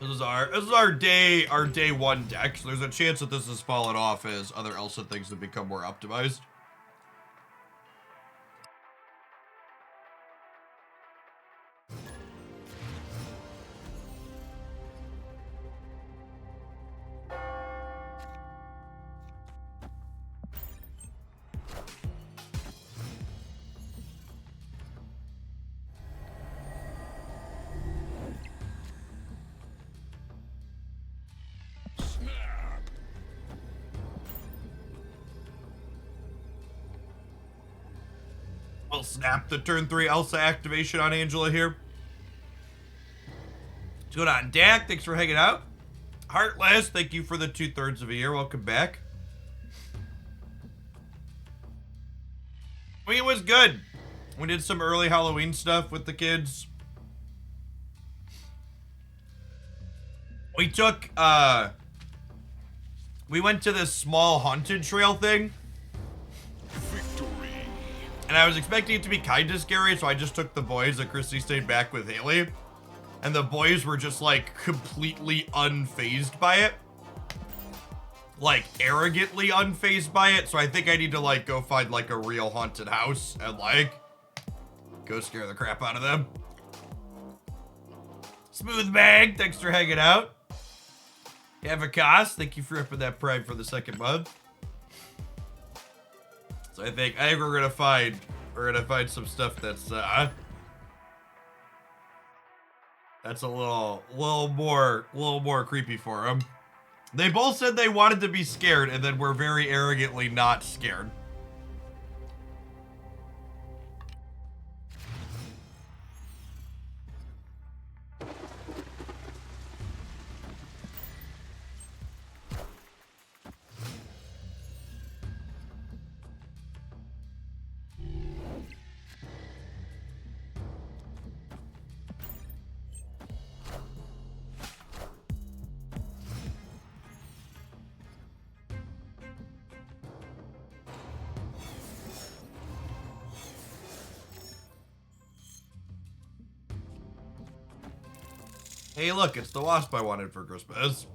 This is our day one deck. So there's a chance that this has fallen off as other Elsa things have become more optimized. We'll snap the turn 3 Elsa activation on Angela here. What's going on, Dak? Thanks for hanging out. Heartless, thank you for the 2/3 of a year. Welcome back. I mean, it was good. We did some early Halloween stuff with the kids. We took, we went to this small haunted trail thing. And I was expecting it to be kind of scary, so I just took the boys, and Christy stayed back with Haley. And the boys were just, like, completely unfazed by it. Like, arrogantly unfazed by it. So I think I need to, like, go find, like, a real haunted house and, like, go scare the crap out of them. Smooth Bag, thanks for hanging out. Avacos, thank you for ripping that prime for the 2nd month. So I think we're gonna find some stuff that's a little more creepy for them. They both said they wanted to be scared, and then were very arrogantly not scared. Hey, look, it's the wasp I wanted for Christmas.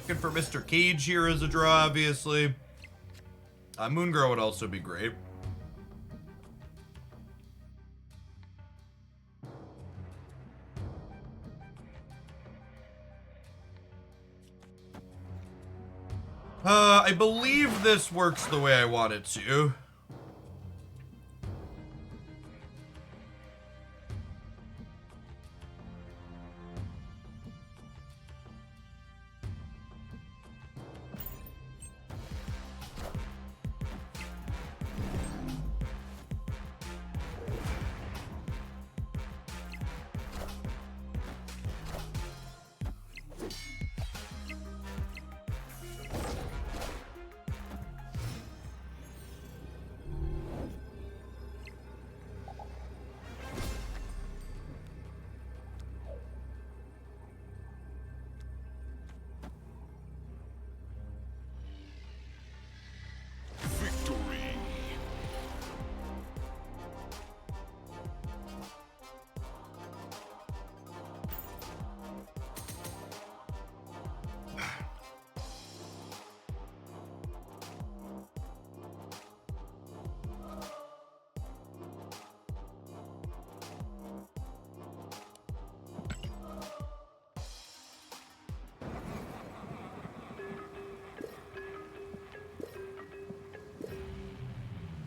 Looking for Mr. Cage here as a draw, obviously. Moongirl would also be great. I believe this works the way I want it to.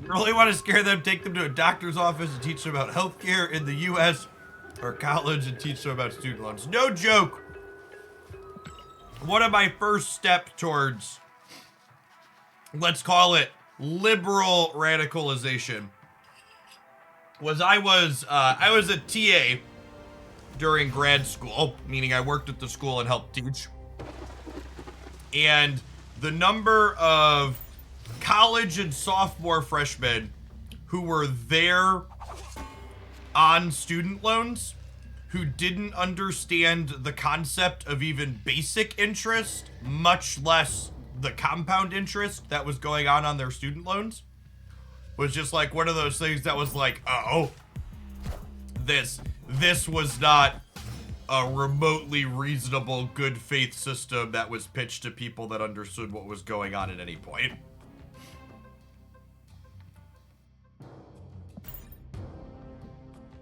You really want to scare them, take them to a doctor's office and teach them about healthcare in the U.S. or college and teach them about student loans. No joke. One of my first steps towards, let's call it liberal radicalization, was I was a TA during grad school, meaning I worked at the school and helped teach. And the number of college and sophomore freshmen who were there on student loans who didn't understand the concept of even basic interest, much less the compound interest that was going on their student loans, was just like one of those things that was like, oh, this was not a remotely reasonable good faith system that was pitched to people that understood what was going on at any point.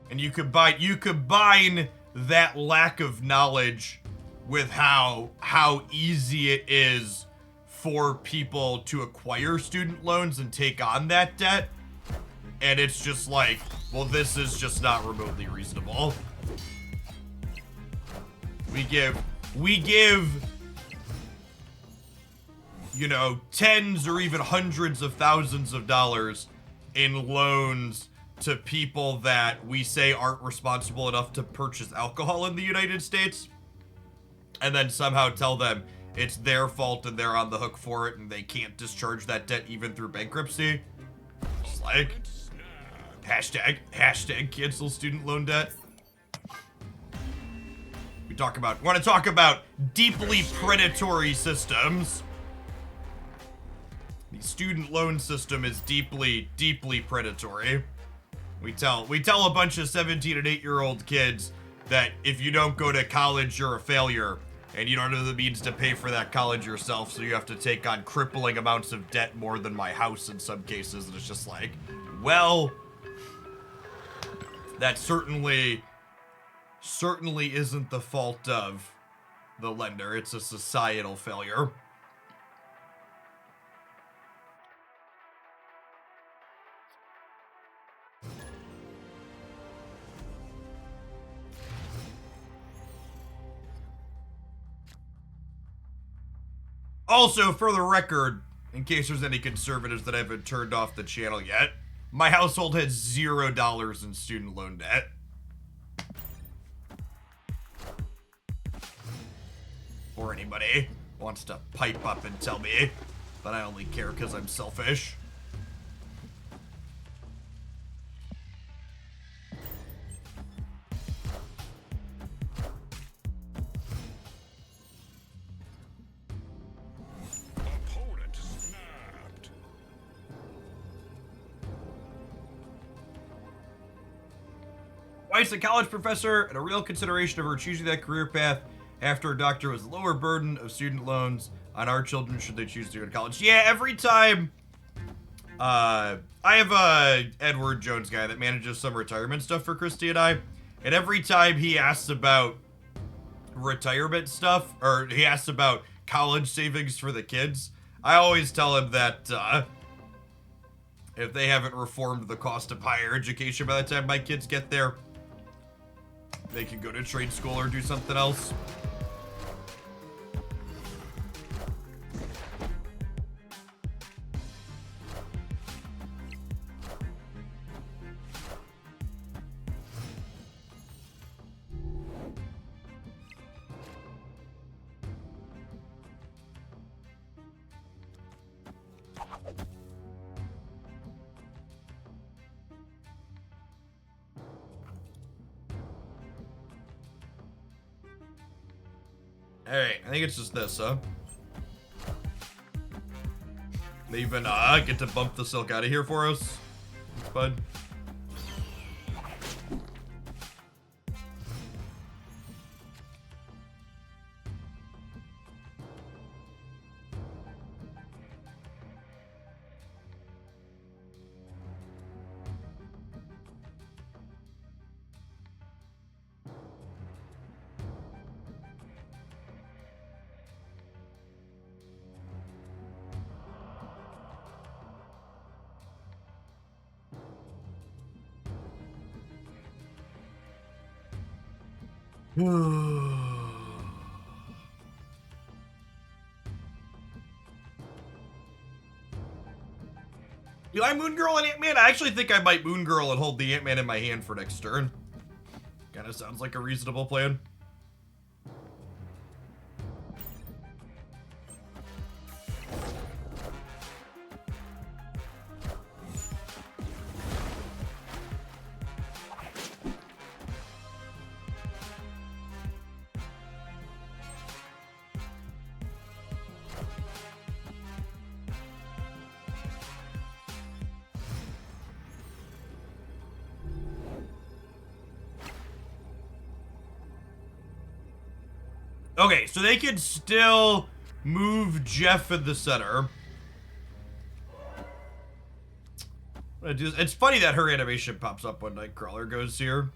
And you combine that lack of knowledge with how easy it is for people to acquire student loans and take on that debt, and it's just like, well, this is just not remotely reasonable. We give, you know, tens or even hundreds of thousands of dollars in loans to people that we say aren't responsible enough to purchase alcohol in the United States, and then somehow tell them it's their fault and they're on the hook for it and they can't discharge that debt even through bankruptcy. Just like, hashtag cancel student loan debt. We want to talk about deeply predatory systems. The student loan system is deeply predatory. We tell a bunch of 17 and 8-year-old kids that if you don't go to college, you're a failure, and you don't have the means to pay for that college yourself, so you have to take on crippling amounts of debt, more than my house in some cases. And it's just like, well, that certainly isn't the fault of the lender. It's a societal failure. Also, for the record, in case there's any conservatives that haven't turned off the channel yet, my household has $0 in student loan debt. Or anybody wants to pipe up and tell me that I only care because I'm selfish. Wife's a college professor, and a real consideration of her choosing that career path after a doctor was a lower burden of student loans on our children should they choose to go to college. Yeah, every time, I have a Edward Jones guy that manages some retirement stuff for Christy and I, and every time he asks about retirement stuff, or he asks about college savings for the kids, I always tell him that, if they haven't reformed the cost of higher education by the time my kids get there, they can go to trade school or do something else. Alright, I think it's just this, huh? They even get to bump the silk out of here for us. Thanks, bud. Do I Moon Girl and Ant-Man? I actually think I might Moon Girl and hold the Ant-Man in my hand for next turn. Kind of sounds like a reasonable plan. Okay, so they could still move Jeff in the center. It's funny that her animation pops up when Nightcrawler goes here.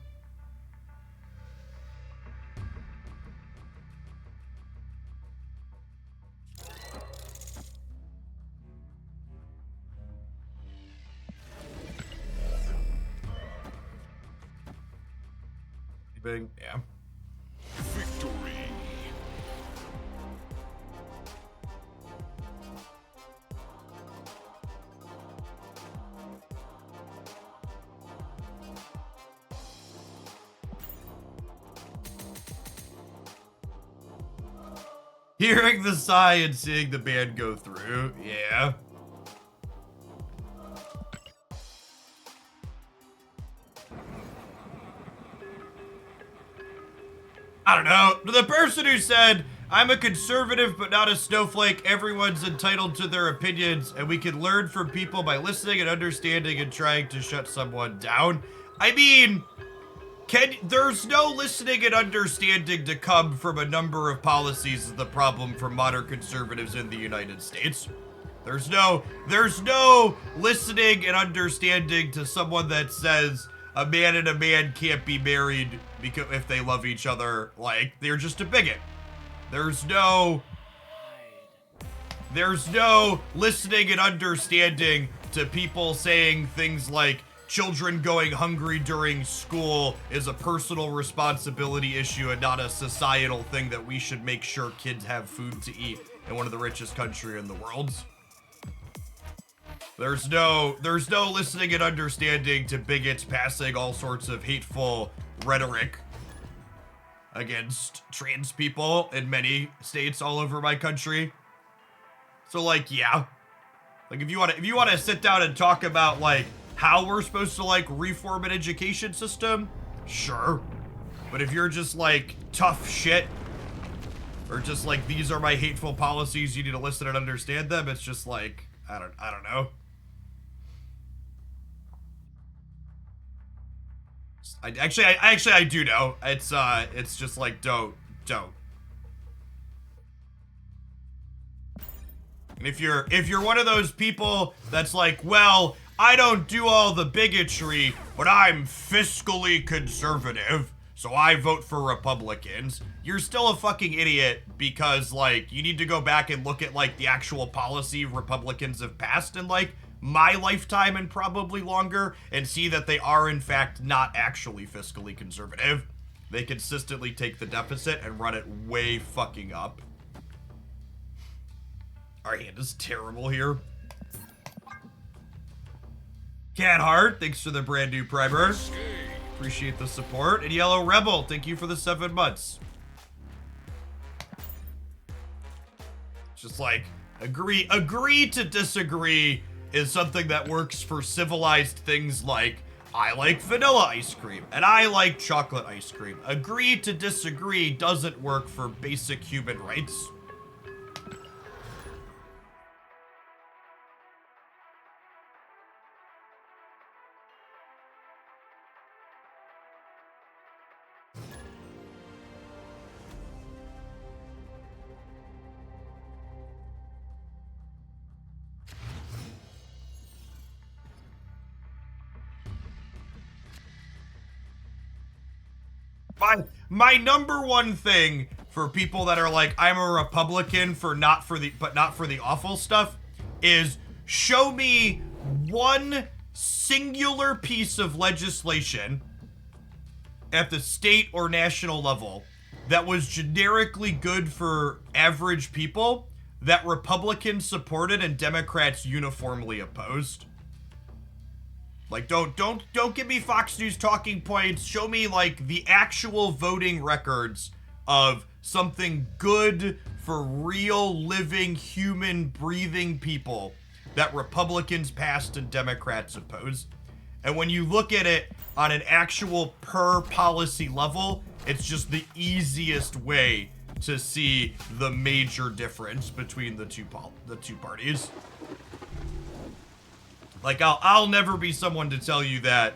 Yeah. Victory. Hearing the sigh and seeing the band go through, yeah. I don't know. The person who said, I'm a conservative but not a snowflake, everyone's entitled to their opinions, and we can learn from people by listening and understanding and trying to shut someone down. I mean, there's no listening and understanding to come from a number of policies is the problem for modern conservatives in the United States. There's no listening and understanding to someone that says a man and a man can't be married because if they love each other, like, they're just a bigot. There's no listening and understanding to people saying things like children going hungry during school is a personal responsibility issue and not a societal thing that we should make sure kids have food to eat in one of the richest countries in the world. There's no listening and understanding to bigots passing all sorts of hateful rhetoric against trans people in many states all over my country. So like, yeah. Like if you want to sit down and talk about like how we're supposed to like reform an education system, sure. But if you're just like tough shit or just like these are my hateful policies, you need to listen and understand them, it's just like I don't know. I do know. It's just like don't. And if you're one of those people that's like, well, I don't do all the bigotry, but I'm fiscally conservative, so I vote for Republicans, you're still a fucking idiot because like you need to go back and look at like the actual policy Republicans have passed in like my lifetime and probably longer and see that they are in fact not actually fiscally conservative. They consistently take the deficit and run it way fucking up. Our hand is terrible here. Cat Heart, thanks for the brand new primer. Appreciate the support. And Yellow Rebel, thank you for the 7 months. Just like, agree to disagree is something that works for civilized things like I like vanilla ice cream and I like chocolate ice cream. Agree to disagree doesn't work for basic human rights. My number one thing for people that are like, I'm a Republican but not for the awful stuff, is show me one singular piece of legislation at the state or national level that was generically good for average people that Republicans supported and Democrats uniformly opposed? Like, don't give me Fox News talking points. Show me, like, the actual voting records of something good for real, living, human, breathing people that Republicans passed and Democrats opposed. And when you look at it on an actual per policy level, it's just the easiest way to see the major difference between the two parties. Like, I'll never be someone to tell you that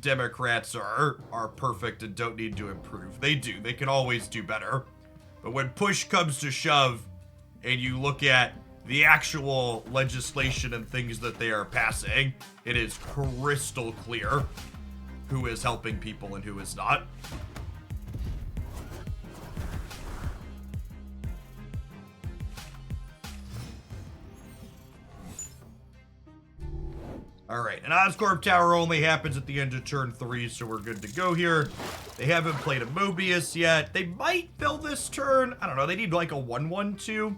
Democrats are perfect and don't need to improve. They do. They can always do better. But when push comes to shove and you look at the actual legislation and things that they are passing, it is crystal clear who is helping people and who is not. Alright, an Oscorp Tower only happens at the end of turn 3, so we're good to go here. They haven't played a Mobius yet. They might fill this turn. I don't know, they need like a 1/1/2.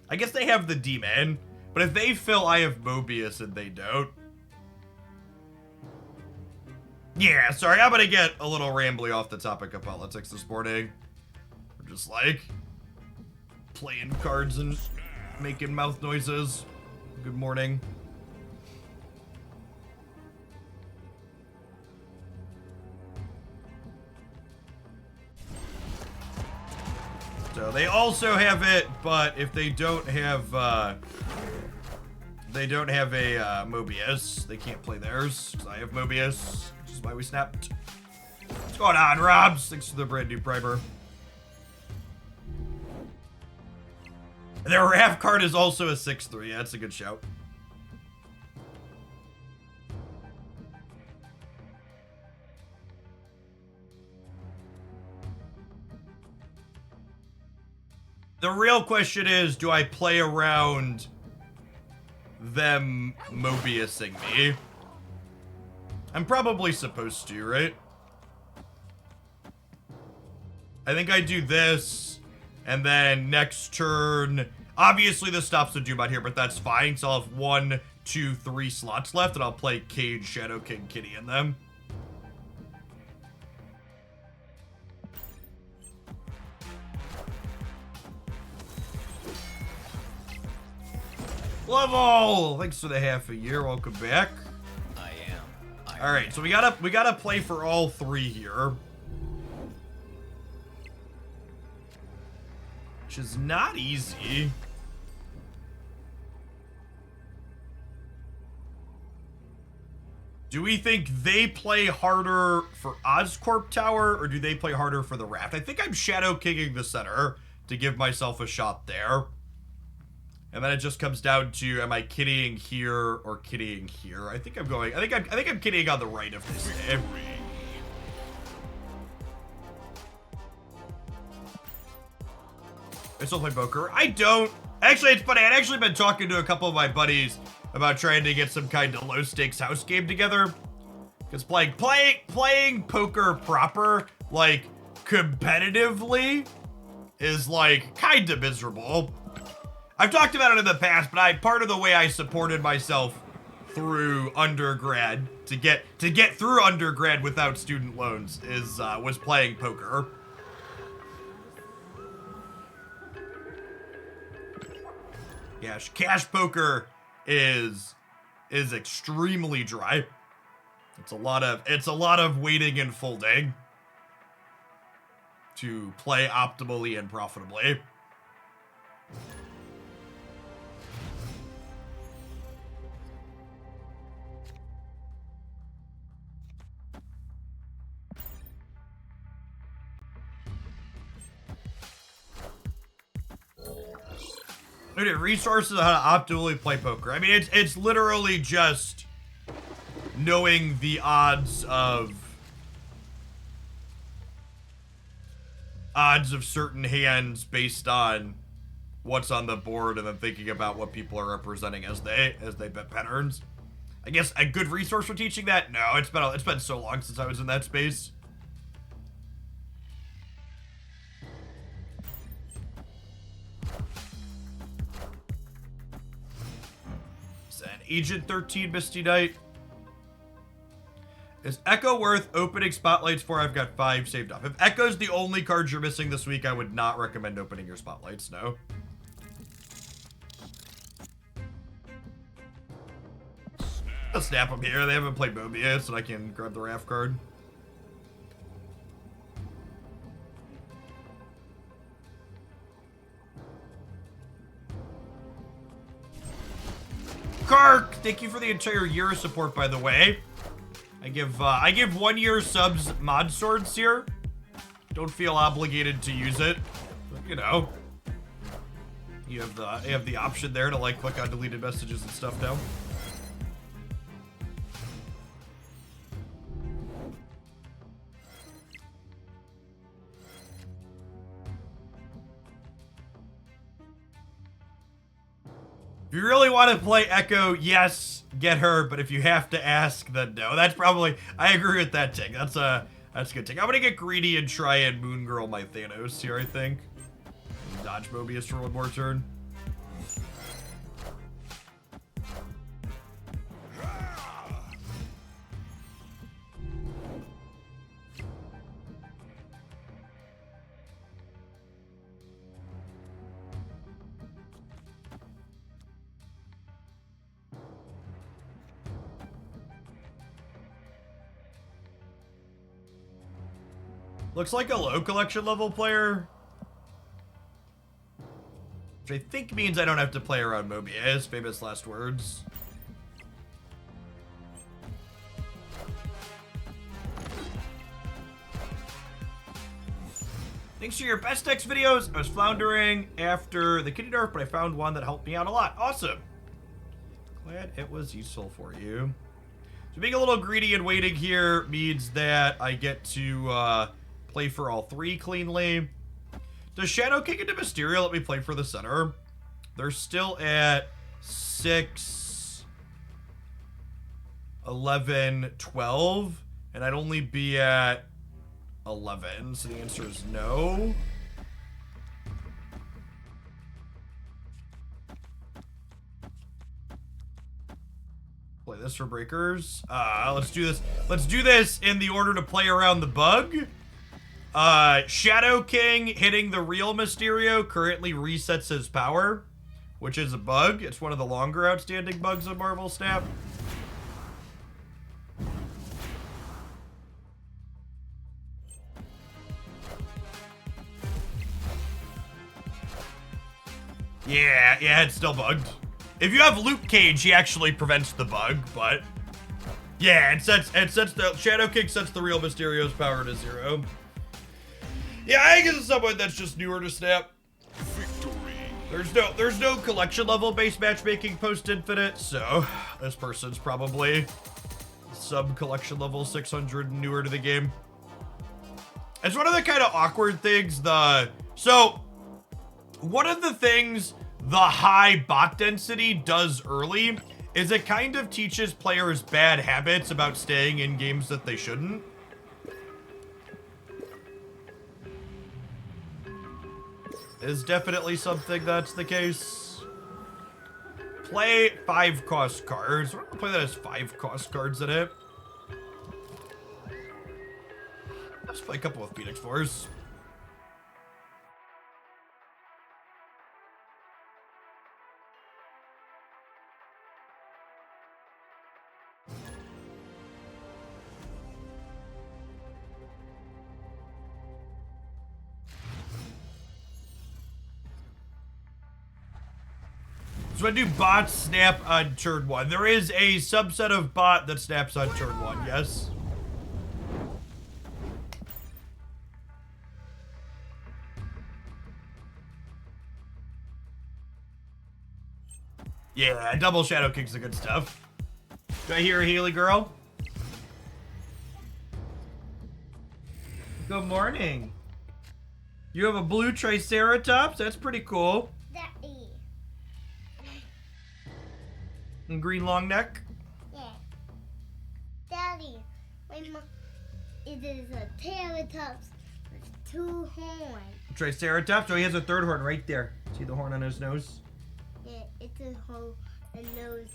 I guess they have the D-Man, but if they fill, I have Mobius and they don't. Yeah, sorry, I'm gonna get a little rambly off the topic of politics this morning. We're just like playing cards and making mouth noises. Good morning. So they also have it, but if they don't have a Mobius, they can't play theirs, because I have Mobius, which is why we snapped. What's going on, Robs? Thanks for the brand new primer. And their Rav card is also a 6/3. Yeah, that's a good shout. The real question is, do I play around them Mobiusing me? I'm probably supposed to, right? I think I do this, and then next turn... Obviously, this stops the Doom out here, but that's fine. So I'll have 1, 2, 3 slots left, and I'll play Cage, Shadow King, Kitty in them. Level! Thanks for the half a year. Welcome back. All right, so we gotta play for all 3 here, which is not easy. Do we think they play harder for Oscorp Tower, or do they play harder for the Raft? I think I'm Shadow Kinging the center to give myself a shot there. And then it just comes down to, am I kittying here or kittying here? I think I'm kittying on the right of this game. I still play poker. I don't. Actually, it's funny. I'd actually been talking to a couple of my buddies about trying to get some kind of low stakes house game together. Because playing poker proper, like competitively, is like kind of miserable. I've talked about it in the past, but part of the way I supported myself through undergrad to get through undergrad without student loans was playing poker. Yeah, cash poker is extremely dry. It's a lot of waiting and folding to play optimally and profitably. Dude, resources on how to optimally play poker. I mean, it's literally just knowing the odds of certain hands based on what's on the board, and then thinking about what people are representing as they bet patterns. I guess a good resource for teaching that? No, it's been so long since I was in that space. Send Agent 13 Misty Knight. Is Echo worth opening spotlights for? I've got 5 saved up. If Echo's the only card you're missing this week, I would not recommend opening your spotlights, no. I'll snap them here. They haven't played Moby yet, so I can grab the Raft card. Kark, thank you for the entire year of support, by the way. I give 1 year subs mod swords here. Don't feel obligated to use it, but, you know, you have the option there to like click on deleted messages and stuff now. If you really want to play Echo, yes, get her. But if you have to ask, then no. That's probably, I agree with that take. That's a good take. I'm gonna get greedy and try and Moon Girl my Thanos here, I think. Dodge Mobius for one more turn. Looks like a low collection level player. Which I think means I don't have to play around Mobius. Famous last words. Thanks for your best X videos. I was floundering after the kitty nerf, but I found one that helped me out a lot. Awesome. Glad it was useful for you. So being a little greedy and waiting here means that I get to play for all 3 cleanly. Does Shadow King into Mysterio let me play for the center? They're still at 6, 11, 12, and I'd only be at 11, so the answer is no. Play this for breakers. Let's do this. Let's do this in the order to play around the bug. Shadow King hitting the real Mysterio currently resets his power, which is a bug. It's one of the longer outstanding bugs on Marvel Snap. Yeah, it's still bugged. If you have Luke Cage, he actually prevents the bug, but yeah, it sets the Shadow King sets the real Mysterio's power to 0. Yeah, I guess at some point that's just newer to Snap. Victory. There's no collection level based matchmaking post Infinite, so this person's probably sub collection level 600 newer to the game. It's one of the kind of awkward things. So one of the things the high bot density does early is it kind of teaches players bad habits about staying in games that they shouldn't. Is definitely something that's the case. Play 5 cost cards. We're gonna play that as 5 cost cards in it. Let's play a couple of Phoenix Force. So I do bots snap on turn 1. There is a subset of bot that snaps on turn 1, yes. Yeah, double Shadow King's the good stuff. Do I hear a Healy girl? Good morning. You have a blue Triceratops? That's pretty cool. And green long neck? Yeah. It is a Triceratops with 2 horns. Triceratops? Oh, he has a 3rd horn right there. See the horn on his nose? Yeah, it's a nose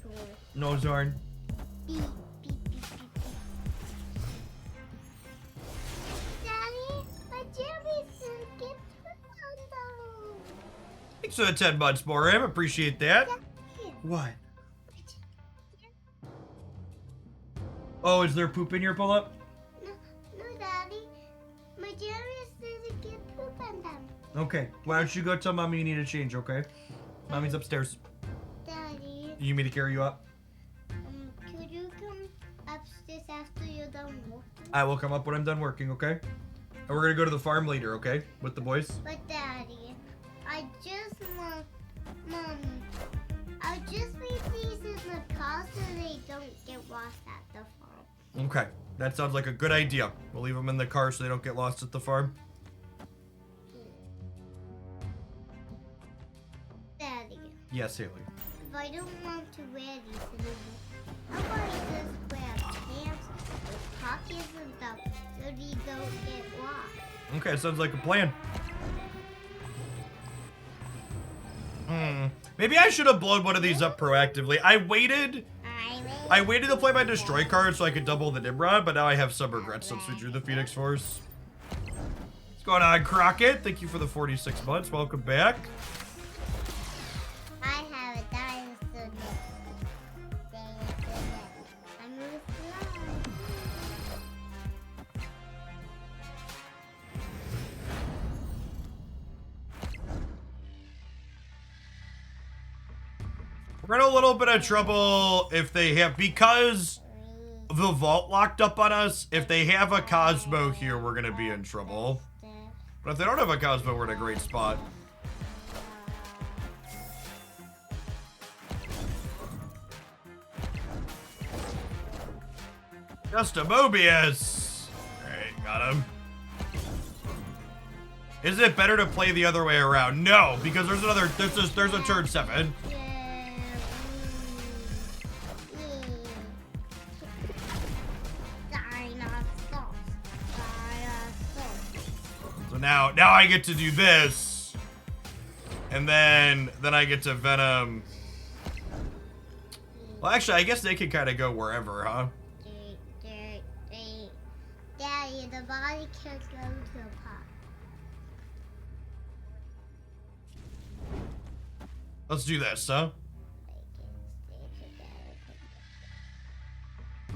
horn. Nose horn. Beep, beep, beep, beep, beep. Daddy, my Jerry's gonna get put. Thanks for the 10 months, Moram. Appreciate that. Daddy. What? Oh, is there poop in your pull-up? No, Daddy. My Jerry's gonna get poop on them. Okay. Why don't you go tell Mommy you need a change, okay? Mommy's upstairs. Daddy, You need me to carry you up? could you come upstairs after you're done working? I will come up when I'm done working, okay? And we're gonna go to the farm later, okay? With the boys? But Daddy, I just want, Mom, I just leave these in the car so they don't get lost at the farm. Okay. That sounds like a good idea. We'll leave them in the car so they don't get lost at the farm. Daddy, Yes, Haley. if I don't want to wear these anymore, how about I just wear pants with pockets and stuff so they don't get lost? Okay, sounds like a plan. Maybe I should have blown one of these up proactively. I waited to play my destroy card so I could double the Nimrod, but now I have some regrets since we drew the Phoenix Force. What's going on, Crockett? Thank you for the 46 months. Welcome back. I have a dinosaur neck. I move slow. We're in a little bit of trouble if they have, because the vault locked up on us. If they have a Cosmo here, we're gonna be in trouble. But if they don't have a Cosmo, we're in a great spot. Just a Mobius. Alright, got him. Is it better to play the other way around? No, because there's a turn 7. So now I get to do this. And then I get to Venom. Well, actually, I guess they can kind of go wherever, huh? Daddy, the body can't go to a pot. Let's do this, huh?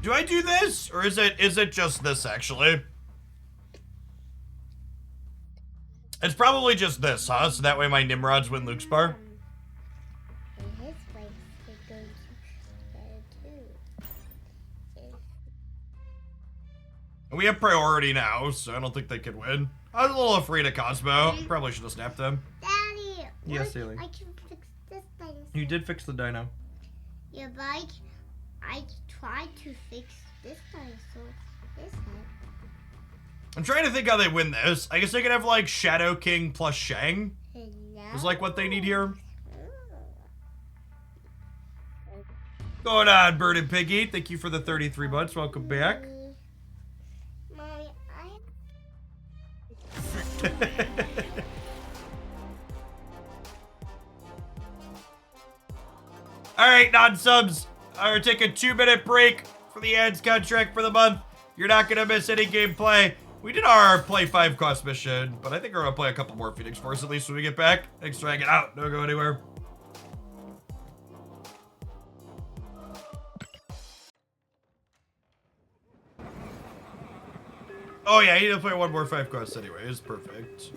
Do I do this? Or is it just this, actually? It's probably just this, huh? So that way my Nimrods win Luke's bar. And his place could go to there too. And we have priority now, so I don't think they can win. I was a little afraid of Cosmo. Probably should have snapped them. Daddy! Yes, look, Haley. I can fix this thing. You did fix the dino. Yeah, but I tried to fix this dinosaur this time. I'm trying to think how they win this. I guess they could have, like, Shadow King plus Shang. Is like what they need here. Going on, Bird and Piggy. Thank you for the 33 months. Welcome back. Mommy, Alright, non-subs. We're taking a 2-minute break for the ads contract for the month. You're not going to miss any gameplay. We did our play 5 cost mission, but I think we're going to play a couple more Phoenix Force at least when we get back. Thanks for hanging out. Don't go anywhere. Oh yeah, you need to play one more 5 quests anyway. It's perfect.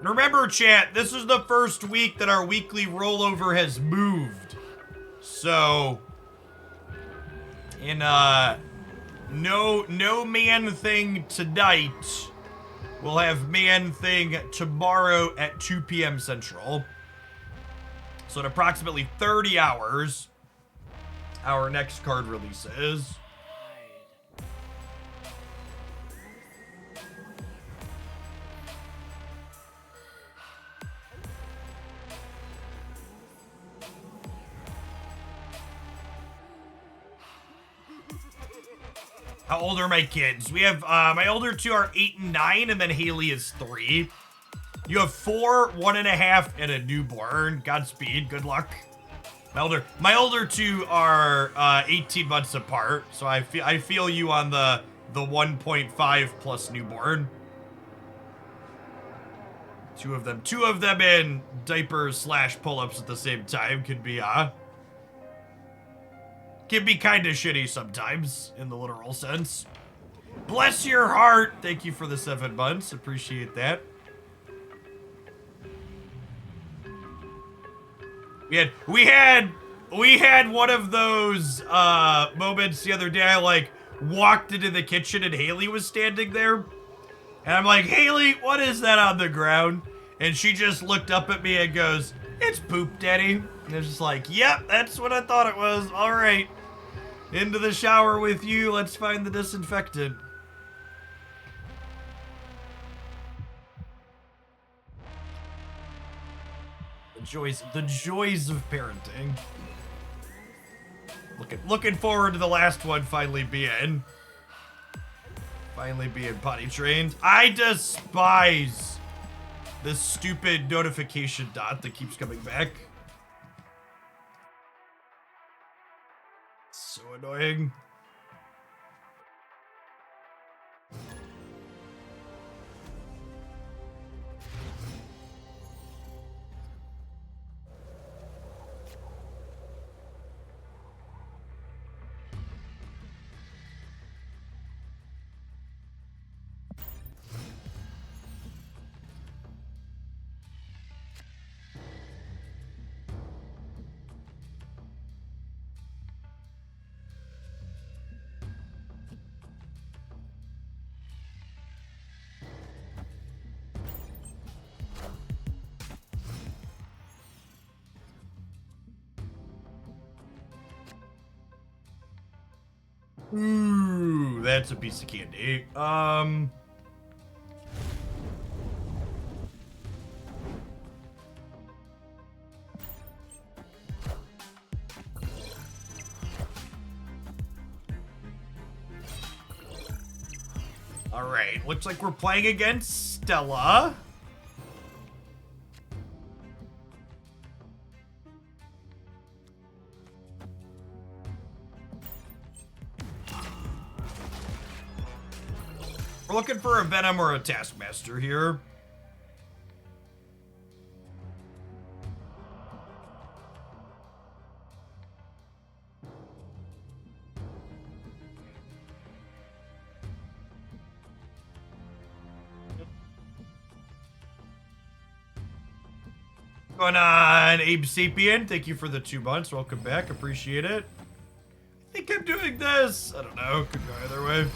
And remember, chat, this is the first week that our weekly rollover has moved. So, in no man thing tonight. We'll have man thing tomorrow at 2 p.m. Central. So in approximately 30 hours, our next card release is. How old are my kids? We have, my older two are 8 and 9, and then Haley is 3. You have 4, 1.5, and a newborn. Godspeed. Good luck. My older two are 18 months apart, so I feel you on the 1.5 plus newborn. Two of them in diapers / pull-ups at the same time can be kind of shitty sometimes in the literal sense. Bless your heart. Thank you for the 7 months. Appreciate that. We had one of those moments the other day. I like walked into the kitchen and Haley was standing there. And I'm like, Haley, what is that on the ground? And she just looked up at me and goes, it's poop, Daddy. And it's just like, yep, that's what I thought it was. All right. Into the shower with you. Let's find the disinfectant. The joys of parenting. Looking forward to the last one finally being potty trained. I despise this stupid notification dot that keeps coming back. So annoying. Ooh, that's a piece of candy. All right, looks like we're playing against Stella. We're looking for a Venom or a Taskmaster here. Going on, Abe Sapien. Thank you for the 2 months. Welcome back. Appreciate it. I think I'm doing this. I don't know. Could go either way.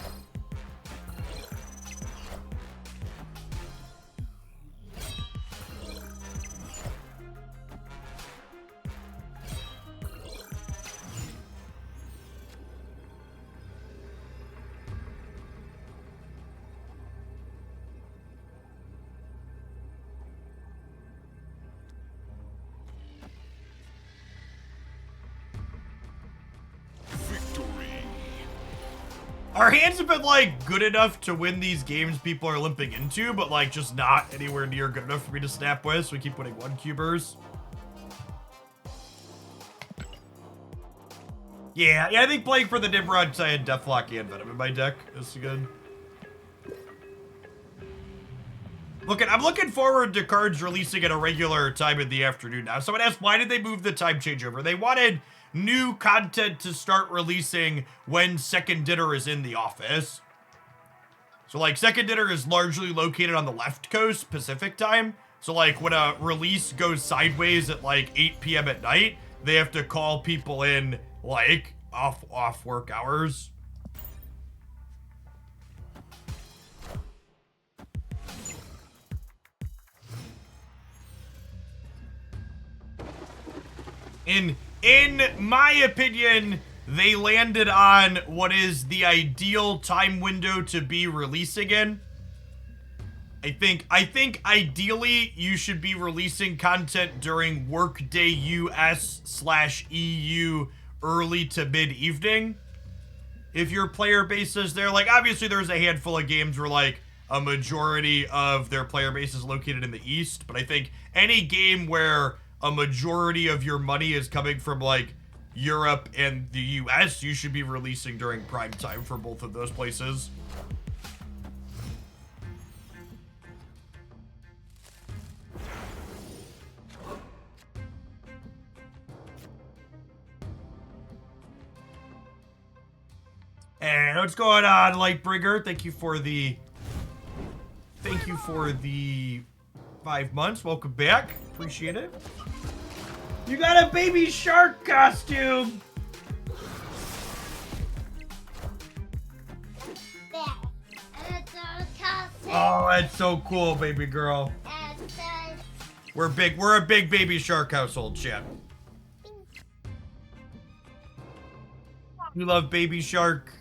Our hands have been, like, good enough to win these games people are limping into, but, like, just not anywhere near good enough for me to snap with, so we keep winning 1-cubers. Yeah, I think playing for the Nimrod, I had Deathlock and Venom in my deck. That's good. I'm looking forward to cards releasing at a regular time in the afternoon now. Someone asked, why did they move the time changeover? They wanted new content to start releasing when Second Dinner is in the office. So, like, Second Dinner is largely located on the left coast, Pacific time. So, like, when a release goes sideways at, like, 8 p.m. at night, they have to call people in, like, off work hours. In my opinion, they landed on what is the ideal time window to be releasing in. I think ideally you should be releasing content during workday US/EU early to mid evening. if your player base is there, like obviously there's a handful of games where like a majority of their player base is located in the East, but I think any game where a majority of your money is coming from like Europe and the US, you should be releasing during prime time for both of those places. And what's going on, Lightbringer? Thank you for the 5 months. Welcome back. Appreciate it. You got a baby shark costume. Oh, that's so cool, baby girl. We're a big baby shark household, chat. You love baby shark.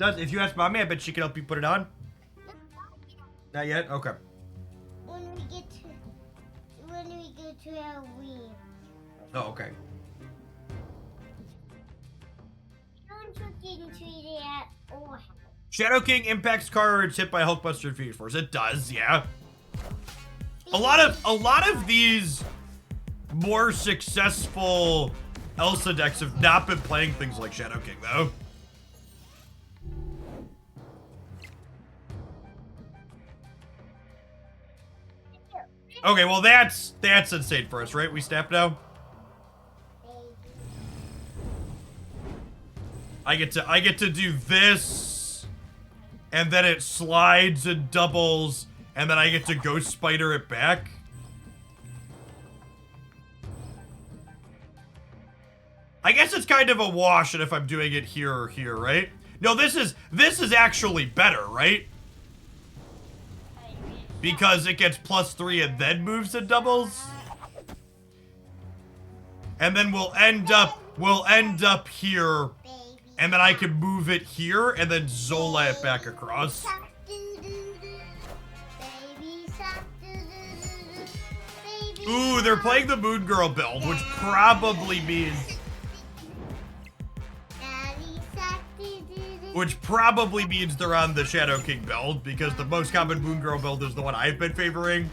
If you ask Mommy, I bet she can help you put it on. Not yet? Okay. When we get to Halloween. Oh, okay. Shadow King impacts cards hit by Hulkbuster and Phoenix Force. It does, yeah. A lot of these more successful Elsa decks have not been playing things like Shadow King, though. Okay, well that's insane for us, right? We snap now. I get to do this, and then it slides and doubles, and then I get to Ghost Spider it back. I guess it's kind of a wash, and if I'm doing it here or here, right? No, this is actually better, right? Because it gets +3 and then moves and doubles. And then we'll end up here. And then I can move it here and then Zola it back across. Ooh, they're playing the Moon Girl build, which probably means they're on the Shadow King build, because the most common Moon Girl build is the one I've been favoring.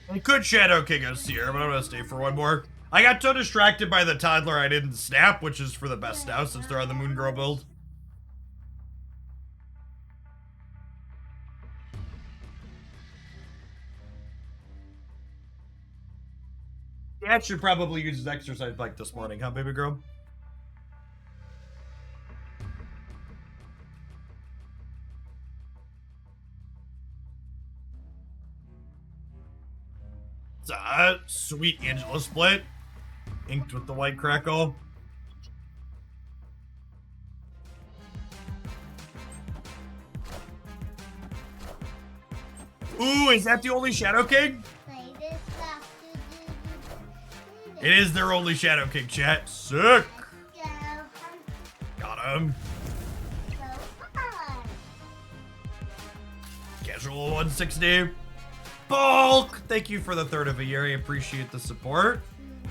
I could Shadow King us here, but I'm gonna stay for one more. I got so distracted by the toddler I didn't snap, which is for the best now since they're on the Moon Girl build. Dad should probably use his exercise bike this morning, huh, baby girl? Sweet Angela split. Inked with the white crackle. Ooh, is that the only Shadow King? It is their only Shadow King, chat. Sick. Got him. Casual 160. Bulk! Thank you for the 3rd of a year. I appreciate the support.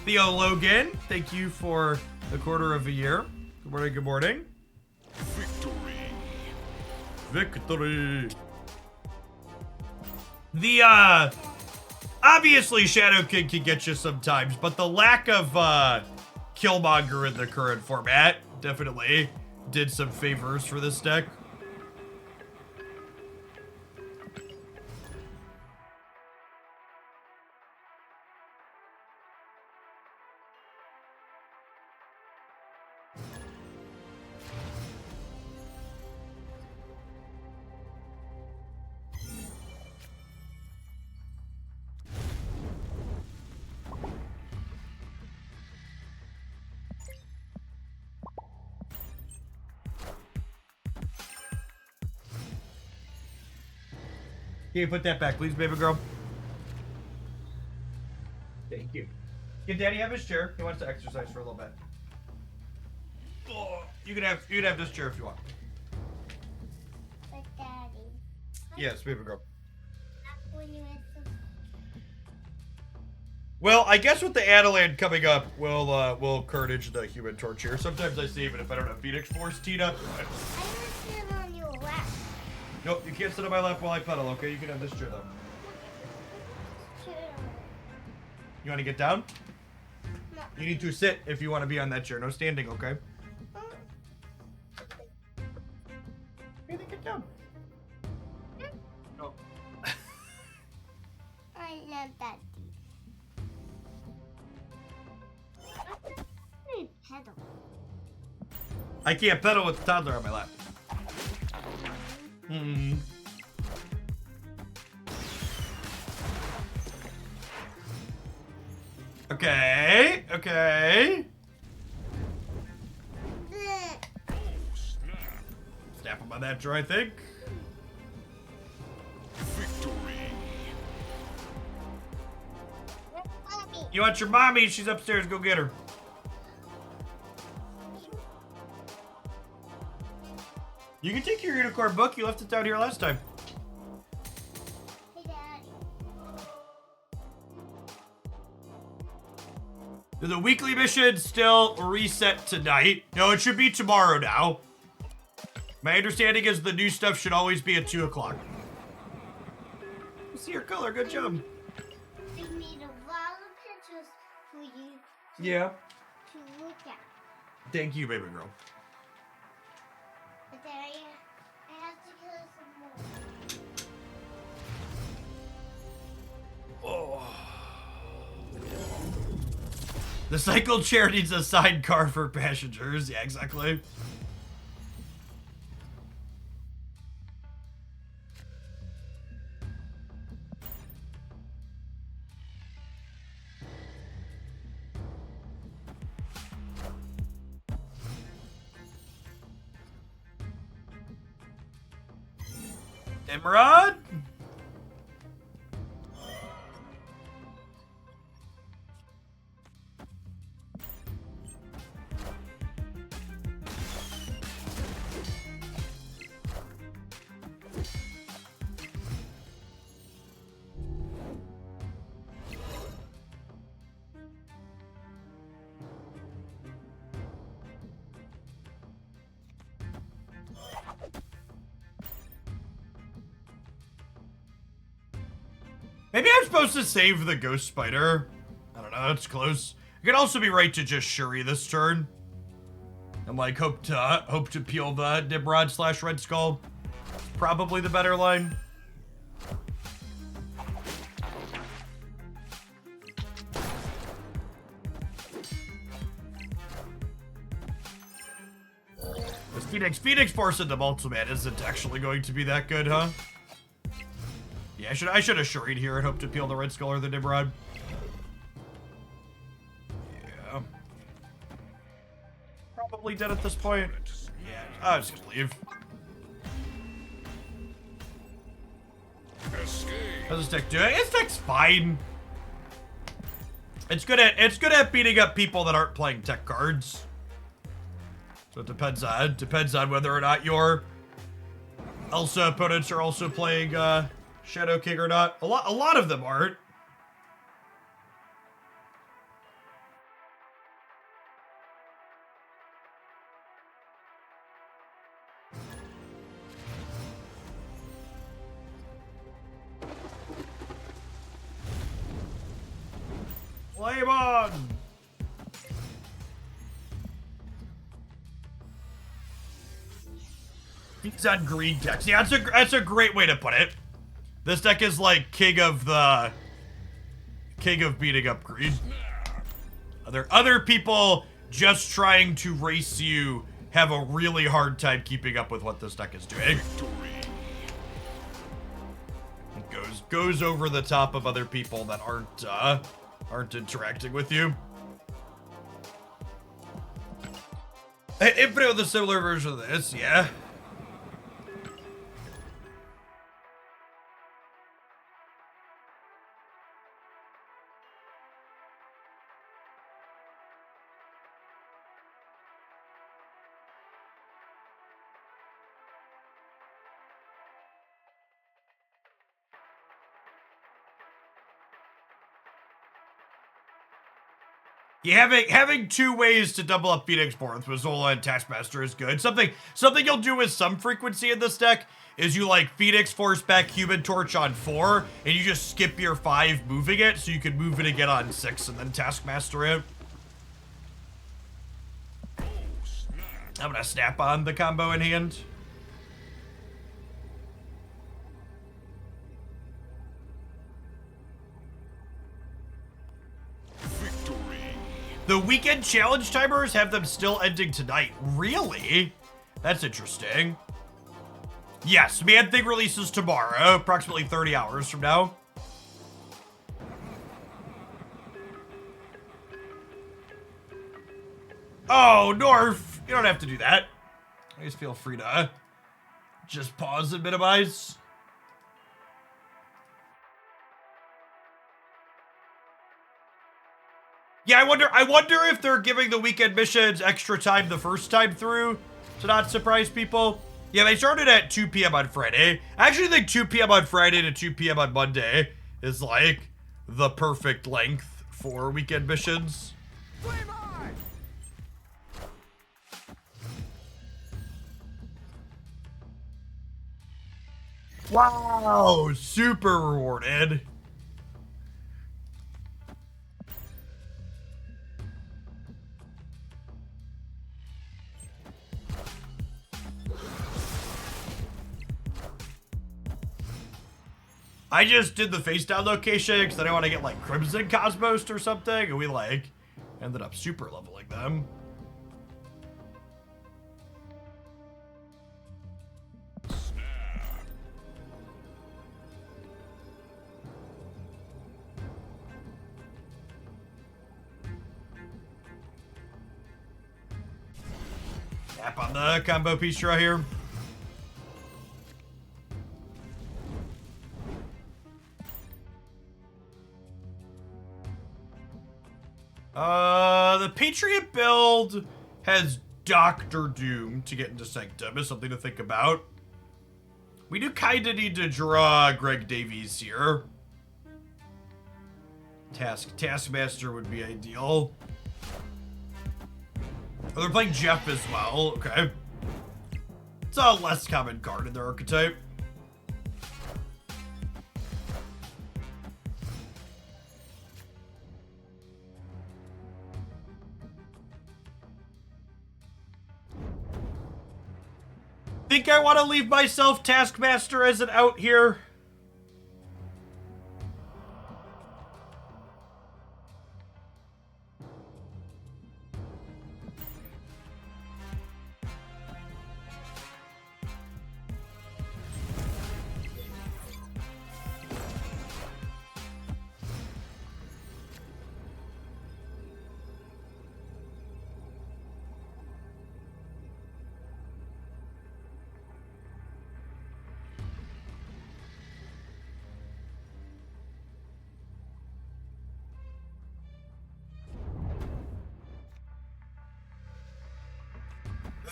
Theo Logan, thank you for the 1/4 of a year. Good morning, good morning. Victory. The, obviously Shadow King can get you sometimes, but the lack of, Killmonger in the current format definitely did some favors for this deck. Can you put that back, please, baby girl? Thank you. Can Daddy have his chair? He wants to exercise for a little bit. Oh, you can have this chair if you want. But Daddy. Yes, baby girl. When you had some... Well, I guess with the Adeland coming up, we'll carnage the Human Torch here. Sometimes I save it if I don't have Phoenix Force teed up. I want to sit on your lap. Nope, you can't sit on my lap while I pedal, okay? You can have this chair, though. You want to get down? No. You need to sit if you want to be on that chair. No standing, okay? Maybe get down. No. I love that. I pedal. I can't pedal with the toddler on my lap. Hmm. Okay. Okay. Snap him on that drawer, I think. Victory. You want your mommy? She's upstairs. Go get her. You can take your unicorn book. You left it down here last time. Hey, Daddy. Do the weekly missions still reset tonight? No, it should be tomorrow now. My understanding is the new stuff should always be at 2 o'clock. See your color. Good job. I made a lot of pictures for you Yeah. to look at. Thank you, baby girl. But then I have to kill some more. Oh. The cycle chair needs a sidecar for passengers. Yeah, exactly. Emerald? Maybe I'm supposed to save the ghost spider. I don't know, it's close. I could also be right to just Shuri this turn. And like hope to peel the Nimrod / Red Skull. Probably the better line. This Phoenix Force into Multiman isn't actually going to be that good, huh? Yeah, I should have Shuri'd here and hope to peel the Red Skull or the Nimrod. Yeah. Probably dead at this point. Yeah, I'll just gonna leave. Escape. How's this deck doing? This deck's fine. It's good at beating up people that aren't playing tech cards. So it depends on whether or not your Elsa opponents are also playing Shadow King or not. A lot of them aren't. Flame on! He's on green decks. Yeah, that's a great way to put it. This deck is like king of beating up green. Other people just trying to race you have a really hard time keeping up with what this deck is doing. It goes over the top of other people that aren't interacting with you. Infinite with a similar version of this, yeah. Yeah, having 2 ways to double up Phoenix Board with Zola and Taskmaster is good. Something you'll do with some frequency in this deck is you like Phoenix Force back Human Torch on 4, and you just skip your 5 moving it, so you can move it again on 6 and then Taskmaster it. I'm gonna snap on the combo in hand. The weekend challenge timers have them still ending tonight. Really? That's interesting. Yes, Man Thing releases tomorrow, approximately 30 hours from now. Oh, Norf, you don't have to do that. I just feel free to just pause and minimize. Yeah, I wonder if they're giving the weekend missions extra time the first time through to not surprise people. Yeah, they started at 2 p.m. on Friday. I actually think 2 p.m. on Friday to 2 p.m. on Monday is like the perfect length for weekend missions. Wow, super rewarded. I just did the face down location because I didn't want to get like Crimson Cosmos or something, and we like ended up super leveling them. Tap on the combo piece draw here. The Patriot build has Dr. Doom to get into Sanctum is something to think about. We do kind of need to draw Greg Davies here. Taskmaster would be ideal. Oh, they're playing Jeff as well. Okay. It's a less common card in their archetype. Think I want to leave myself Taskmaster as an out here?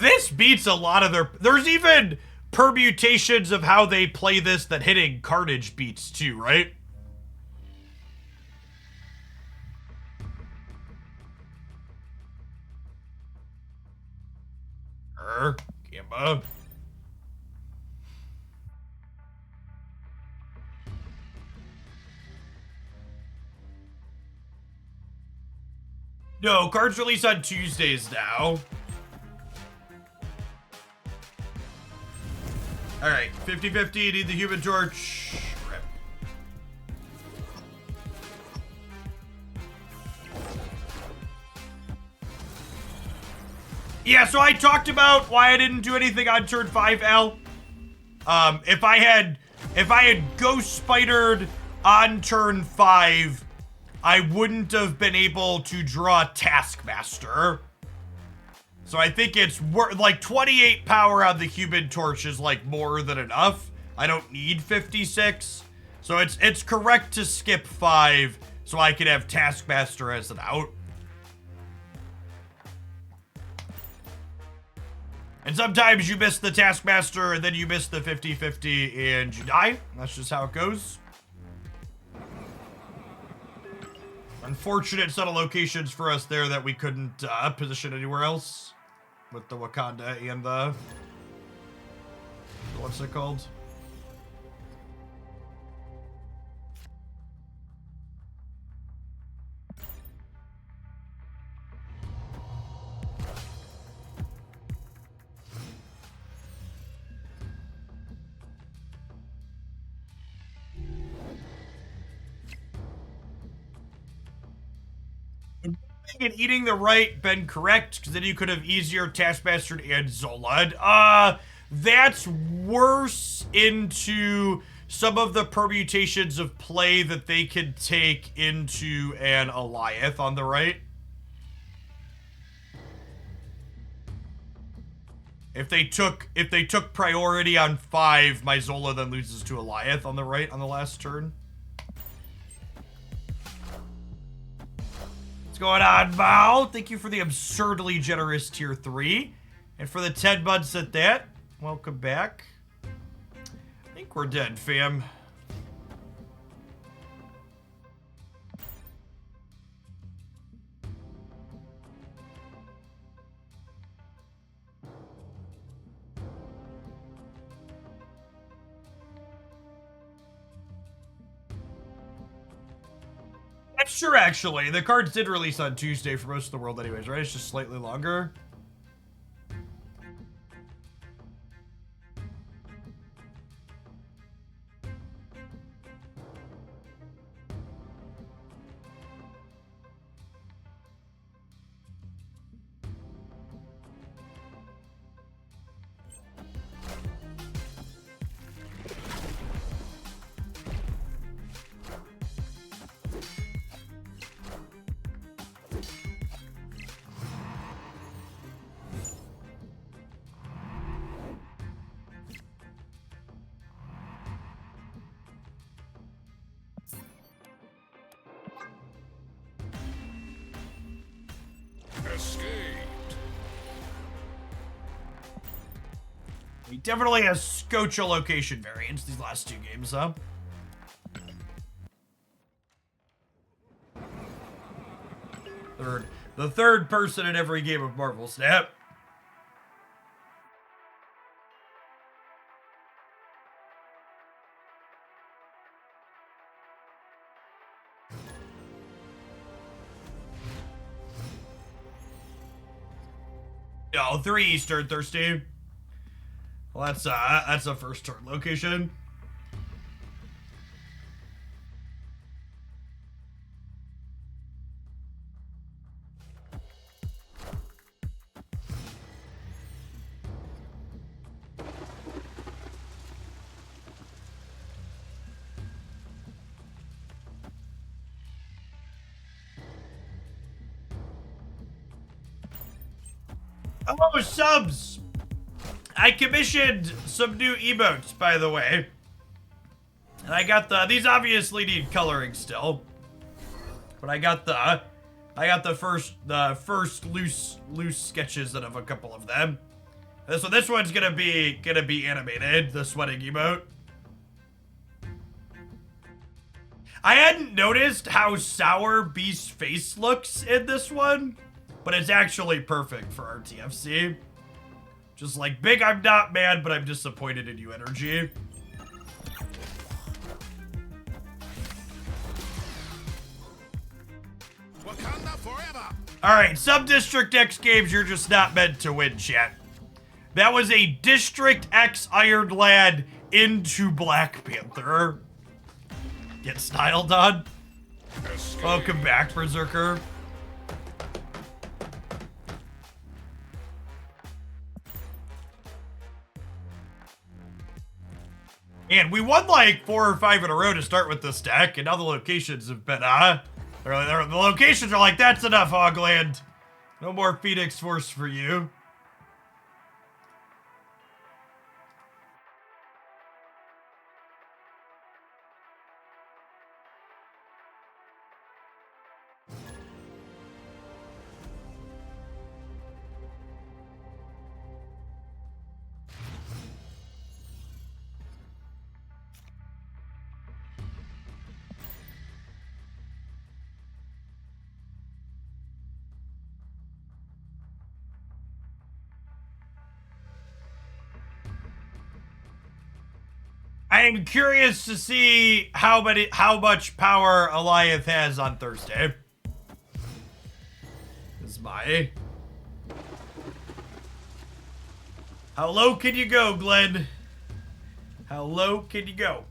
This beats a lot of their... There's even permutations of how they play this that hitting Carnage beats too, right? Gamba. No, cards release on Tuesdays now. Alright, 50-50, need the Human Torch. Rip. Yeah, so I talked about why I didn't do anything on turn 5, Al. If I had Ghost Spidered on turn 5, I wouldn't have been able to draw Taskmaster. So I think it's like 28 power on the Human Torch is like more than enough. I don't need 56. So it's correct to skip 5 so I can have Taskmaster as an out. And sometimes you miss the Taskmaster and then you miss the 50-50 and you die. That's just how it goes. Unfortunate set of locations for us there that we couldn't position anywhere else with the Wakanda and the what's it called? And eating the right been correct, because then you could have easier Taskmastered and Zolad. That's worse into some of the permutations of play that they could take into an Alioth on the right. If they took priority on 5, my Zola then loses to Alioth on the right on the last turn. What's going on, Val? Thank you for the absurdly generous tier 3. And for the 10 months at that, welcome back. I think we're dead, fam. That's true, actually. The cards did release on Tuesday for most of the world anyways, right? It's just slightly longer. Escaped. He definitely has Scotia location variants these last 2 games, huh? The third person in every game of Marvel Snap. Oh, 3 Eastern, Thirsty. Well, that's a first turn location. Oh, subs! I commissioned some new emotes, by the way. And I got these obviously need coloring still. But I got the first loose sketches of a couple of them. So this one's gonna be animated, the sweating emote. I hadn't noticed how sour Beast's face looks in this one, but it's actually perfect for RTFC. Just like, big I'm not mad, but I'm disappointed in you energy. Wakanda forever. Alright, some District X games you're just not meant to win, chat. That was a District X Iron Lad into Black Panther. Get styled on. Escape. Welcome back, Berserker. And we won like 4 or 5 in a row to start with this deck, and now the locations have been, the locations are like, that's enough, Hogland. No more Phoenix Force for you. I am curious to see how much power Alioth has on Thursday. This is my... How low can you go, Glenn? How low can you go?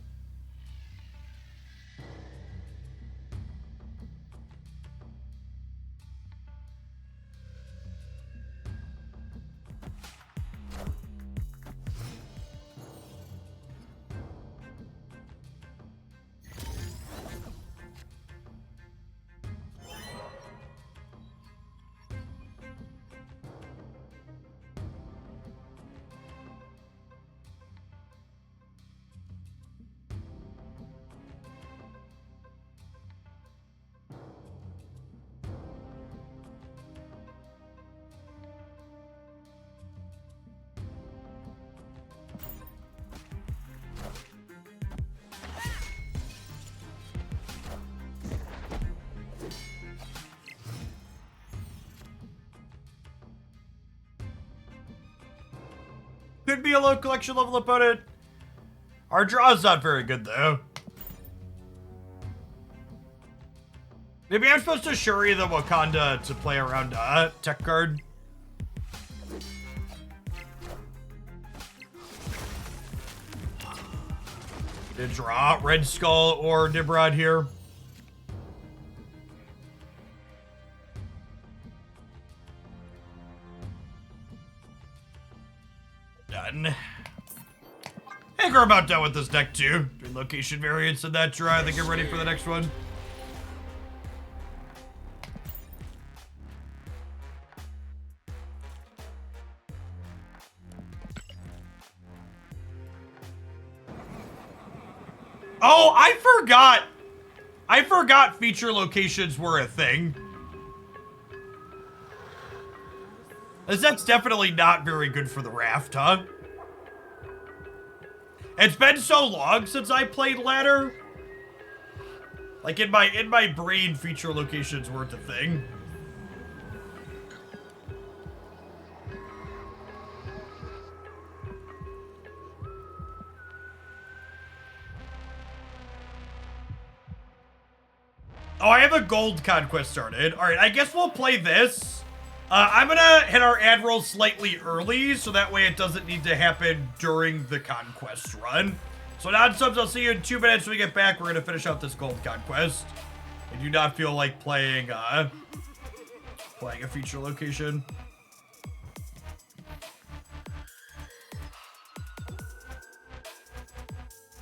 Could be a low collection level opponent. Our draw's not very good, though. Maybe I'm supposed to Shuri the Wakanda to play around tech card. Did draw Red Skull or Nimrod here. Done. I think we're about done with this deck too. Doing location variants in that draw. I think I'm ready for the next one. Oh, I forgot feature locations were a thing. That's definitely not very good for the raft, huh? It's been so long since I played ladder. Like in my brain, feature locations weren't a thing. Oh, I have a gold conquest started. All right, I guess we'll play this. I'm gonna hit our ad roll slightly early, so that way it doesn't need to happen during the conquest run. So non-subs, I'll see you in 2 minutes when we get back. We're gonna finish out this gold conquest. I do not feel like playing a feature location.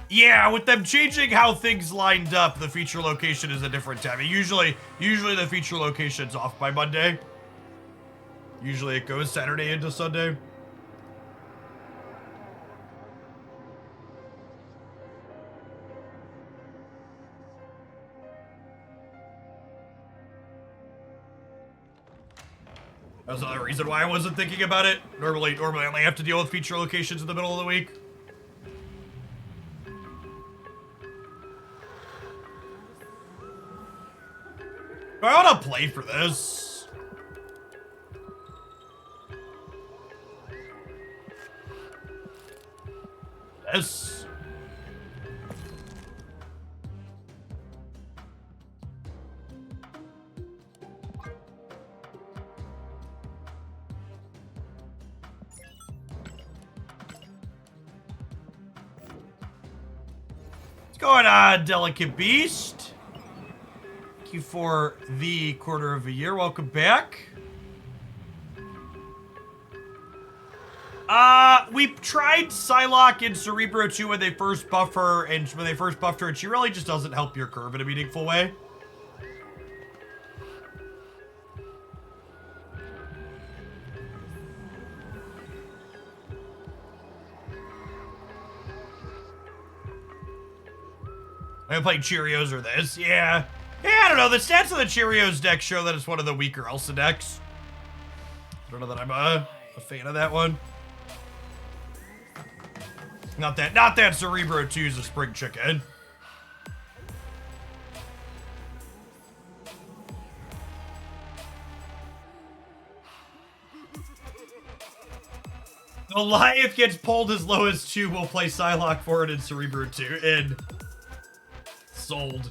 Yeah, with them changing how things lined up, the feature location is a different time. Usually the feature location's off by Monday. Usually it goes Saturday into Sunday. That's another reason why I wasn't thinking about it. Normally I only have to deal with feature locations in the middle of the week. Do I want to play for this? This. What's going on, Delicate Beast? Thank you for the quarter of a year. Welcome back. We tried Psylocke in Cerebro 2 when they first buffed her, and she really just doesn't help your curve in a meaningful way. I'm playing Cheerios or this, yeah. Yeah, I don't know, the stats of the Cheerios deck show that it's one of the weaker Elsa decks. I don't know that I'm a fan of that one. Not that Cerebro 2 is a spring chicken. The Goliath gets pulled as low as 2. We'll play Psylocke for it in Cerebro 2. In. Sold.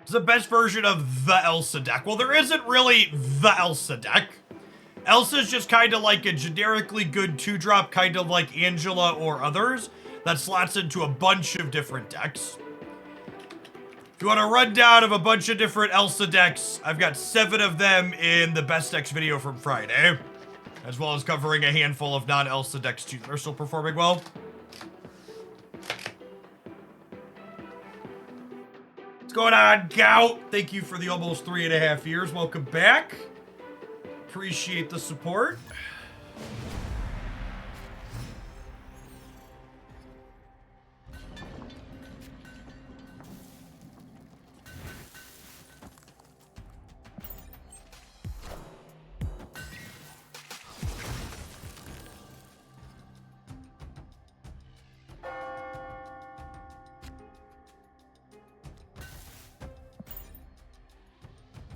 It's the best version of the Elsa deck. Well, there isn't really the Elsa deck. Elsa's just kind of like a generically good 2-drop, kind of like Angela or others, that slots into a bunch of different decks. If you want a rundown of a bunch of different Elsa decks, I've got 7 of them in the best decks video from Friday, as well as covering a handful of non-Elsa decks too that are still performing well. What's going on, Gout? Thank you for the almost 3.5 years. Welcome back. Appreciate the support.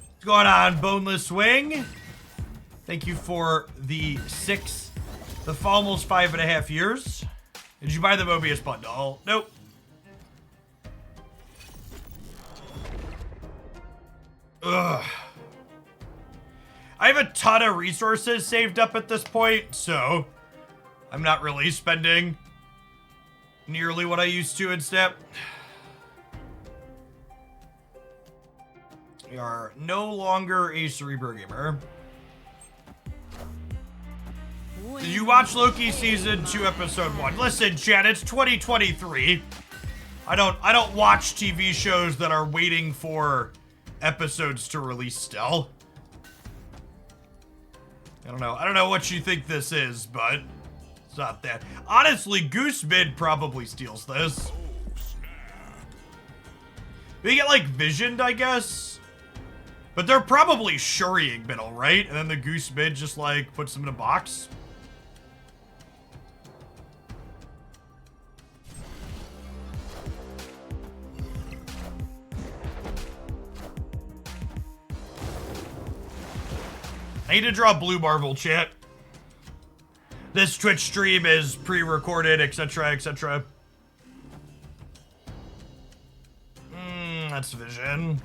What's going on, Boneless Wing? Thank you for the almost 5.5 years. Did you buy the Mobius bundle? Nope. Ugh. I have a ton of resources saved up at this point, so I'm not really spending nearly what I used to in Snap. We are no longer a Cerebro gamer. Did you watch Loki season 2 episode 1? Listen, Chad, it's 2023. I don't watch TV shows that are waiting for episodes to release still. I don't know what you think this is, but it's not that. Honestly, Goose Mid probably steals this. They get like visioned, I guess. But they're probably Shuriing middle, right? And then the Goose Mid just like puts them in a box. I need to draw Blue Marvel, chat. This Twitch stream is pre-recorded, etc., etc. That's vision.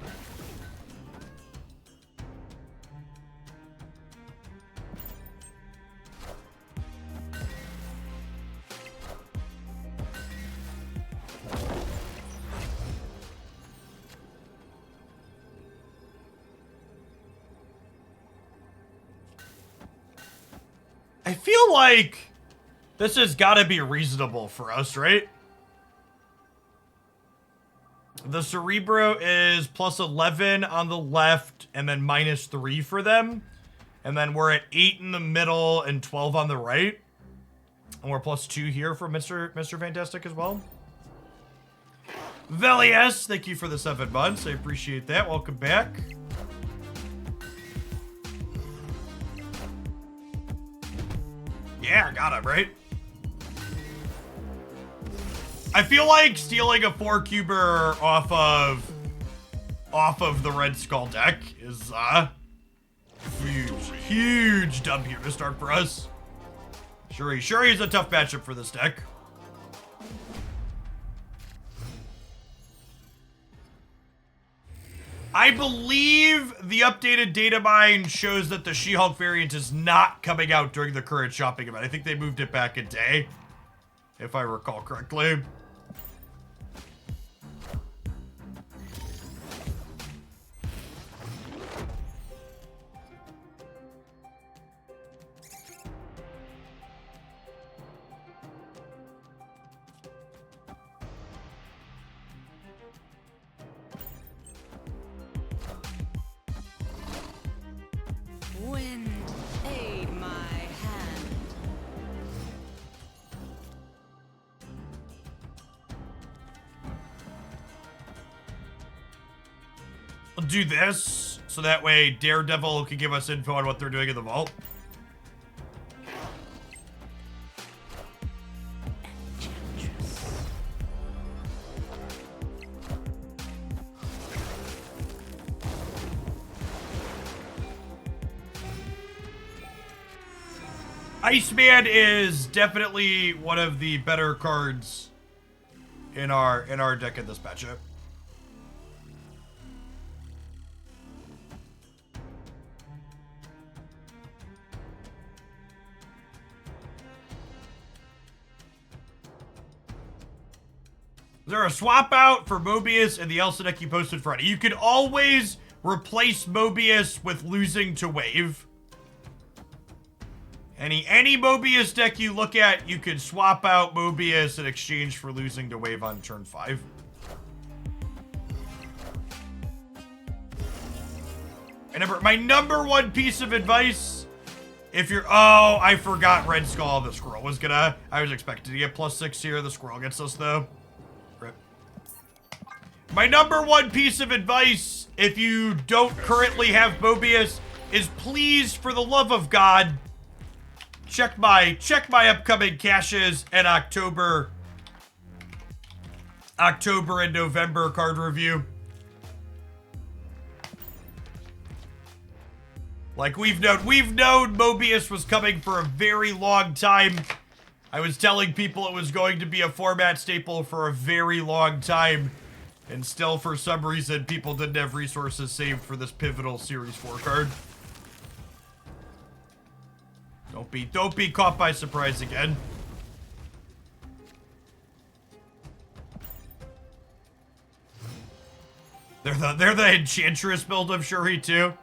I feel like this has got to be reasonable for us, right? The Cerebro is plus 11 on the left and then minus 3 for them. And then we're at 8 in the middle and 12 on the right. And we're plus 2 here for Mr. Fantastic as well. Velius, thank you for the 7 months. I appreciate that. Welcome back. Yeah, I got him, right? I feel like stealing a 4-cuber off of the Red Skull deck is huge dump here to start for us. Shuri is a tough matchup for this deck. I believe the updated data mine shows that the She-Hulk variant is not coming out during the current shopping event. I think they moved it back a day, if I recall correctly. Wind, aid my hand. I'll do this, so that way Daredevil can give us info on what they're doing in the vault. Iceman is definitely one of the better cards in our deck in this matchup. Is there a swap out for Mobius and the Elsa deck you posted Friday? You can always replace Mobius with losing to Wave. Any Mobius deck you look at, you can swap out Mobius in exchange for losing to Wave on turn 5. And my number one piece of advice, if you're... Oh, I forgot Red Skull. The Squirrel was gonna... I was expecting to get +6 here. The Squirrel gets us, though. Rip. My number one piece of advice, if you don't currently have Mobius, is please, for the love of God, check my upcoming caches in October and November card review. Like, we've known Mobius was coming for a very long time. I was telling people it was going to be a format staple for a very long time. And still, for some reason, people didn't have resources saved for this pivotal Series 4 card. Don't be caught by surprise again. They're the Enchantress build of Shuri too.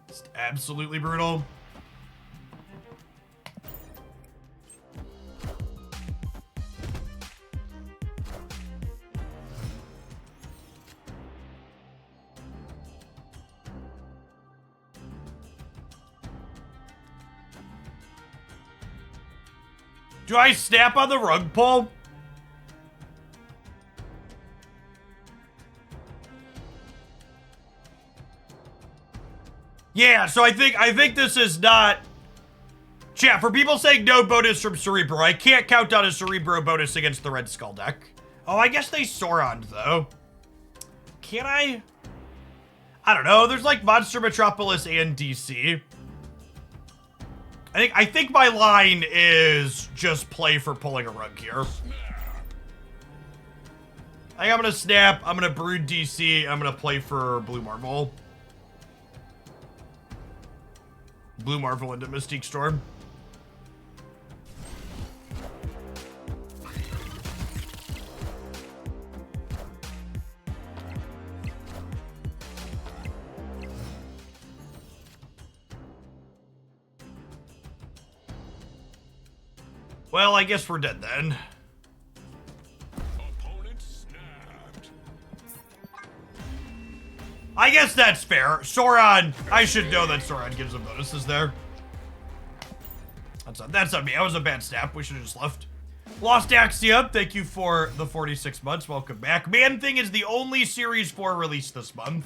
It's absolutely brutal. Do I snap on the rug pull? Yeah, so I think this is not... Chat, for people saying no bonus from Cerebro, I can't count on a Cerebro bonus against the Red Skull deck. Oh, I guess they Sauron'd, though. Can I? I don't know. There's like Monster Metropolis and DC. I think my line is just play for pulling a rug here. I'm gonna snap, I'm gonna brood DC, I'm gonna play for Blue Marvel. Blue Marvel into Mystique Storm. Well, I guess we're dead then. Opponent snapped. I guess that's fair. Sauron, I should know that Sauron gives him bonuses there. That's on me. That was a bad snap. We should have just left. Lost Axia, thank you for the 46 months. Welcome back. Man Thing is the only Series 4 release this month.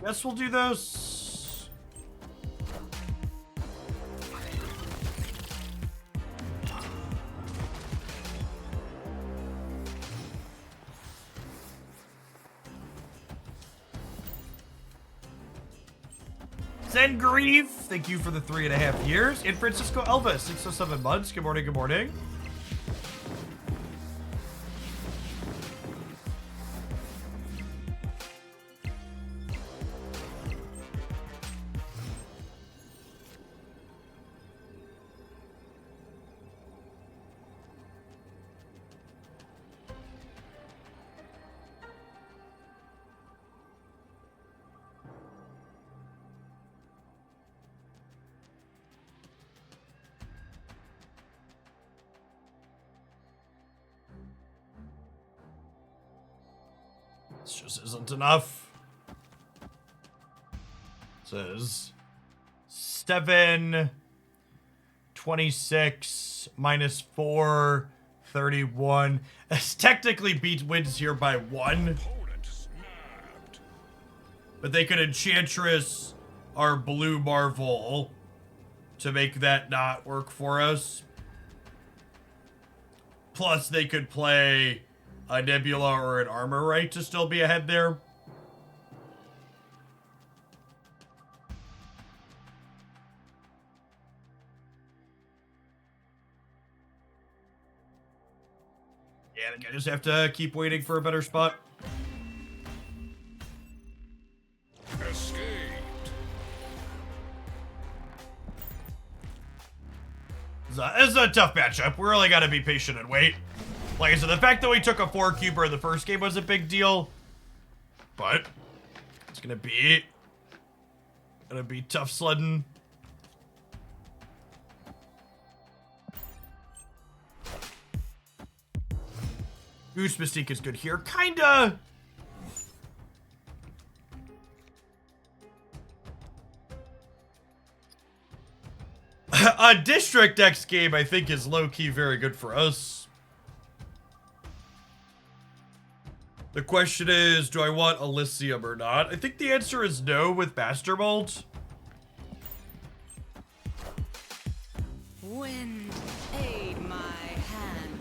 Guess we'll do those. Zen Grieve, thank you for the 3.5 years. And Francisco Elvis, 607 months. Good morning, good morning. This just isn't enough. It says 7, 26, minus 4, 31. It's technically wins here by 1. Opponent snapped. But they could Enchantress our blue Marvel to make that not work for us. Plus, they could play a Nebula or an Armor Right to still be ahead there. Yeah, I think I just have to keep waiting for a better spot. Escaped. This is a tough matchup. We really got to be patient and wait. Like I said, the fact that we took a 4-cuber in the first game was a big deal. But it's gonna be tough sledding. Goose Mystique is good here. Kinda. A District X game, I think, is low-key very good for us. The question is, do I want Elysium or not? I think the answer is no with Master Mold. Wind, aid my hand.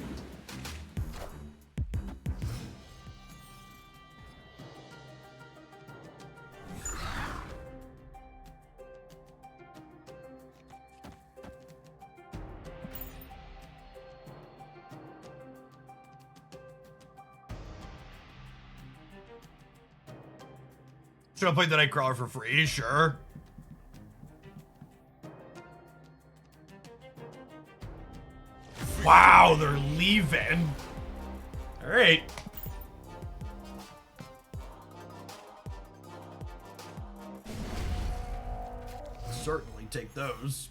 Should I play the Nightcrawler for free? Sure. Wow, they're leaving. All right. Certainly take those.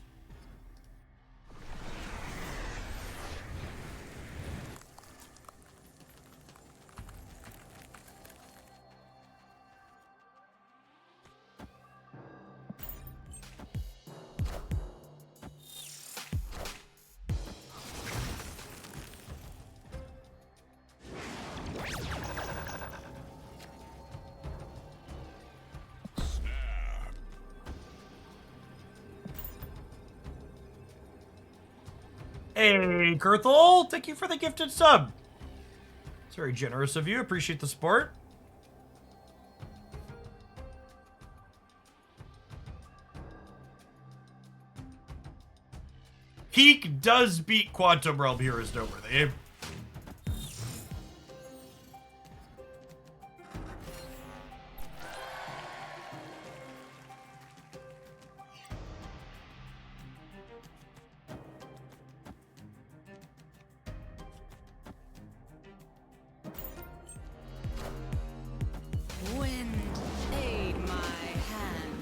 Hey, Kurthel, thank you for the gifted sub. It's very generous of you. Appreciate the support. Heek does beat Quantum Realm here as noteworthy. Wind, aid my hand.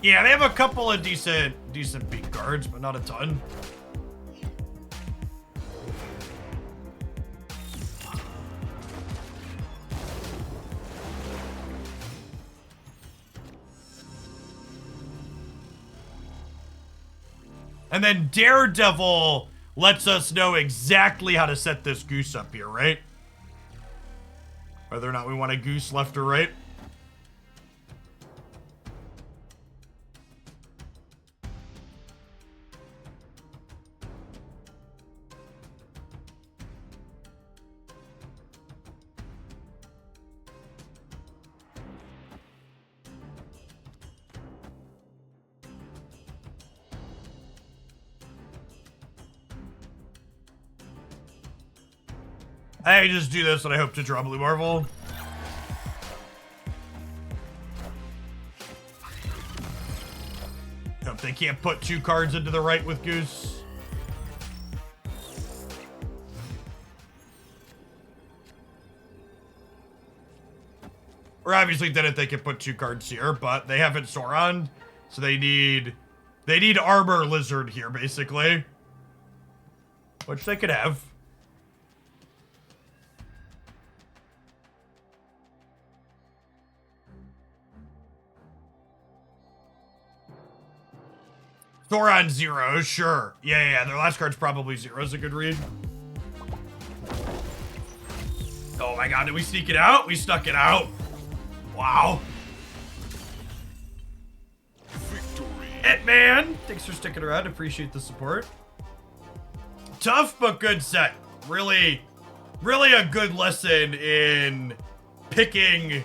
Yeah, they have a couple of decent beat cards, but not a ton. And then Daredevil lets us know exactly how to set this goose up here, right? Whether or not we want a goose left or right. I just do this and I hope to draw Blue Marvel. Hope they can't put 2 cards into the right with Goose. Or obviously didn't think it put 2 cards here, but they haven't Sauron, so they need Armor Lizard here, basically. Which they could have. Sauron 0, sure. Yeah, their last card's probably 0 is a good read. Oh my god, did we sneak it out? We snuck it out. Wow. Victory. Hitman! Thanks for sticking around. Appreciate the support. Tough but good set. Really a good lesson in picking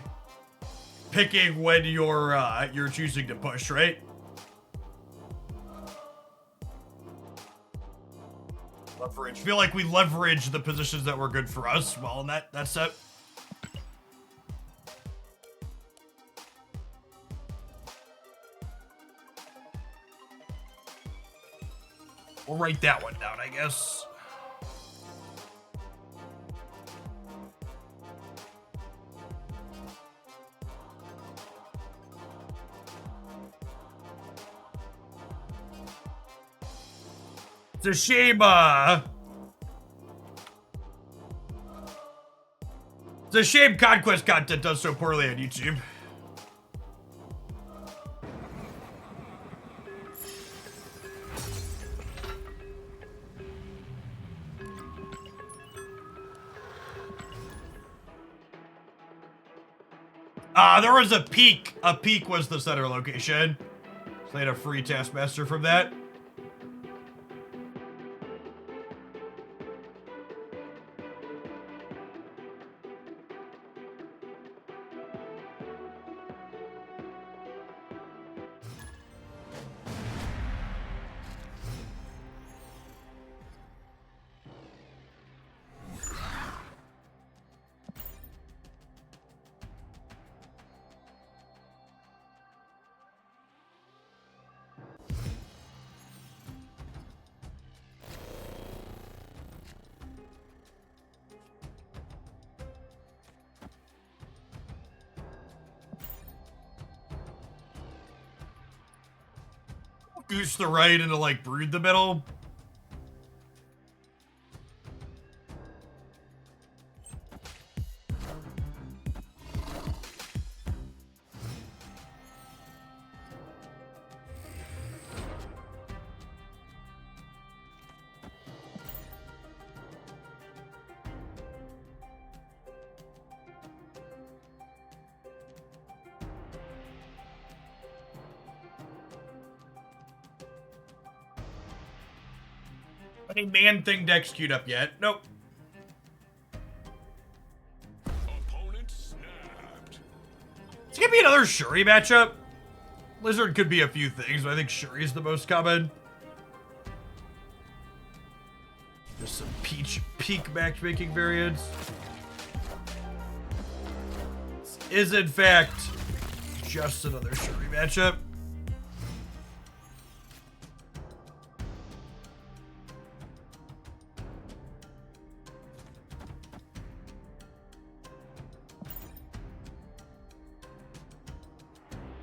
when you're choosing to push, right? Leverage. Feel like we leverage the positions that were good for us well in that set. We'll write that one down, I guess. It's a shame, it's a shame Conquest content does so poorly on YouTube. There was a peak. A peak was the center location. So they had a free Taskmaster from that. Goose the right and to like brood the middle. Any man thing to execute up yet? Nope. Opponent snapped. It's gonna be another Shuri matchup. Lizard could be a few things, but I think Shuri is the most common. Just some peak matchmaking variants. This is in fact just another Shuri matchup.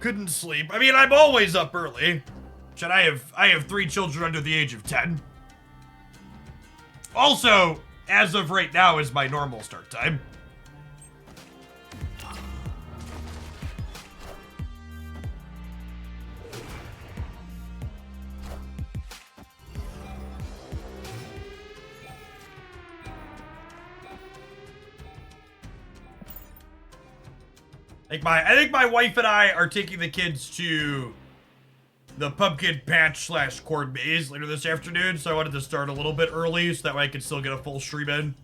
Couldn't sleep. I mean, I'm always up early. And I have 3 children under the age of 10. Also, as of right now, is my normal start time. I think my wife and I are taking the kids to the pumpkin patch / corn maze later this afternoon, so I wanted to start a little bit early so that way I could still get a full stream in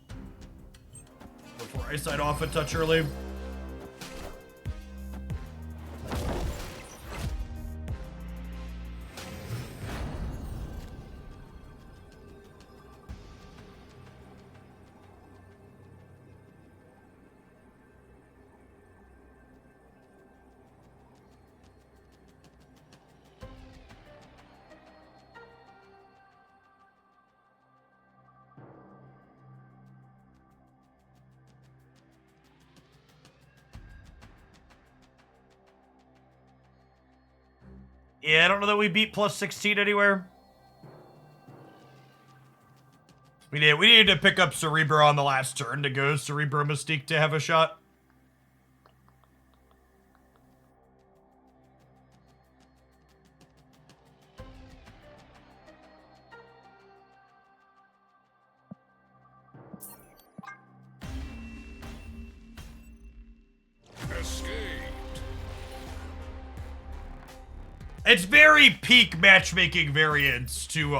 before I sign off a touch early. Yeah, I don't know that we beat plus 16 anywhere. We needed to pick up Cerebro on the last turn to go Cerebro Mystique to have a shot. Escaped. It's very peak matchmaking variants to,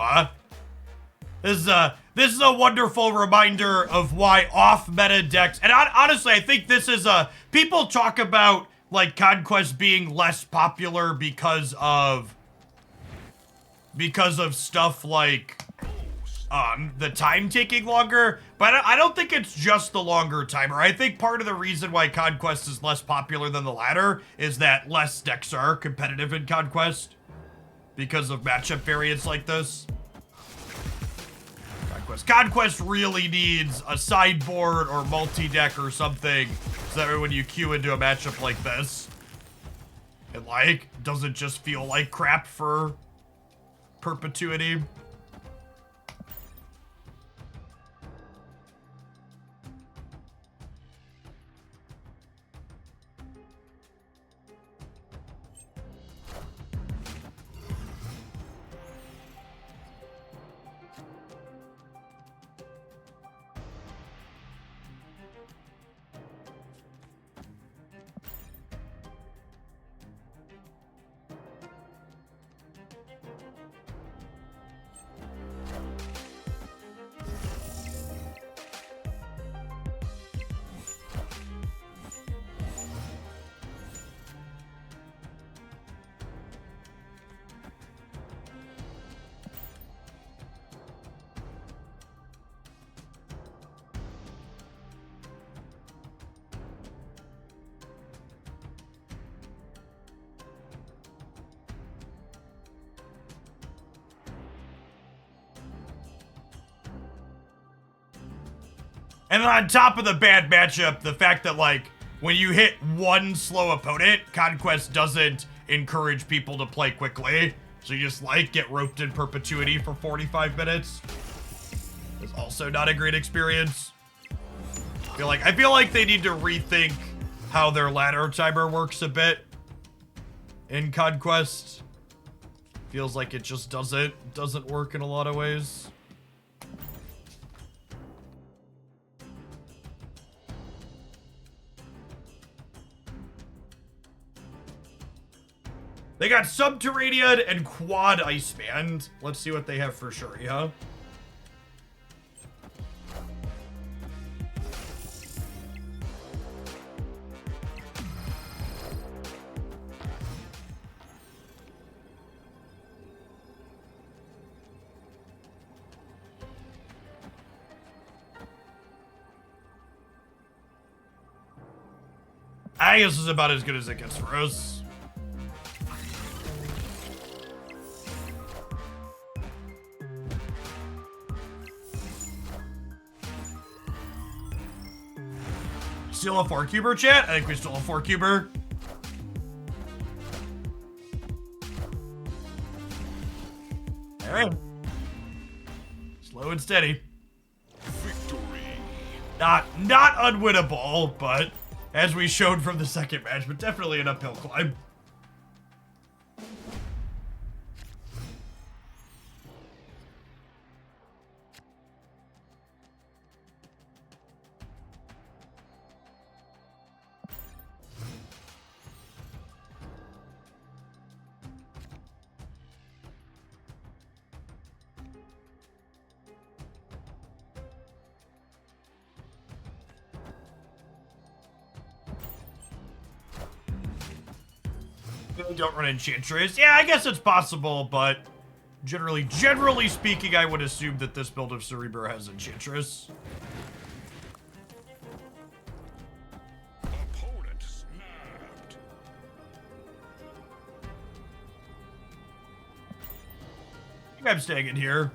This is a wonderful reminder of why off-meta decks, and honestly, I think this is people talk about, like, Conquest being less popular because of stuff like, the time taking longer, but I don't think it's just the longer timer. I think part of the reason why Conquest is less popular than the ladder is that less decks are competitive in Conquest because of matchup variants like this. Conquest really needs a sideboard or multi-deck or something so that when you queue into a matchup like this, it, like, doesn't just feel like crap for perpetuity. And then on top of the bad matchup, the fact that, like, when you hit one slow opponent, Conquest doesn't encourage people to play quickly. So you just, like, get roped in perpetuity for 45 minutes. It's also not a great experience. I feel like they need to rethink how their ladder timer works a bit in Conquest. Feels like it just doesn't work in a lot of ways. They got Subterranean and Quad Iceband. Let's see what they have for sure, huh? I guess this is about as good as it gets for us. Still a 4-cuber, chat? I think we still a 4-cuber. Alright. Slow and steady. Victory. Not unwinnable, but as we showed from the second match, but definitely an uphill climb. Don't run Enchantress. Yeah, I guess it's possible, but generally speaking, I would assume that this build of Cerebro has Enchantress. Opponent snapped. I think I'm staying in here.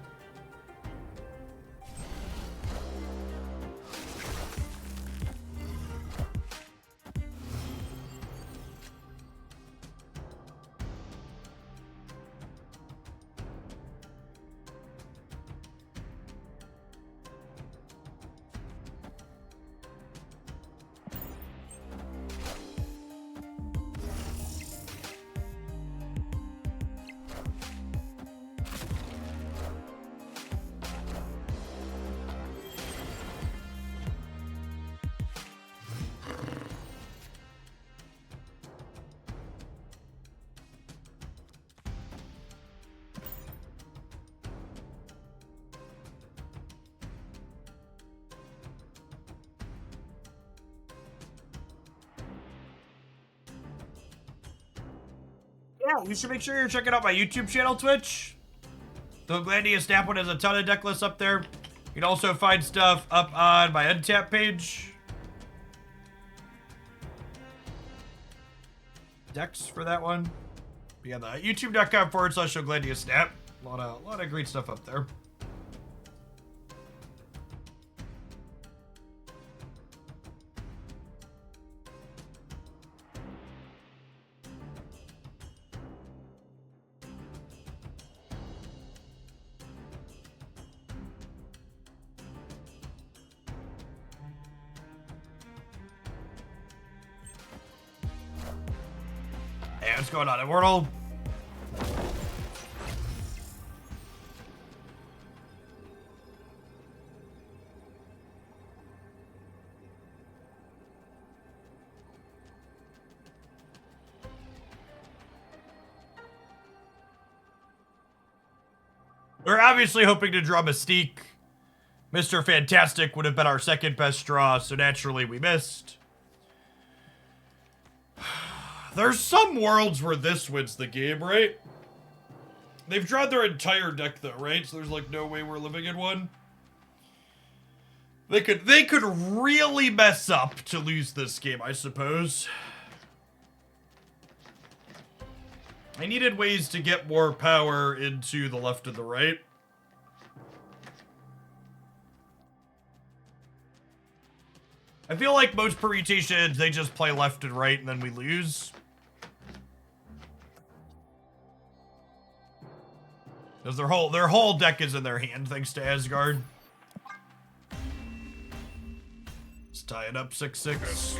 Yeah, you should make sure you're checking out my YouTube channel, Twitch. The Glandia Snap one has a ton of deck lists up there. You can also find stuff up on my Untap page. Decks for that one. But yeah, the youtube.com/Glandia Snap. A lot of great stuff up there. Hey, what's going on, Immortal? We're obviously hoping to draw Mystique. Mr. Fantastic would have been our second best draw, so naturally we missed. There's some worlds where this wins the game, right? They've drawn their entire deck though, right? So there's like no way we're living in one. They could really mess up to lose this game, I suppose. I needed ways to get more power into the left and the right. I feel like most permutations, they just play left and right and then we lose. Because their whole deck is in their hand, thanks to Asgard. Let's tie it up 6-6.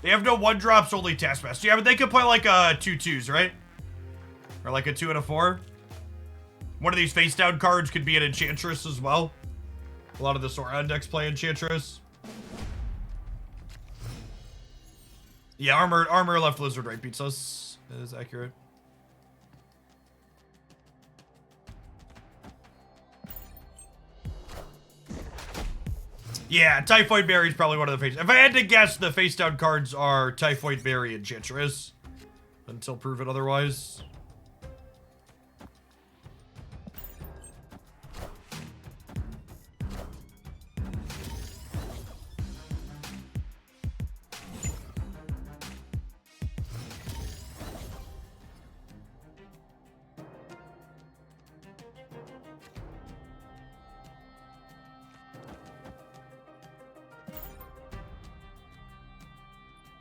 They have no 1-drops, only Taskmaster. Yeah, but they could play like a 2/2s, right? Or like a 2 and a 4. One of these face down cards could be an Enchantress as well. A lot of the Sauron decks play Enchantress. Yeah, armor left, lizard right beats us. That is accurate. Yeah, Typhoid Berry is probably one of the face. If I had to guess, the face down cards are Typhoid Berry and Enchantress. Until proven otherwise.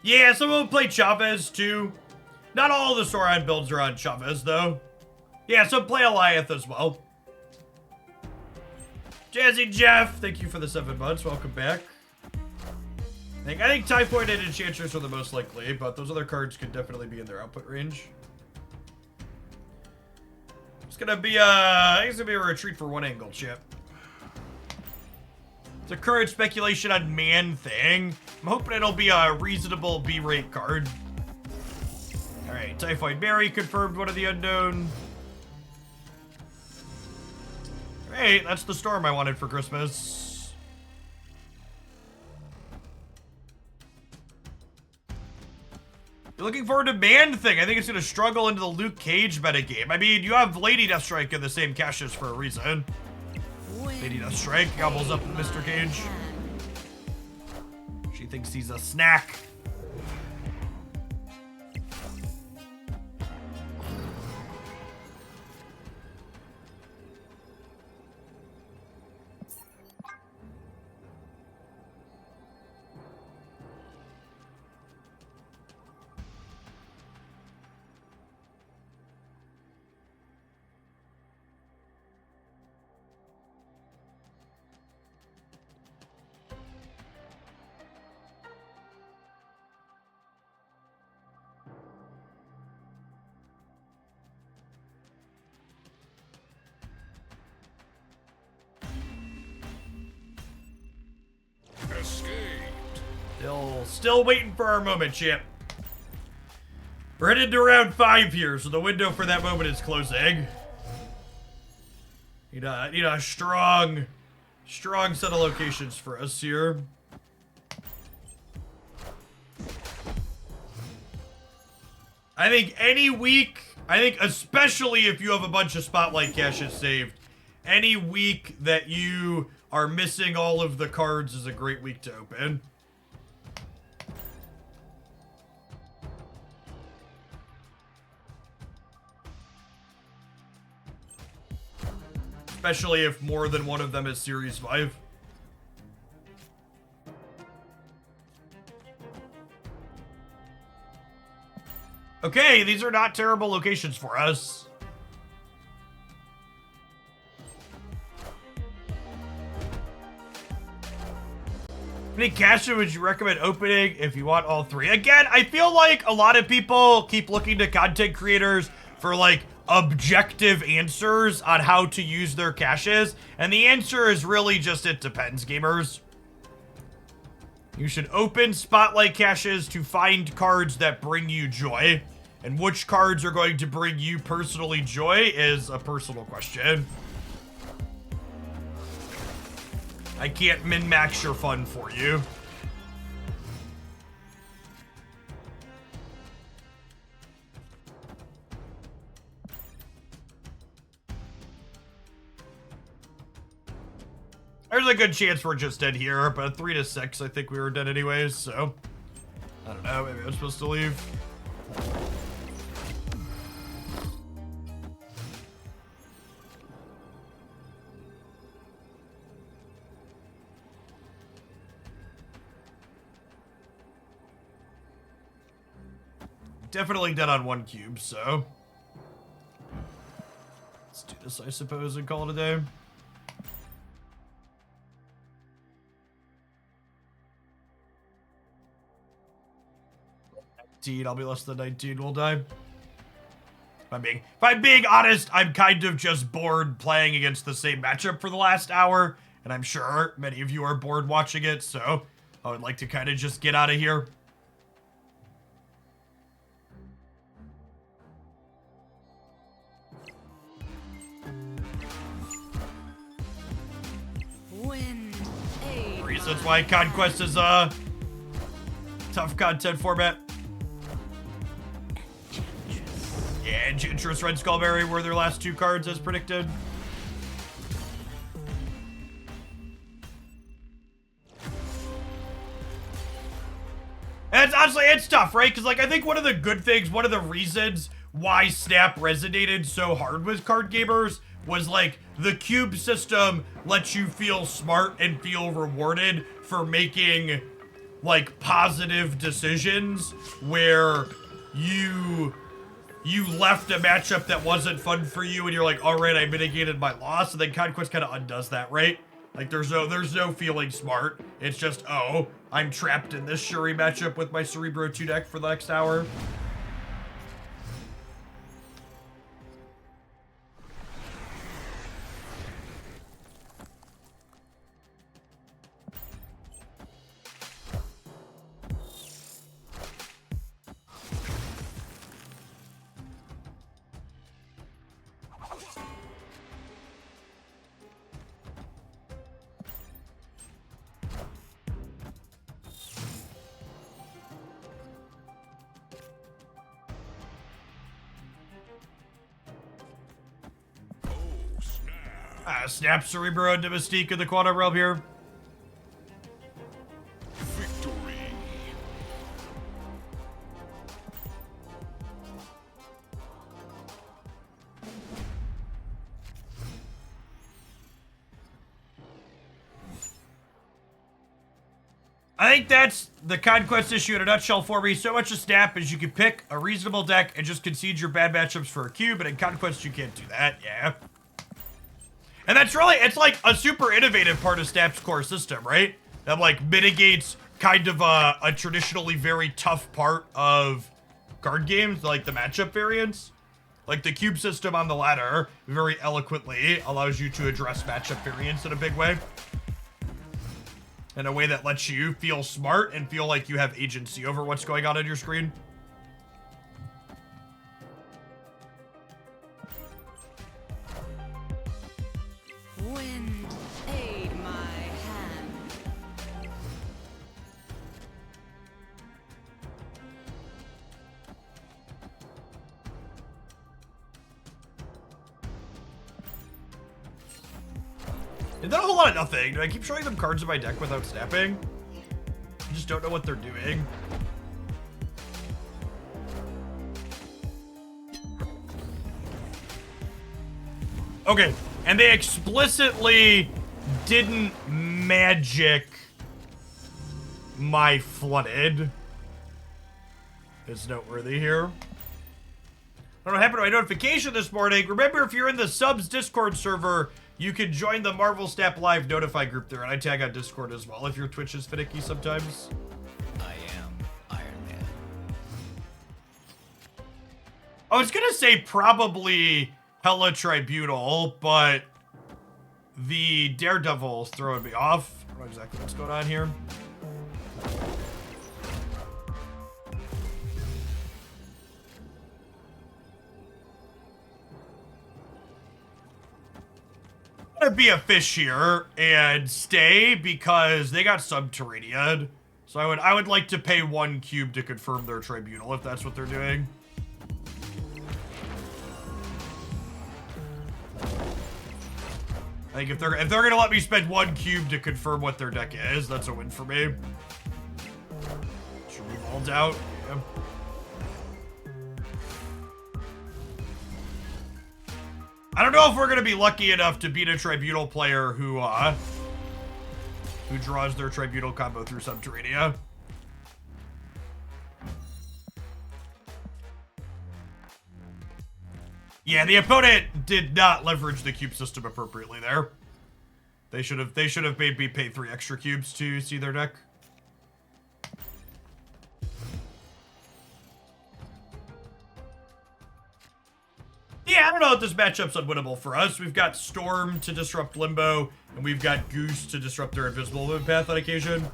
Yeah, someone will play Chavez too. Not all the Sauron builds are on Chavez though. Yeah, so play Eliath as well. Jazzy Jeff, thank you for the 7 months. Welcome back. I think Typhoid and Enchantress are the most likely, but those other cards could definitely be in their output range. It's gonna be I think it's gonna be a retreat for one angle, chip. It's a current speculation on Man Thing. I'm hoping it'll be a reasonable B-rate card. Alright, Typhoid Berry confirmed one of the unknown. Hey, that's the storm I wanted for Christmas. You're looking forward to Man Thing. I think it's going to struggle into the Luke Cage metagame. I mean, you have Lady Deathstrike in the same caches for a reason. Lady Deathstrike gobbles up Mr. Cage. She thinks he's a snack. Still waiting for our moment, champ. We're headed to round 5 here, so the window for that moment is closing. Need a strong set of locations for us here. I think any week, I think especially if you have a bunch of spotlight caches saved, any week that you are missing all of the cards is a great week to open. Especially if more than one of them is Series 5. Okay, these are not terrible locations for us. How many caches would you recommend opening if you want all three? Again, I feel like a lot of people keep looking to content creators for like objective answers on how to use their caches, and the answer is really just it depends, gamers. You should open spotlight caches to find cards that bring you joy. And which cards are going to bring you personally joy is a personal question. I can't min-max your fun for you. There's a good chance we're just dead here, but 3 to 6, I think we were dead anyways, so. I don't know, maybe I'm supposed to leave. Definitely dead on 1 cube, so. Let's do this, I suppose, and call it a day. I'll be less than 19, we'll die. If I'm being honest, I'm kind of just bored playing against the same matchup for the last hour, and I'm sure many of you are bored watching it, so I would like to kind of just get out of here. Win. Aid Reasons my why Conquest is a tough content format. Yeah, Enchantress, Red Skullberry were their last 2 cards as predicted. And it's tough, right? Because, like, I think one of the good things, one of the reasons why Snap resonated so hard with card gamers was, like, the cube system lets you feel smart and feel rewarded for making, like, positive decisions where you left a matchup that wasn't fun for you and you're like, all right, I mitigated my loss, and then Conquest kind of undoes that, right? Like, there's no feeling smart. It's just, oh, I'm trapped in this Shuri matchup with my Cerebro 2 deck for the next hour. Snap Cerebro into Mystique in the Quantum Realm here. Victory. I think that's the Conquest issue in a nutshell for me. So much a Snap as you can pick a reasonable deck and just concede your bad matchups for a cube, but in Conquest you can't do that, yeah. And that's really, it's like a super innovative part of Snap's core system, right? That like mitigates kind of a traditionally very tough part of card games, like the matchup variants. Like the cube system on the ladder very eloquently allows you to address matchup variants in a big way. In a way that lets you feel smart and feel like you have agency over what's going on your screen. Wind, aid my hand. They've done a whole lot of nothing. Do I keep showing them cards in my deck without snapping? I just don't know what they're doing. Okay, and they explicitly didn't magic my flooded. It's noteworthy here. I don't know what happened to my notification this morning. Remember, if you're in the subs Discord server, you can join the Marvel Snap Live notify group there, and I tag on Discord as well if your Twitch is finicky sometimes. I am Iron Man. I was gonna say probably Hella Tribunal, but the Daredevil's throwing me off. I don't know exactly what's going on here. I'm gonna be a fish here and stay because they got Subterranean. So I would like to pay 1 cube to confirm their tribunal if that's what they're doing. I think if they're gonna let me spend 1 cube to confirm what their deck is, that's a win for me. Should we vault out? Yeah. I don't know if we're gonna be lucky enough to beat a Tribunal player who draws their Tribunal combo through Subterranea. Yeah, the opponent did not leverage the cube system appropriately there. They should have made me pay 3 extra cubes to see their deck. Yeah, I don't know if this matchup's unwinnable for us. We've got Storm to disrupt Limbo, and we've got Goose to disrupt their invisible movement path on occasion.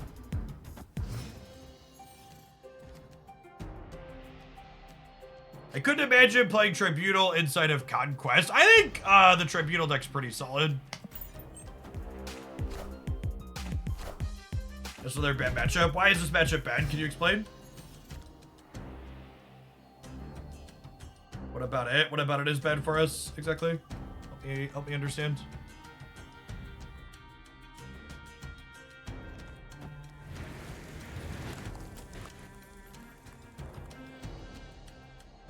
I couldn't imagine playing Tribunal inside of Conquest. I think the Tribunal deck's pretty solid. This is another bad matchup. Why is this matchup bad? Can you explain? What about it? What about it is bad for us exactly? Help me understand.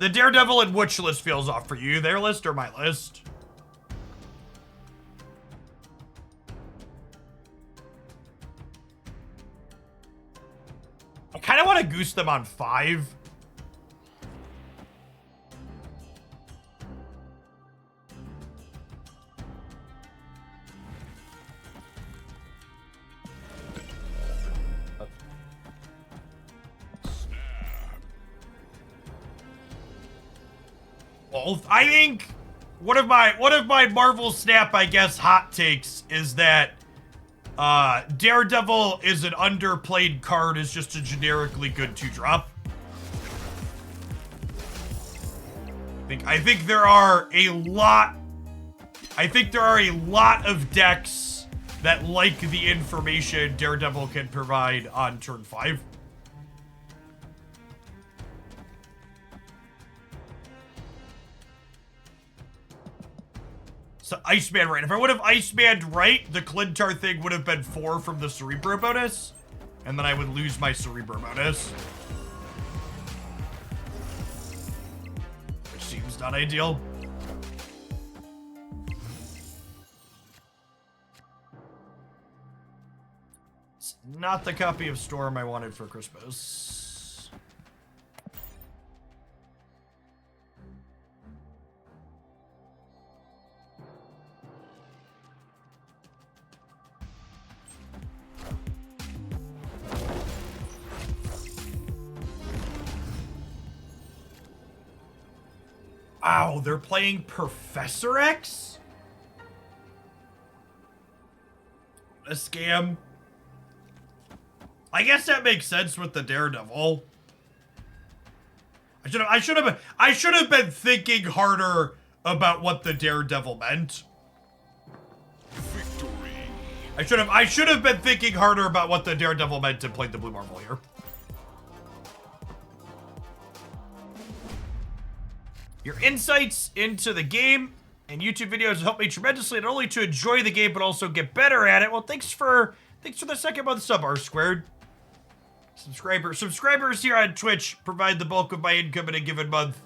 The Daredevil and which list feels off for you? Their list or my list? I kind of want to goose them on 5. Both. I think one of my Marvel Snap, I guess, hot takes is that Daredevil is an underplayed card, is just a generically good 2-drop. I think there are a lot of decks that like the information Daredevil can provide on turn 5. So Iceman right. If I would have Iceman right, the Clintar thing would have been 4 from the Cerebro bonus, and then I would lose my Cerebro bonus. Which seems not ideal. It's not the copy of Storm I wanted for Christmas. Wow, they're playing Professor X? A scam. I guess that makes sense with the Daredevil. I should have been thinking harder about what the Daredevil meant. Victory. I should have been thinking harder about what the Daredevil meant and played the Blue Marvel here. Your insights into the game and YouTube videos help me tremendously, not only to enjoy the game, but also get better at it. Well, thanks for the second month sub, R squared. Subscribers here on Twitch provide the bulk of my income in a given month.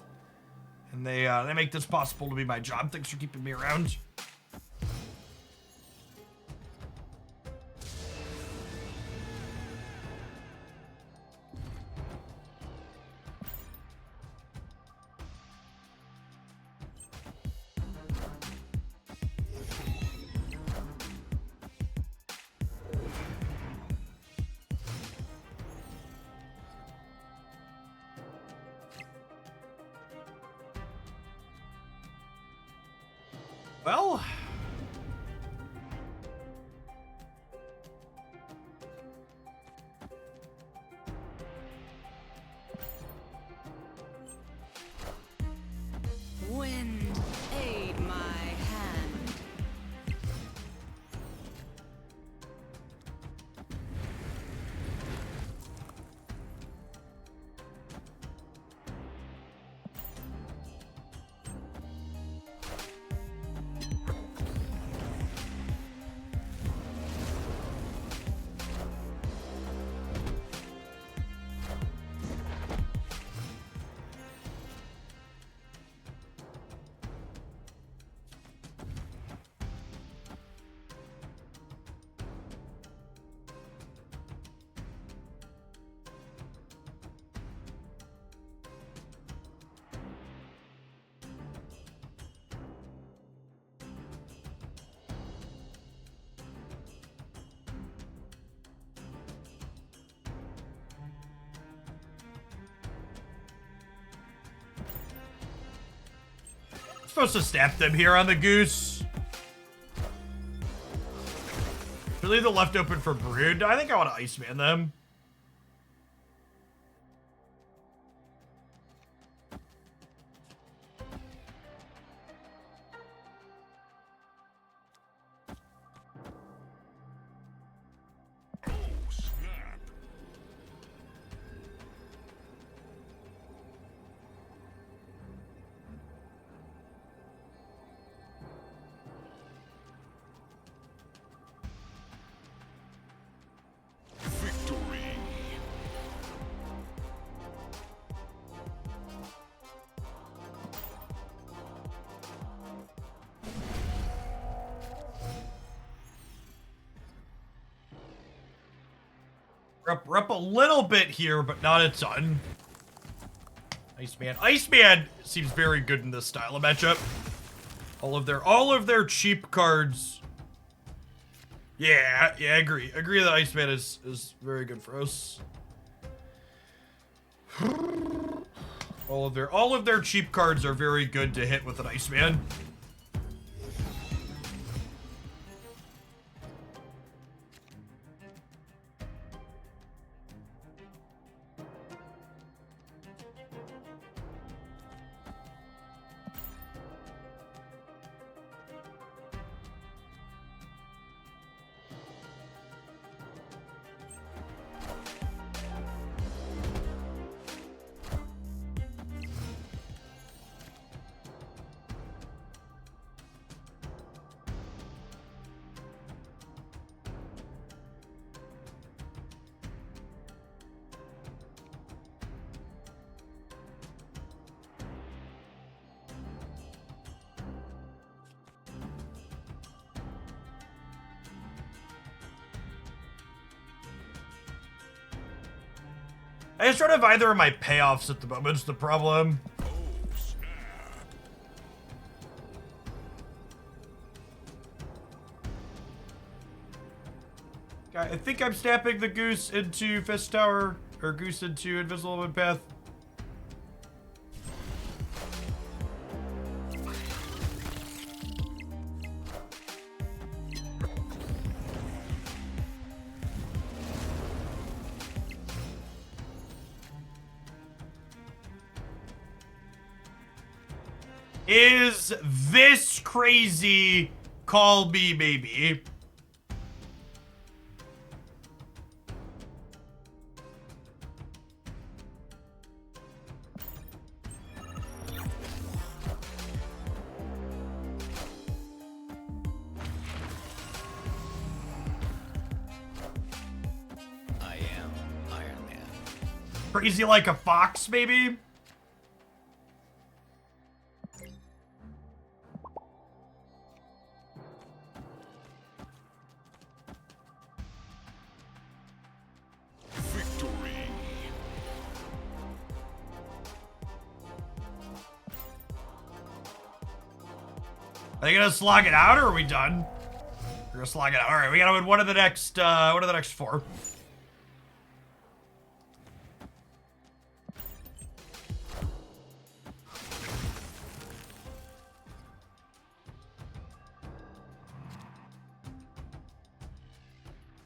And they make this possible to be my job. Thanks for keeping me around. Well, Wind, aid my hand. supposed to snap them here on the goose. Should leave the left open for brood. I think I want to Iceman them. Oh, snap. Victory. We're up a little bit here, but not a ton. Iceman seems very good in this style of matchup. All of their cheap cards. Yeah, agree. Agree that Iceman is very good for us. All of their cheap cards are very good to hit with an Iceman. I just don't have either of my payoffs at the moment, is the problem. Oh, snap. I think I'm snapping the goose into Fist Tower, or goose into Invisible Wind Path. Is this crazy? Call me maybe. Crazy like a fox, maybe? Victory. Are they gonna slog it out, or are we done? We're gonna slog it out. All right, we gotta win one of the next 4.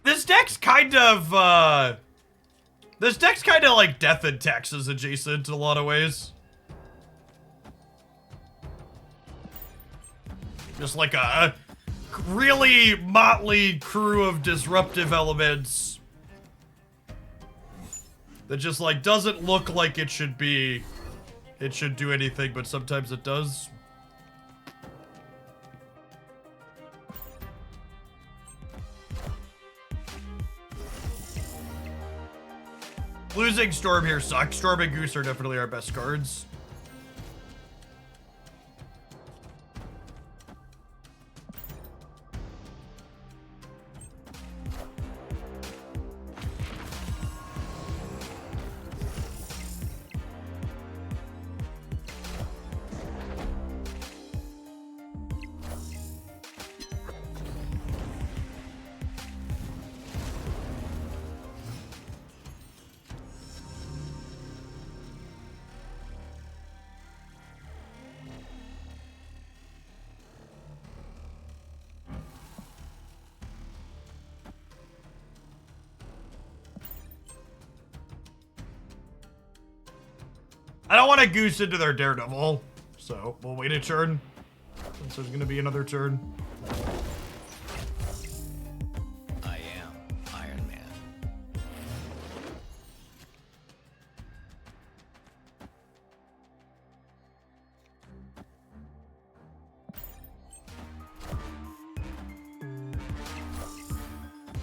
This deck's kind of like Death and Taxes adjacent in a lot of ways. Just like a really motley crew of disruptive elements that just like doesn't look like it should be. It should do anything, but sometimes it does. Losing Storm here sucks. Storm and Goose are definitely our best cards. I don't want to goose into their Daredevil, so we'll wait a turn. Since there's gonna be another turn. I am Iron Man.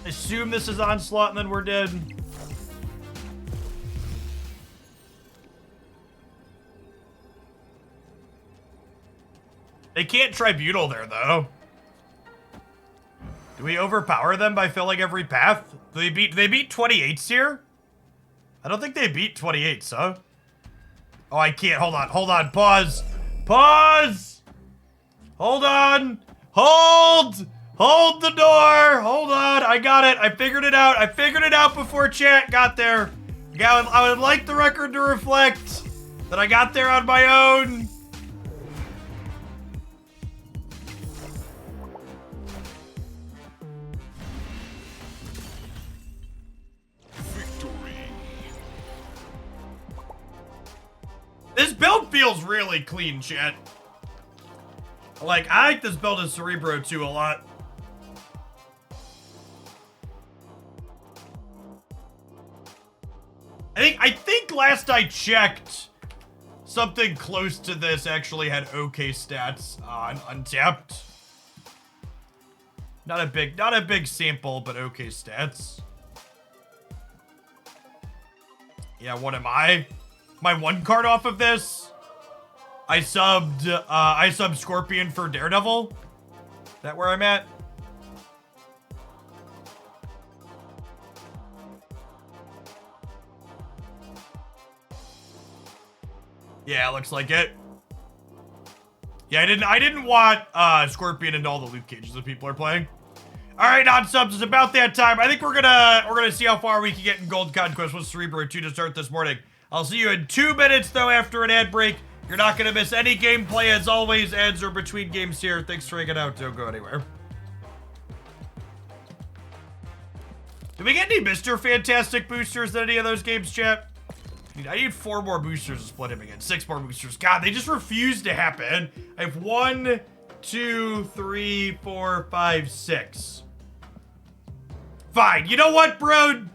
Assume this is Onslaught and then we're dead. They can't Tribunal there, though. Do we overpower them by filling every path? Do they beat 28s here? I don't think they beat 28s, huh? Oh, I can't. Hold on. Pause. Pause! Hold on. Hold the door. Hold on. I got it. I figured it out. I figured it out before chat got there. I would like the record to reflect that I got there on my own. This build feels really clean, chat. Like, I like this build of Cerebro 2 a lot. I think last I checked, something close to this actually had okay stats on Untapped. Not a big sample, but okay stats. Yeah, what am I? My one card off of this, I subbed Scorpion for Daredevil. Is that where I'm at? Yeah, looks like it. Yeah, I didn't want Scorpion into all the loot cages that people are playing. All right, non-subs, it's about that time. I think we're gonna see how far we can get in Gold Conquest with Cerebro 2 to start this morning. I'll see you in 2 minutes, though, after an ad break. You're not going to miss any gameplay. As always, ads are between games here. Thanks for hanging out. Don't go anywhere. Did we get any Mr. Fantastic boosters in any of those games, chat? I need 4 more boosters to split him again. 6 more boosters. God, they just refuse to happen. I have 1, 2, 3, 4, 5, 6. Fine. You know what, bro?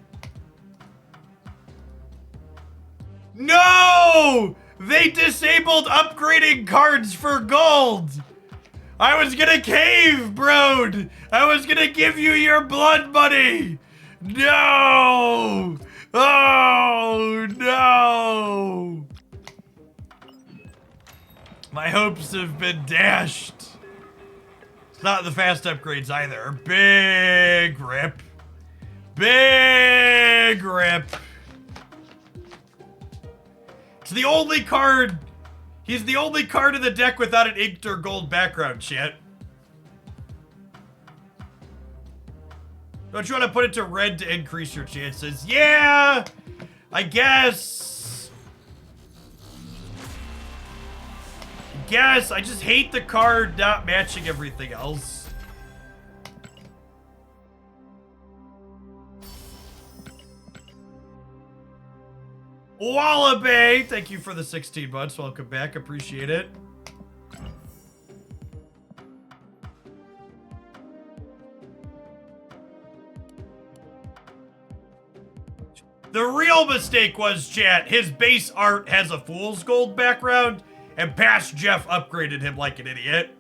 No! They disabled upgrading cards for gold! I was gonna cave, bro! I was gonna give you your blood money! No! Oh, no. My hopes have been dashed. It's not the fast upgrades either. Big rip. Big rip. It's the only card. He's the only card in the deck without an inked or gold background, chat. Don't you want to put it to red to increase your chances? Yeah, I guess. I just hate the card not matching everything else. Wallaby, thank you for the 16 months. Welcome back. Appreciate it. The real mistake was, chat, his base art has a fool's gold background, and past Jeff upgraded him like an idiot.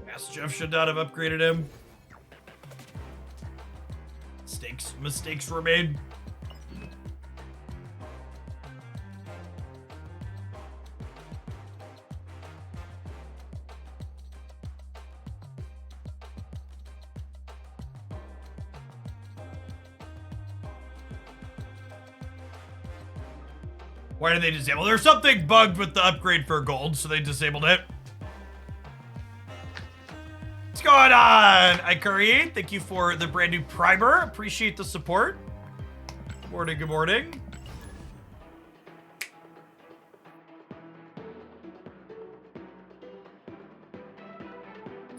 Past Jeff should not have upgraded him. Mistakes were made. Why did they disable? There's something bugged with the upgrade for gold, so they disabled it. What's going on, Ikari? Thank you for the brand new primer. Appreciate the support. Good morning, good morning.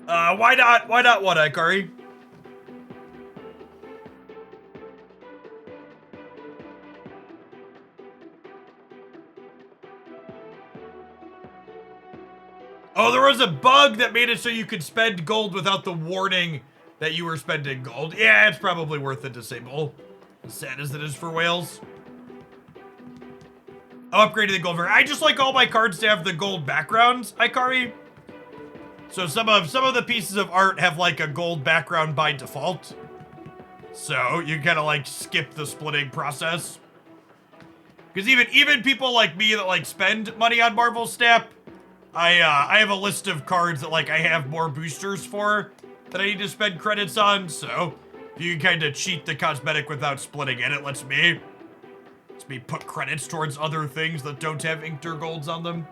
Why not what, Ikari? Oh, there was a bug that made it so you could spend gold without the warning that you were spending gold. Yeah, it's probably worth a disable. As sad as it is for whales. I'm upgrading the gold version. I just like all my cards to have the gold backgrounds, Ikari. So some of the pieces of art have like a gold background by default. So you kind of like skip the splitting process. Because even people like me that like spend money on Marvel Snap, I have a list of cards that like I have more boosters for that I need to spend credits on, so if you can kind of cheat the cosmetic without splitting it lets me put credits towards other things that don't have inked or golds on them.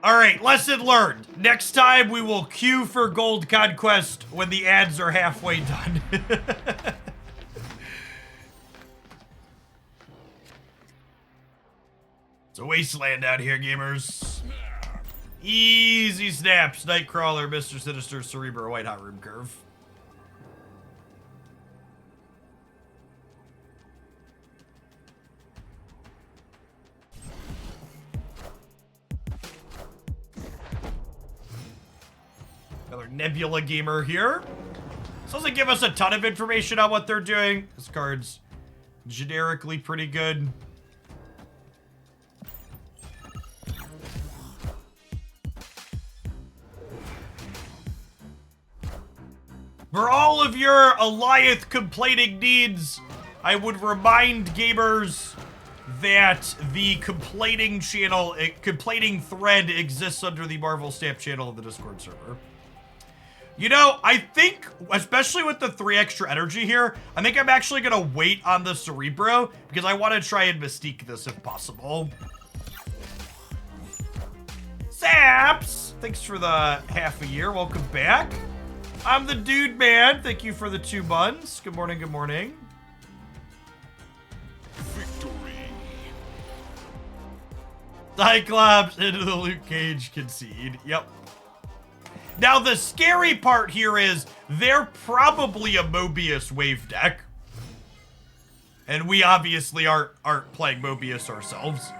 All right, lesson learned. Next time we will queue for Gold Conquest when the ads are halfway done. It's a wasteland out here, gamers. Easy snaps, Nightcrawler, Mr. Sinister, Cerebro, White Hot Room Curve. Another Nebula gamer here. This doesn't give us a ton of information on what they're doing. This card's generically pretty good. For all of your Alliath complaining needs, I would remind gamers that the complaining thread exists under the Marvel Snap channel of the Discord server. You know, I think, especially with the 3 extra energy here, I think I'm actually going to wait on the Cerebro because I want to try and Mystique this if possible. Saps! Thanks for the half a year. Welcome back. I'm the dude man. Thank you for the 2 months. Good morning, good morning. Victory. Cyclops into the Luke Cage concede. Yep. Now, the scary part here is they're probably a Mobius wave deck. And we obviously aren't playing Mobius ourselves.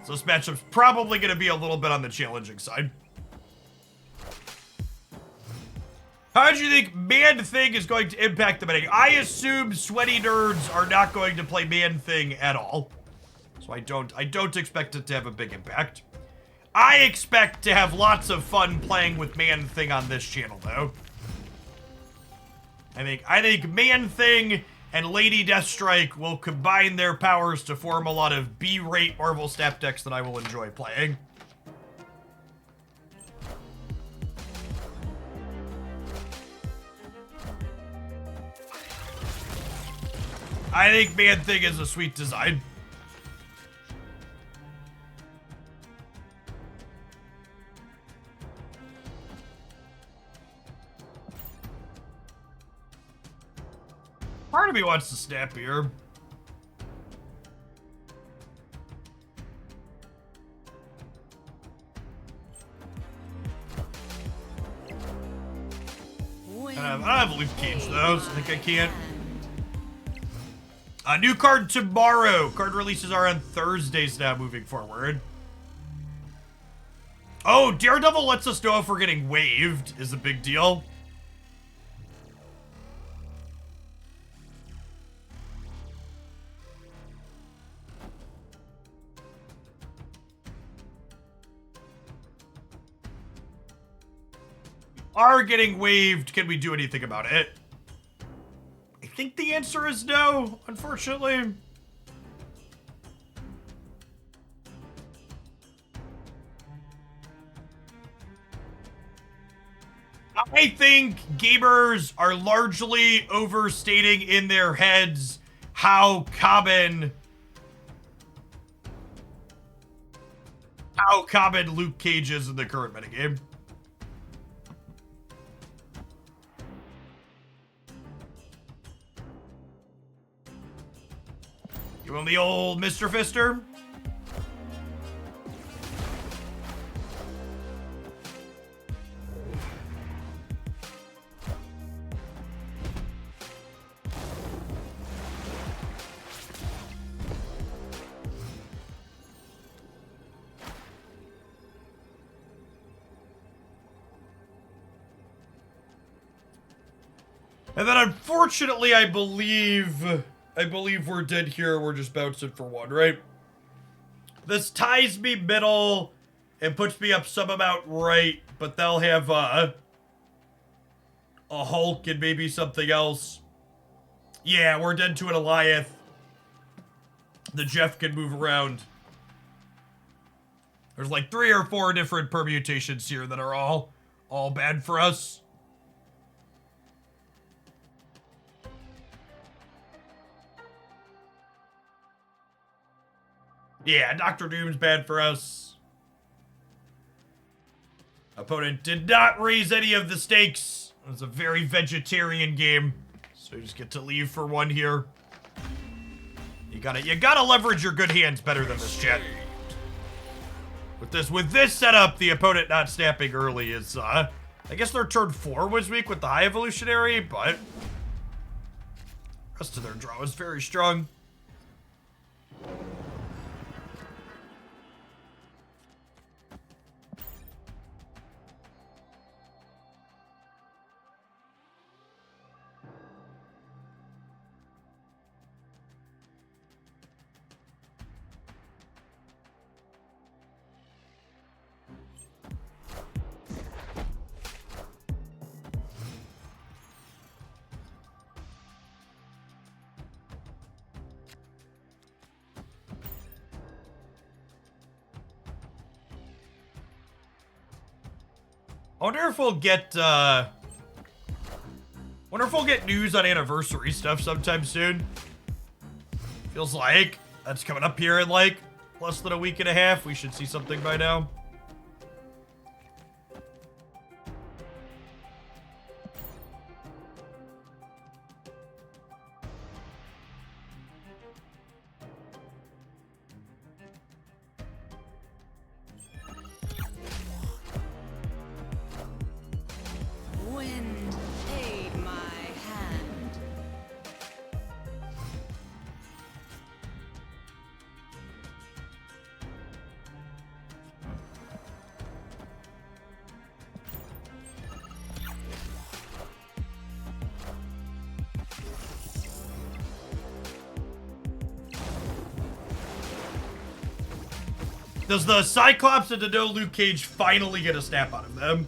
So this matchup's probably going to be a little bit on the challenging side. How do you think Man-Thing is going to impact the betting? I assume sweaty nerds are not going to play Man-Thing at all. So I don't expect it to have a big impact. I expect to have lots of fun playing with Man-Thing on this channel, though. I think Man-Thing and Lady Deathstrike will combine their powers to form a lot of B-rate Marvel Snap decks that I will enjoy playing. I think Man-Thing is a sweet design. Part of me wants to snap here. I don't have Luke Cage though, so I think I can't. A new card tomorrow. Card releases are on Thursdays now moving forward. Oh, Daredevil lets us know if we're getting waived is a big deal. Are getting waived. Can we do anything about it? I think the answer is no, unfortunately. I think gamers are largely overstating in their heads how common Luke Cage is in the current metagame. You want the old Mr. Fister? And then unfortunately, I believe we're dead here. We're just bouncing for one, right? This ties me middle and puts me up some amount right, but they'll have a Hulk and maybe something else. Yeah, we're dead to an Goliath. The Jeff can move around. There's like 3 or 4 different permutations here that are all bad for us. Yeah, Dr. Doom's bad for us. Opponent did not raise any of the stakes. It was a very vegetarian game. So you just get to leave for one here. You gotta leverage your good hands better than this, chat. With this setup, the opponent not snapping early is I guess their turn 4 was weak with the high evolutionary, but the rest of their draw is very strong. I wonder if we'll get news on anniversary stuff sometime soon. Feels like that's coming up here in like less than a week and a half. We should see something by now. Does the Cyclops and the no Luke Cage finally get a snap out of them?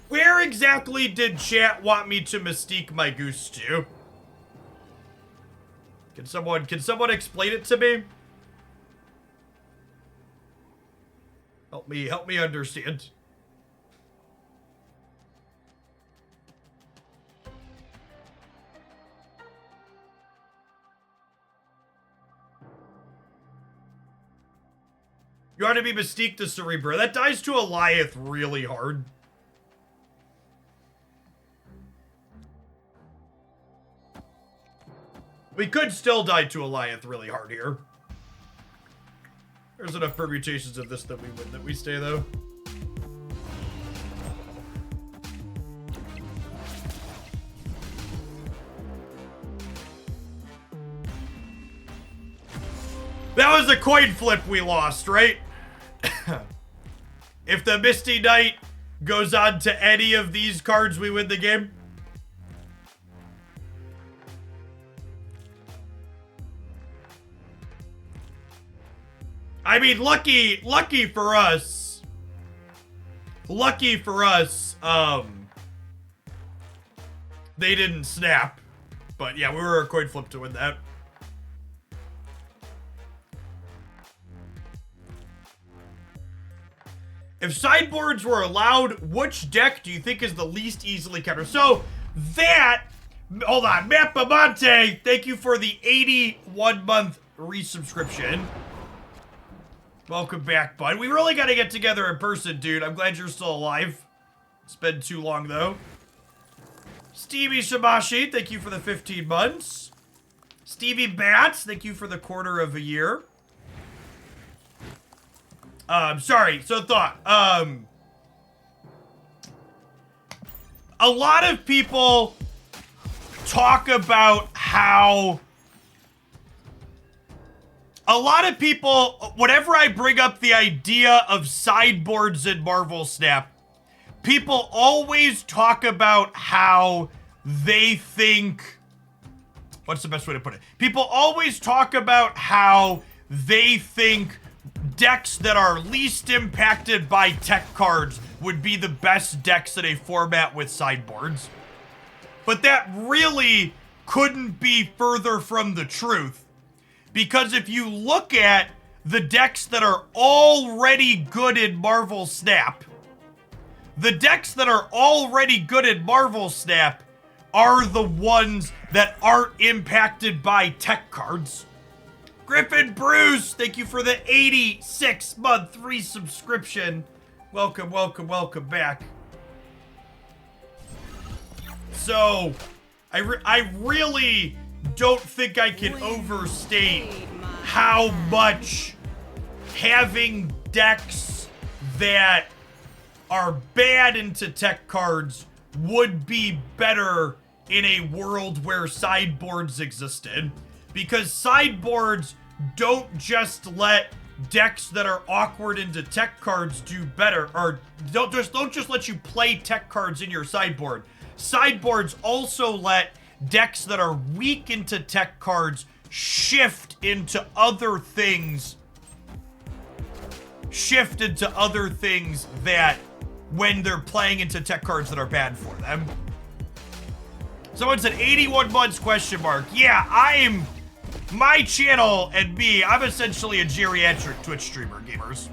Where exactly did chat want me to mystique my goose stew? Can someone explain it to me? Help me understand. You want to be Mystique to Cerebro. That dies to Eliath really hard. We could still die to Eliath really hard here. There's enough permutations of this that we win that we stay, though. That was a coin flip we lost, right? If the Misty Knight goes on to any of these cards, we win the game. I mean, lucky for us. Lucky for us, they didn't snap. But yeah, we were a coin flip to win that. If sideboards were allowed, which deck do you think is the least easily countered? So that, hold on, Mapamonte, thank you for the 81-month resubscription. Welcome back, bud. We really got to get together in person, dude. I'm glad you're still alive. It's been too long, though. Stevie Shamashi, thank you for the 15 months. Stevie Bats, thank you for the quarter of a year. Sorry, so thought. A lot of people talk about how... A lot of people, whenever I bring up the idea of sideboards in Marvel Snap, people always talk about how they think... What's the best way to put it? People always talk about how they think decks that are least impacted by tech cards would be the best decks in a format with sideboards. But that really couldn't be further from the truth. Because if you look at the decks that are already good in Marvel Snap, the decks that are already good in Marvel Snap are the ones that aren't impacted by tech cards. Griffin Bruce, thank you for the 86-month resubscription. Welcome, welcome, welcome back. So, I really don't think I can overstate how much having decks that are bad into tech cards would be better in a world where sideboards existed. Because sideboards don't just let decks that are awkward into tech cards do better, or don't just let you play tech cards in your sideboard. Sideboards also let decks that are weak into tech cards shift into other things. Shift into other things that when they're playing into tech cards that are bad for them. Someone said 81 months question mark. Yeah, my channel and me, I'm essentially a geriatric Twitch streamer, gamers.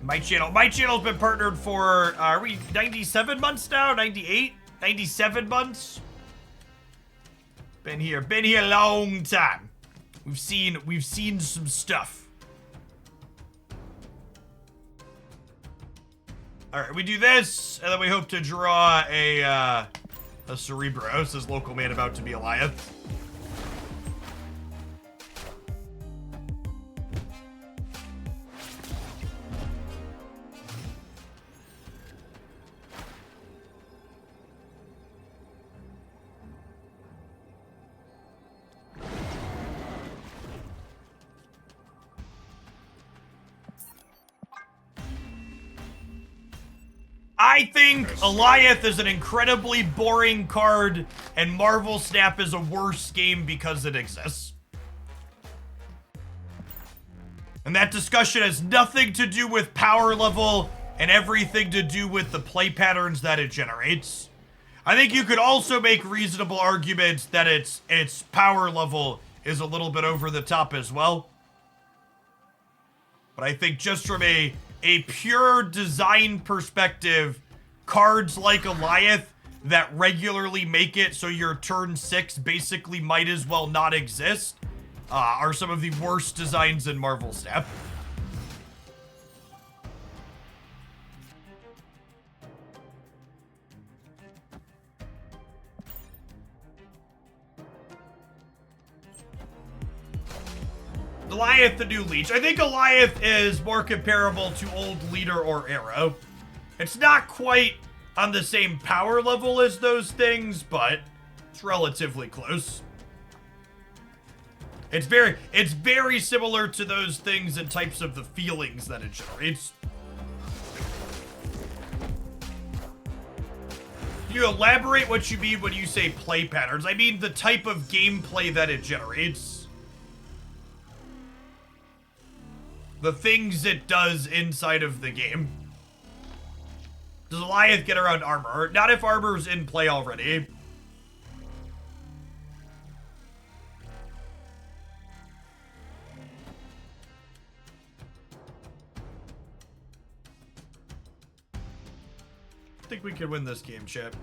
My channel's been partnered for, are we 97 months now? 98? 97 months? Been here a long time. We've seen some stuff. All right, we do this, and then we hope to draw a Cerebros as local man about to be Goliath. I think Goliath is an incredibly boring card, and Marvel Snap is a worse game because it exists. And that discussion has nothing to do with power level and everything to do with the play patterns that it generates. I think you could also make reasonable arguments that its power level is a little bit over the top as well. But I think just from a pure design perspective, cards like Goliath that regularly make it so your turn 6 basically might as well not exist are some of the worst designs in Marvel Snap. Goliath the new Leech. I think Goliath is more comparable to old Leader or Arrow. It's not quite on the same power level as those things, but it's relatively close. It's very similar to those things and types of the feelings that it generates. Can you elaborate what you mean when you say play patterns? I mean the type of gameplay that it generates. The things it does inside of the game. Does Goliath get around armor? Not if armor's in play already. I think we can win this game, chat.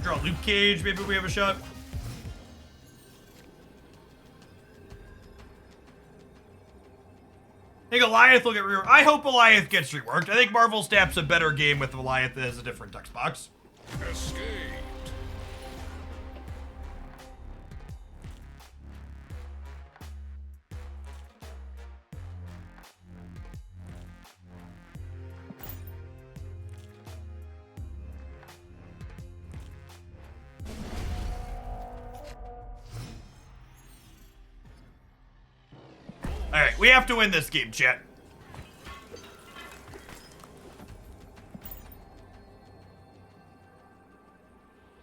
Draw Luke Cage, maybe we have a shot. I think Goliath will get reworked. I hope Goliath gets reworked. I think Marvel Snap's a better game with Goliath that has a different text box. Escaped. All right, we have to win this game, chat.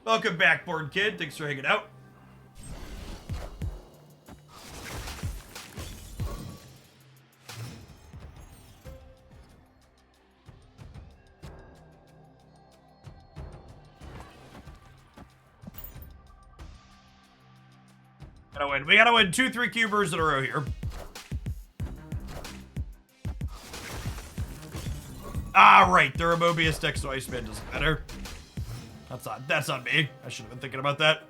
Welcome back, Born Kid. Thanks for hanging out. Gotta win. We gotta win 2-3 cubers in a row here. Ah, right. They're a Mobius deck, so Iceman doesn't matter. That's on me. I should have been thinking about that.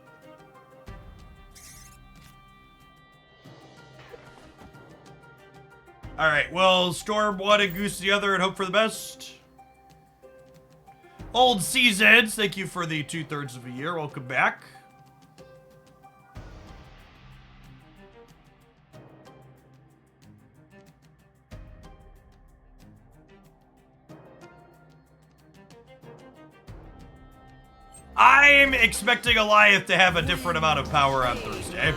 All right. Well, Storm one and Goose the other, and hope for the best. Old Seasons, thank you for the 2/3 of a year. Welcome back. I'm expecting Goliath to have a different amount of power on Thursday.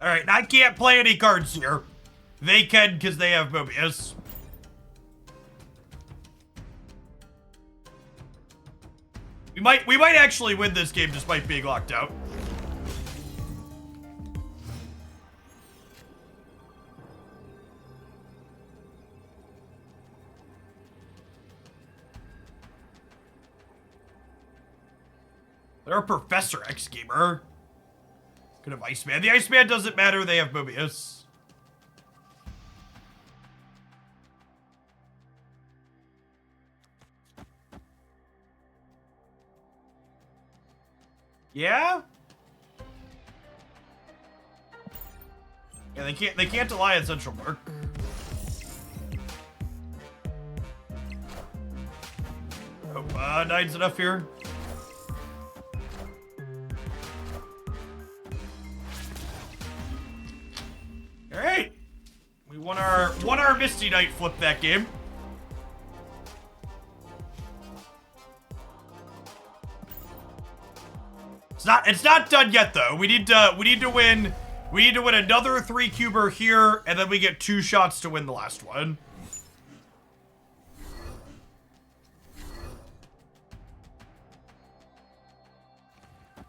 Alright, I can't play any cards here. They can because they have Mobius. We might actually win this game despite being locked out. They're a Professor X gamer. Could have Iceman. The Iceman doesn't matter, they have Mobius. Yeah? Yeah, they can't ally in Central Park. Oh, 9's enough here. Alright. We won our Misty Knight flip that game. It's not done yet though. We need to win another 3-cuber here, and then we get 2 shots to win the last one.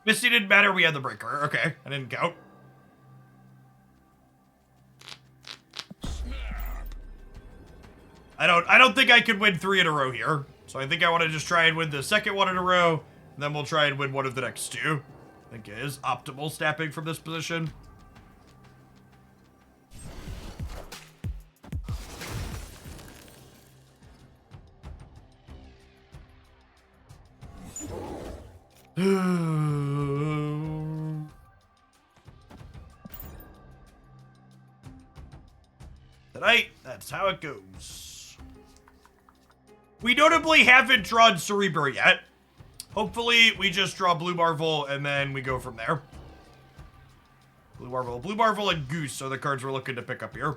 Misty didn't matter, we had the breaker. Okay, I didn't count. I don't think I could win 3 in a row here. So I think I want to just try and win the second one in a row, and then we'll try and win one of the next 2. I think it is optimal snapping from this position. Tonight, that's how it goes. We notably haven't drawn Cerebro yet. Hopefully, we just draw Blue Marvel, and then we go from there. Blue Marvel, and Goose are the cards we're looking to pick up here.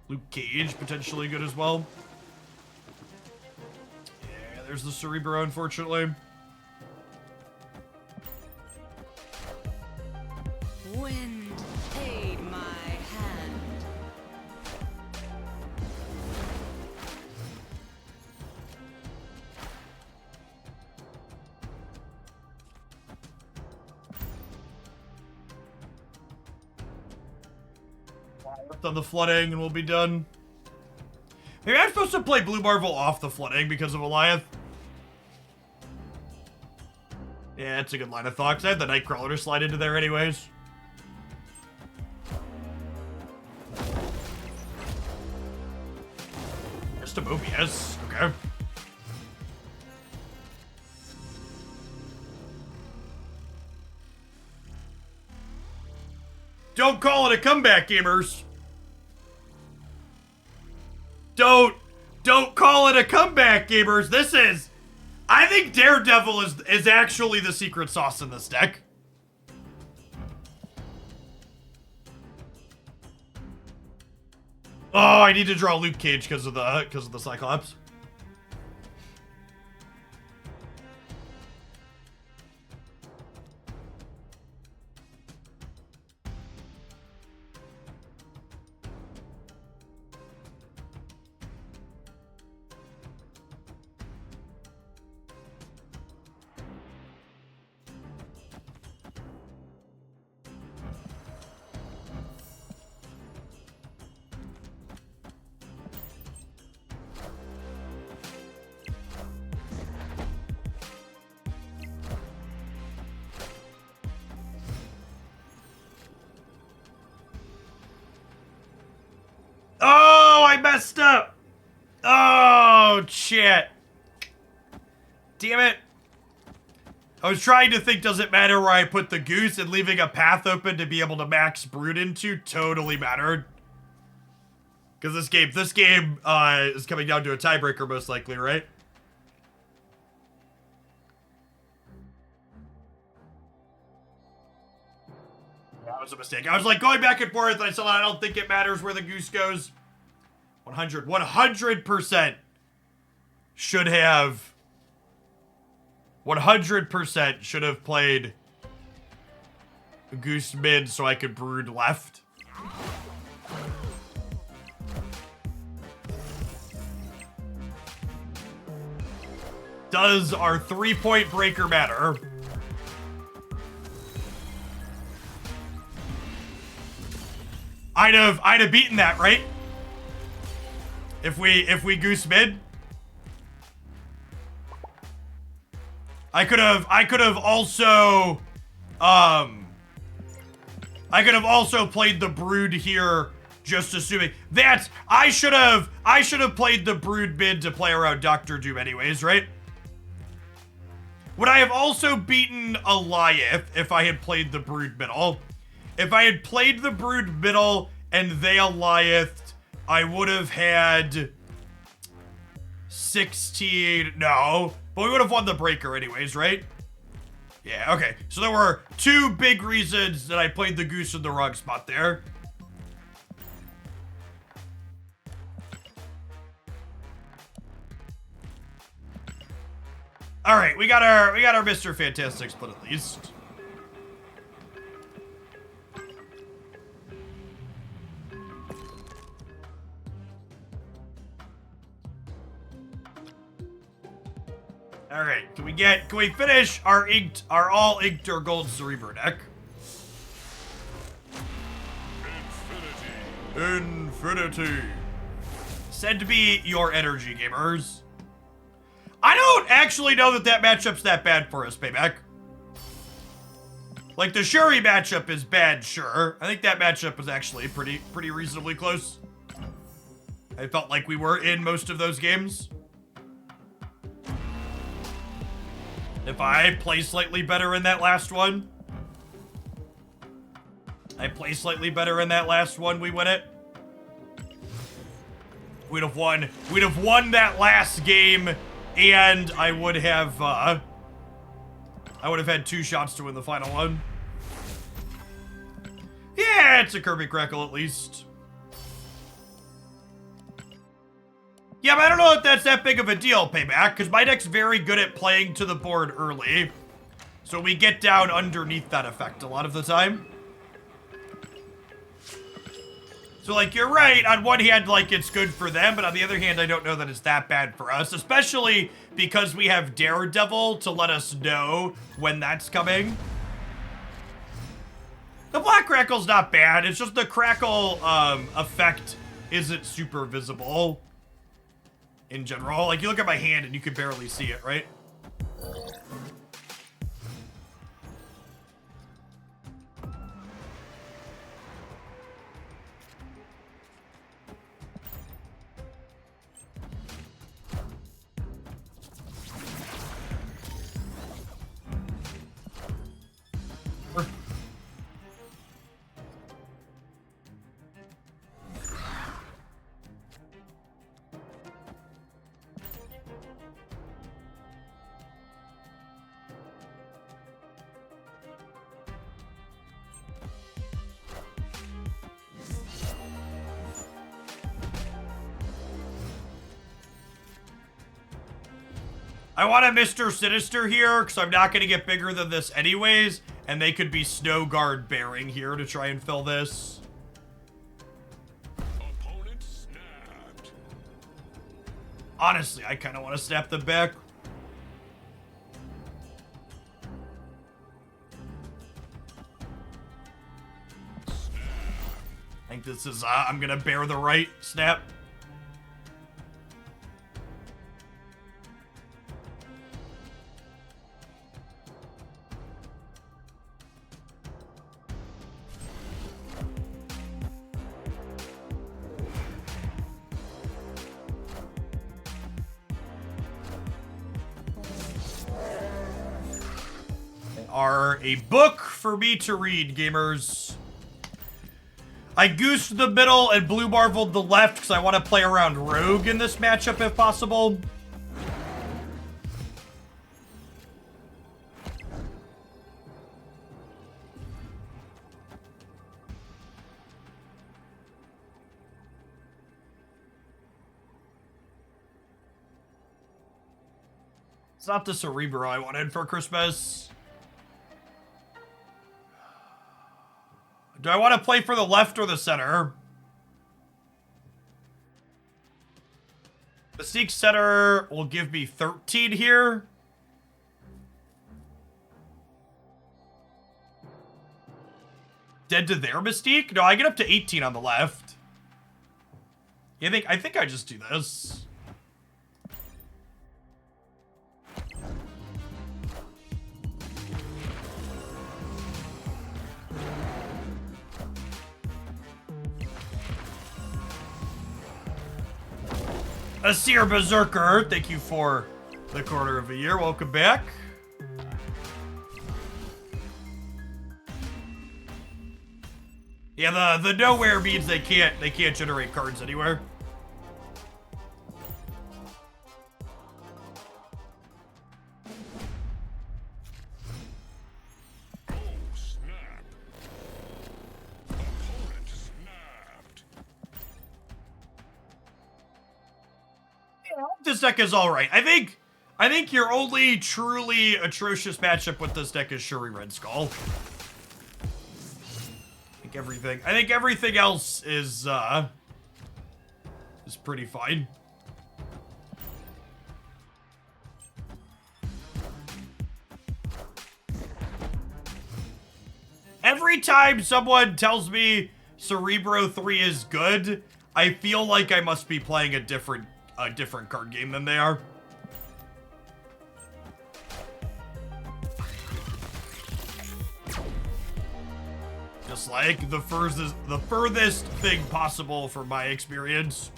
Luke Cage, potentially good as well. Yeah, there's the Cerebro, unfortunately. Wind, aid my hand. On the flooding, and we'll be done. Maybe I'm supposed to play Blue Marvel off the flooding because of Goliath. Yeah, it's a good line of thought, because I have the Nightcrawler to slide into there anyways. Just a Mobius. Okay. Don't call it a comeback, gamers. Don't call it a comeback, gamers. This is... I think Daredevil is actually the secret sauce in this deck. Oh, I need to draw Luke Cage because of the Cyclops. Oh, I messed up. Oh, shit. Damn it. I was trying to think, does it matter where I put the Goose, and leaving a path open to be able to max Brood into totally mattered. Because this game is coming down to a tiebreaker most likely, right? That was a mistake. I was like going back and forth, and I said I don't think it matters where the Goose goes. 100% should have 100% should have played goose mid so I could brood left. Does our 3-point breaker matter? I'd have beaten that, right? If we goose mid. I could have also played the brood here, just assuming that I should have played the brood mid to play around Dr. Doom anyways, right? Would I have also beaten Eliath if I had played the brood middle? If I had played the brood middle and they Eliathed, I would have had 16. No, but we would have won the breaker anyways, right? Yeah, okay. So there were 2 big reasons that I played the goose in the wrong spot there. All right, we got our Mr. Fantastic split at least. All right, can we finish our all inked or gold Cerebro deck? Infinity. Send me your energy, gamers. I don't actually know that matchup's that bad for us, Payback. Like, the Shuri matchup is bad, sure. I think that matchup was actually pretty reasonably close. I felt like we were in most of those games. If I play slightly better in that last one, we win it. We'd have won that last game, and I would have had 2 shots to win the final one. Yeah, it's a Kirby Crackle at least. Yeah, but I don't know if that's that big of a deal, Payback, because my deck's very good at playing to the board early. So we get down underneath that effect a lot of the time. So, like, you're right. On one hand, like, it's good for them, but on the other hand, I don't know that it's that bad for us, especially because we have Daredevil to let us know when that's coming. The Black Crackle's not bad. It's just the Crackle effect isn't super visible in general. Like, you look at my hand and you can barely see it, right? I want a Mr. Sinister here, because I'm not going to get bigger than this anyways, and they could be Snow Guard bearing here to try and fill this. Opponent snapped. Honestly, I kind of want to snap them back. I think this is, I'm going to bear the right snap. Are a book for me to read, gamers. I goosed the middle and blue marveled the left because I want to play around Rogue in this matchup if possible. It's not the Cerebro I wanted for Christmas. Do I want to play for the left or the center? Mystique center will give me 13 here. Dead to their Mystique? No, I get up to 18 on the left. I think I just do this. A Seer Berserker, thank you for the quarter of a year. Welcome back. Yeah, the nowhere means they can't generate cards anywhere. Oh, snap. Opponent snapped. This deck is all right. I think your only truly atrocious matchup with this deck is Shuri Red Skull. I think everything else is pretty fine. Every time someone tells me Cerebro 3 is good, I feel like I must be playing a different card game than they are. Just like the furthest thing possible from my experience.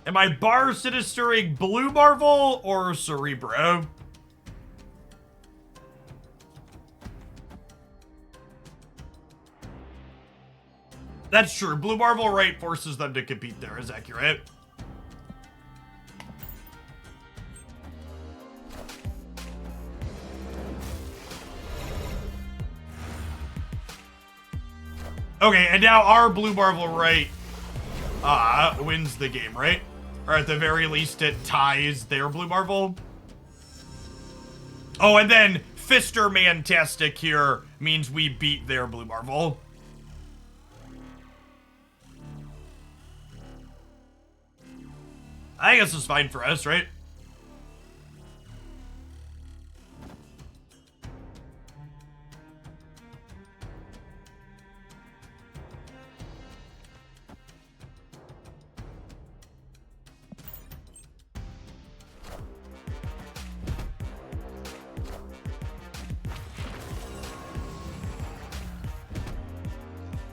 Am I bar sinistering Blue Marvel or Cerebro? That's true. Blue Marvel right forces them to compete there, is accurate. Okay, and now our Blue Marvel right wins the game, right? Or at the very least, it ties their Blue Marvel. Oh, and then Fister Mantastic here means we beat their Blue Marvel. I guess it's fine for us, right?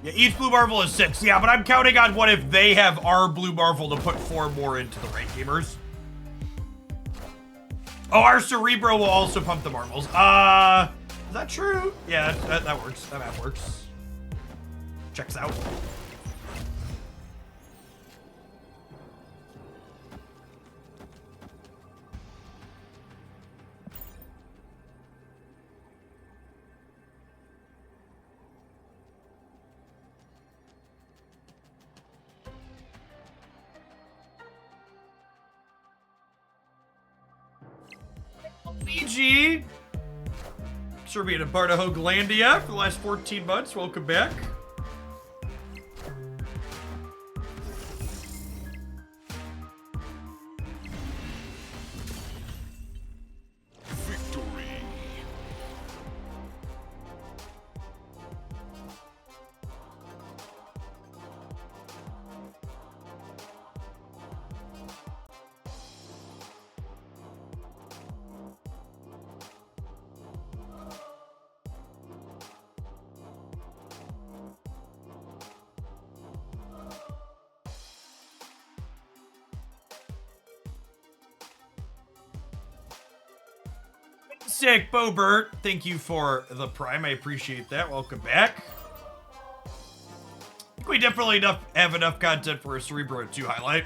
Yeah, each Blue Marvel is 6. Yeah, but I'm counting on what if they have our Blue Marvel to put 4 more into the right gamers. Oh, our Cerebro will also pump the Marvels. Is that true? Yeah, that works. That math works. Checks out. BG. Sure being a part of Hoaglandia for the last 14 months. Welcome back. Victory. Sick, Bobert. Thank you for the Prime. I appreciate that. Welcome back. I think we definitely have enough content for a Cerebro 2 highlight.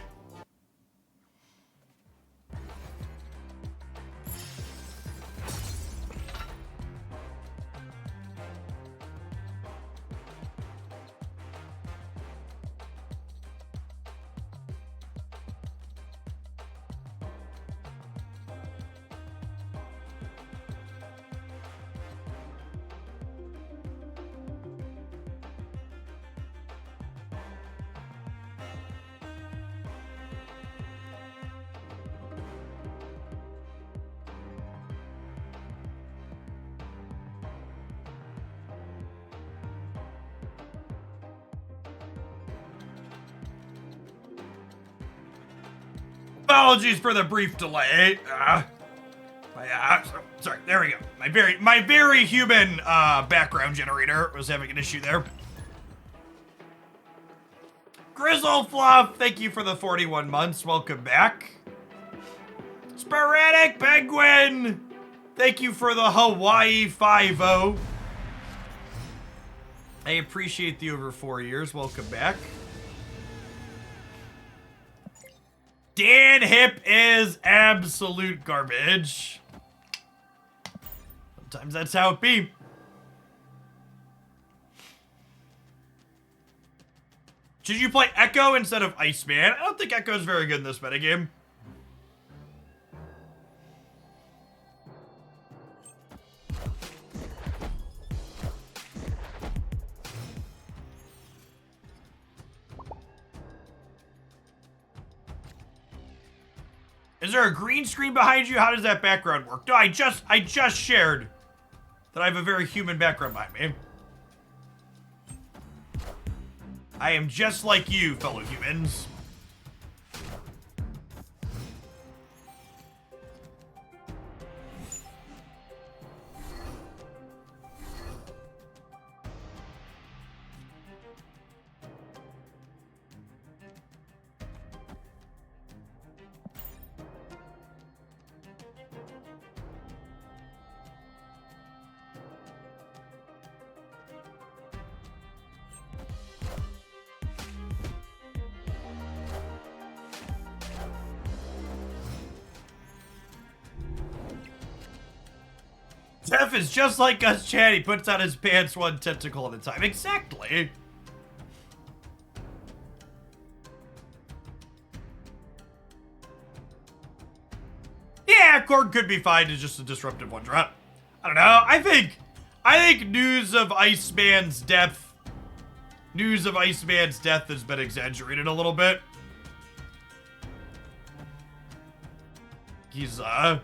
Apologies for the brief delay. Sorry, there we go. My very human background generator was having an issue there. Grizzle Fluff, thank you for the 41 months. Welcome back. Sporadic Penguin, thank you for the Hawaii 5-0. I appreciate the over 4 years. Welcome back. Dan Hip is absolute garbage. Sometimes that's how it be. Should you play Echo instead of Iceman? I don't think Echo's very good in this metagame. Is there a green screen behind you? How does that background work? No, I just shared that I have a very human background behind me. I am just like you, fellow humans. Zeph is just like us, Chad. He puts on his pants one tentacle at a time. Exactly. Yeah, Korg could be fine as just a disruptive one drop. I don't know. I think news of Iceman's death has been exaggerated a little bit. He's Opponent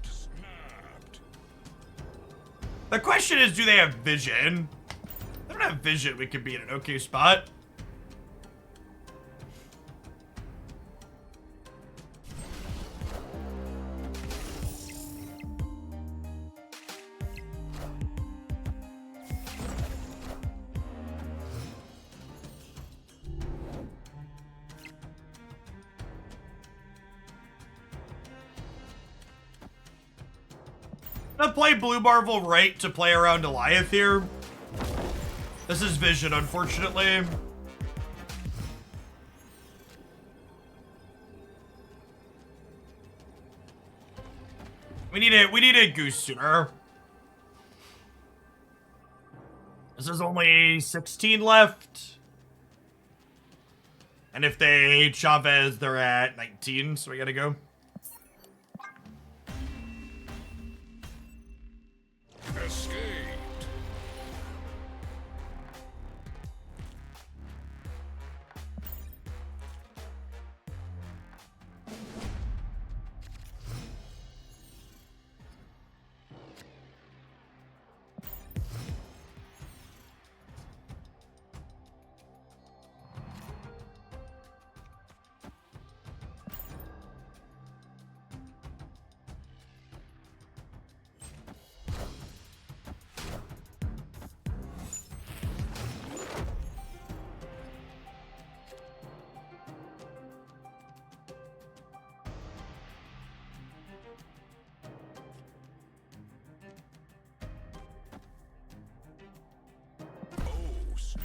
snapped. The question is, do they have vision? If they don't have vision, we could be in an okay spot. I'm gonna play Blue Marvel right to play around Goliath here. This is vision, unfortunately. We need a goose sooner. There's only 16 left. And if they Chavez, they're at 19, so we gotta go. Escaped. Oh, snap.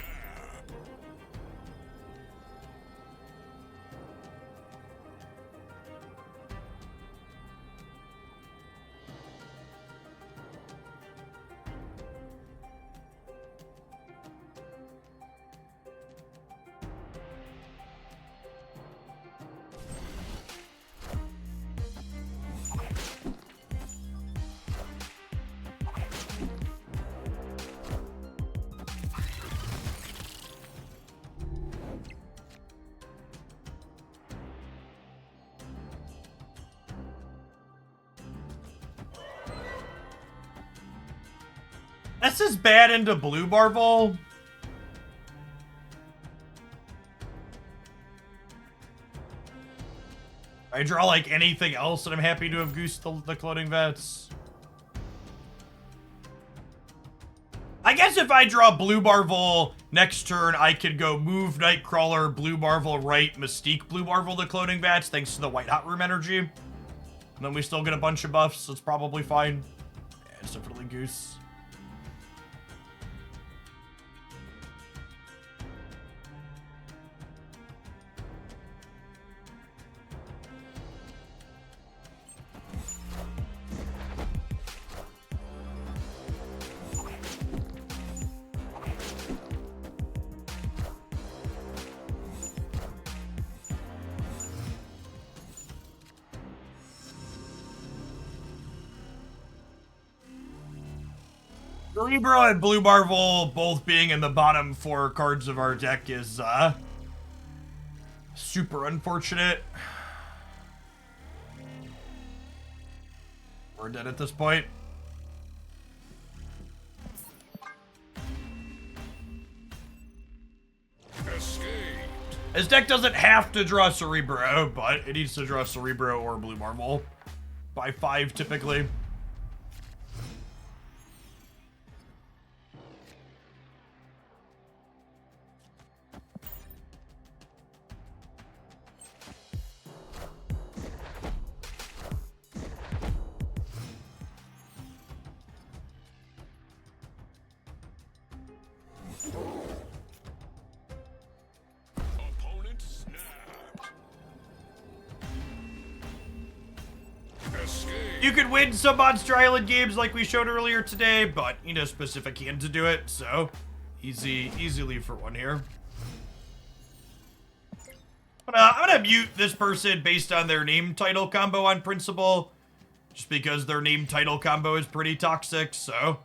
This is bad into Blue Marvel. I draw like anything else, and I'm happy to have goosed the cloning vets. I guess if I draw Blue Marvel next turn, I could go move Nightcrawler, Blue Marvel right, Mystique, Blue Marvel the cloning vats, thanks to the White Hot Room energy. And then we still get a bunch of buffs, so it's probably fine. Yeah, it's definitely goose. Cerebro and Blue Marvel both being in the bottom 4 cards of our deck is super unfortunate. We're dead at this point. Escaped. His deck doesn't have to draw Cerebro, but it needs to draw Cerebro or Blue Marvel by 5 typically. Opponent snapped. Escape. You could win some Monster Island games like we showed earlier today, but you need a specific hand to do it, so easy leave for 1 here. But, I'm gonna mute this person based on their name title combo on principle, just because their name title combo is pretty toxic, so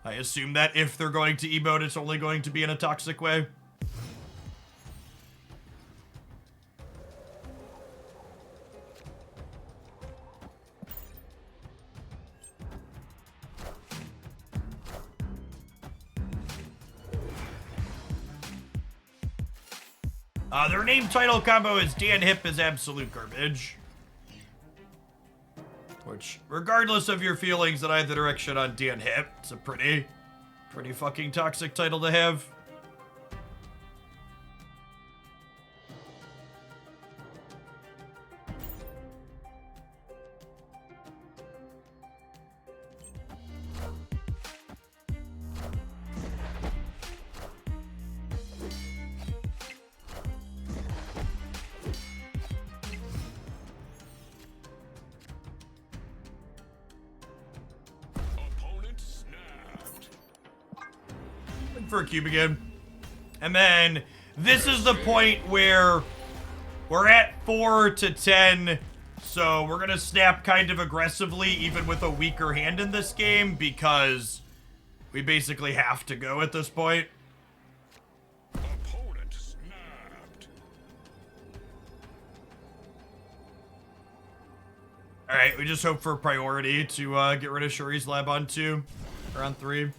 I assume that if they're going to emote, it's only going to be in a toxic way. Their name title combo is Dan Hip is absolute garbage. Which, regardless of your feelings in either direction on Dan Hip, it's a pretty fucking toxic title to have. Opponent snapped. For a cube again. And then this is the point where we're at 4 to 10, so we're gonna snap kind of aggressively even with a weaker hand in this game because we basically have to go at this point. Opponent snapped. Alright, we just hope for priority to get rid of Shuri's Lab on 2 or on 3.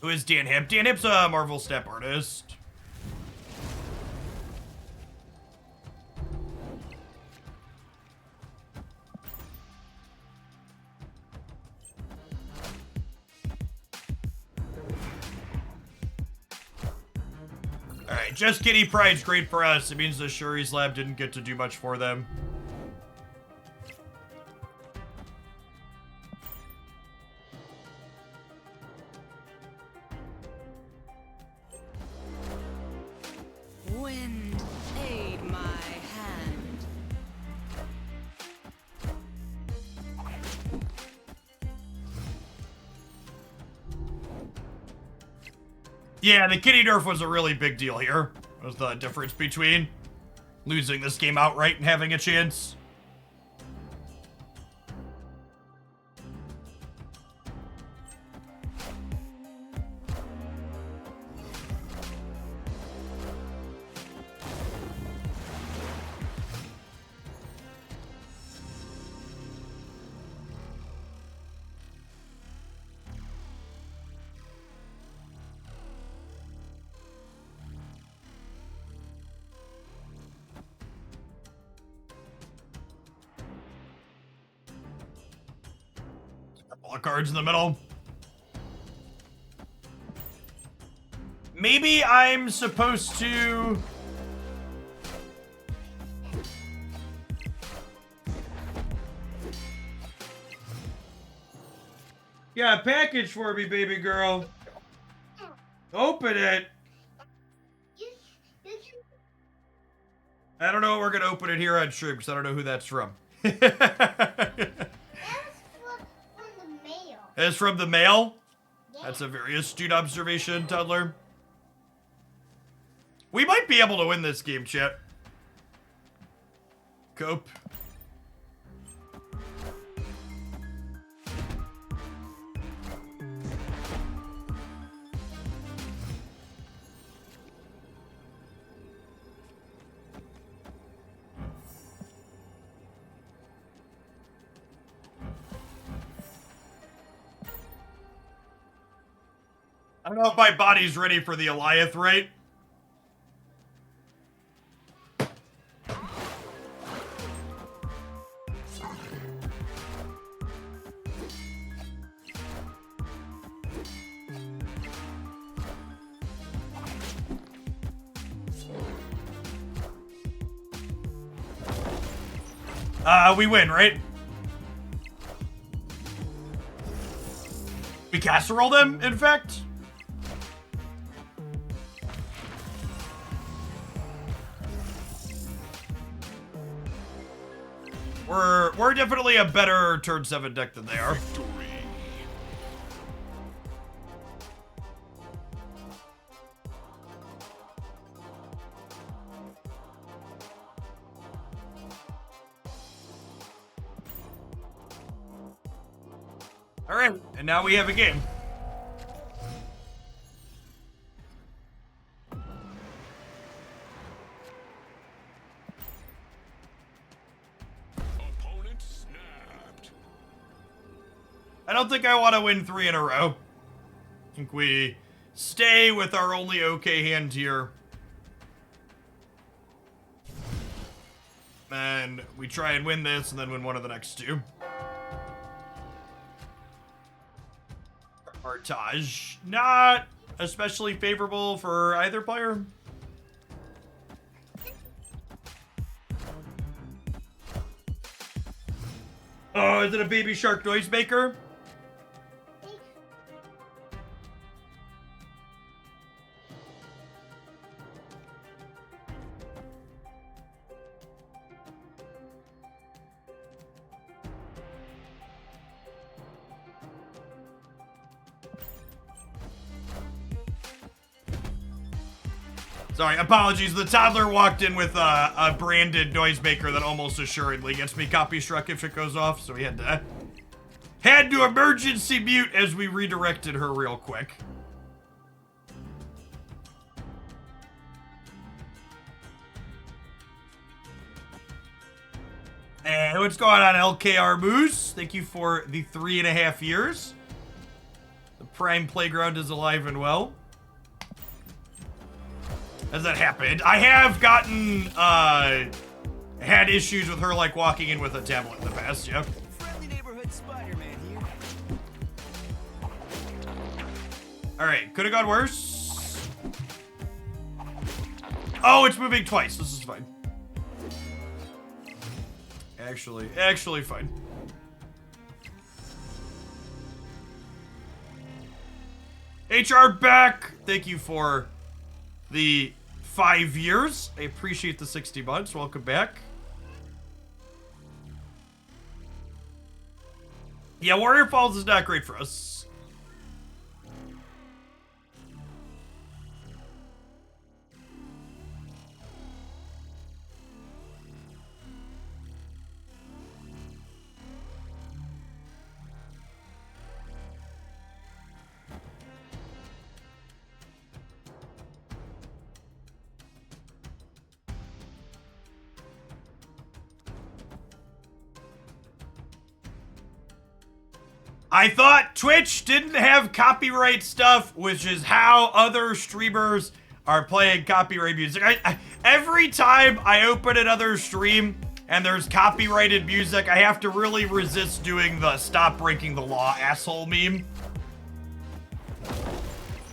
Who is Dan Hip? Dan Hip's a Marvel step artist. Alright, just Kitty Pride's great for us. It means the Shuri's Lab didn't get to do much for them. Wind, aid my hand. Yeah, the kitty nerf was a really big deal here. It was the difference between losing this game outright and having a chance. All the cards in the middle. Maybe I'm supposed to... Yeah, package for me, baby girl. Open it. You can. I don't know what we're gonna open it here on stream because I don't know who that's from. That's from the mail. It's from the mail? Yeah. That's a very astute observation, Toddler. We might be able to win this game, chat. Cope. I don't know if my body's ready for the Eliath, right? We win, right? We casserole them, in fact? We're definitely a better turn 7 deck than they are. Victory. All right, and now we have a game. Opponent snapped. I don't think I want to win 3 in a row. I think we stay with our only okay hand here. And we try and win this and then win one of the next 2. Artage. Not especially favorable for either player. Oh, is it a baby shark noisemaker? Sorry, apologies. The toddler walked in with a branded noisemaker that almost assuredly gets me copy struck if it goes off, so we had to emergency mute as we redirected her real quick. And what's going on, LKR Moose? Thank you for the 3.5 years. The Prime Playground is alive and well. Has that happened? I have gotten, had issues with her, like, walking in with a tablet in the past, yeah. Friendly neighborhood Spider-Man here. Alright, could have gone worse. Oh, it's moving twice. This is fine. Actually fine. HR back. Thank you for the 5 years. I appreciate the 60 months. Welcome back. Yeah, Warrior Falls is not great for us. I thought Twitch didn't have copyright stuff, which is how other streamers are playing copyright music. Every time I open another stream and there's copyrighted music, I have to really resist doing the stop breaking the law asshole meme.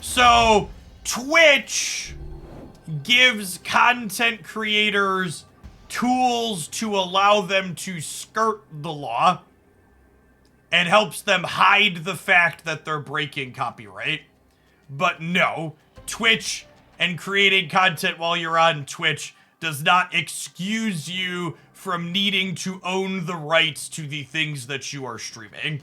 So, Twitch gives content creators tools to allow them to skirt the law and helps them hide the fact that they're breaking copyright. But no, Twitch and creating content while you're on Twitch does not excuse you from needing to own the rights to the things that you are streaming.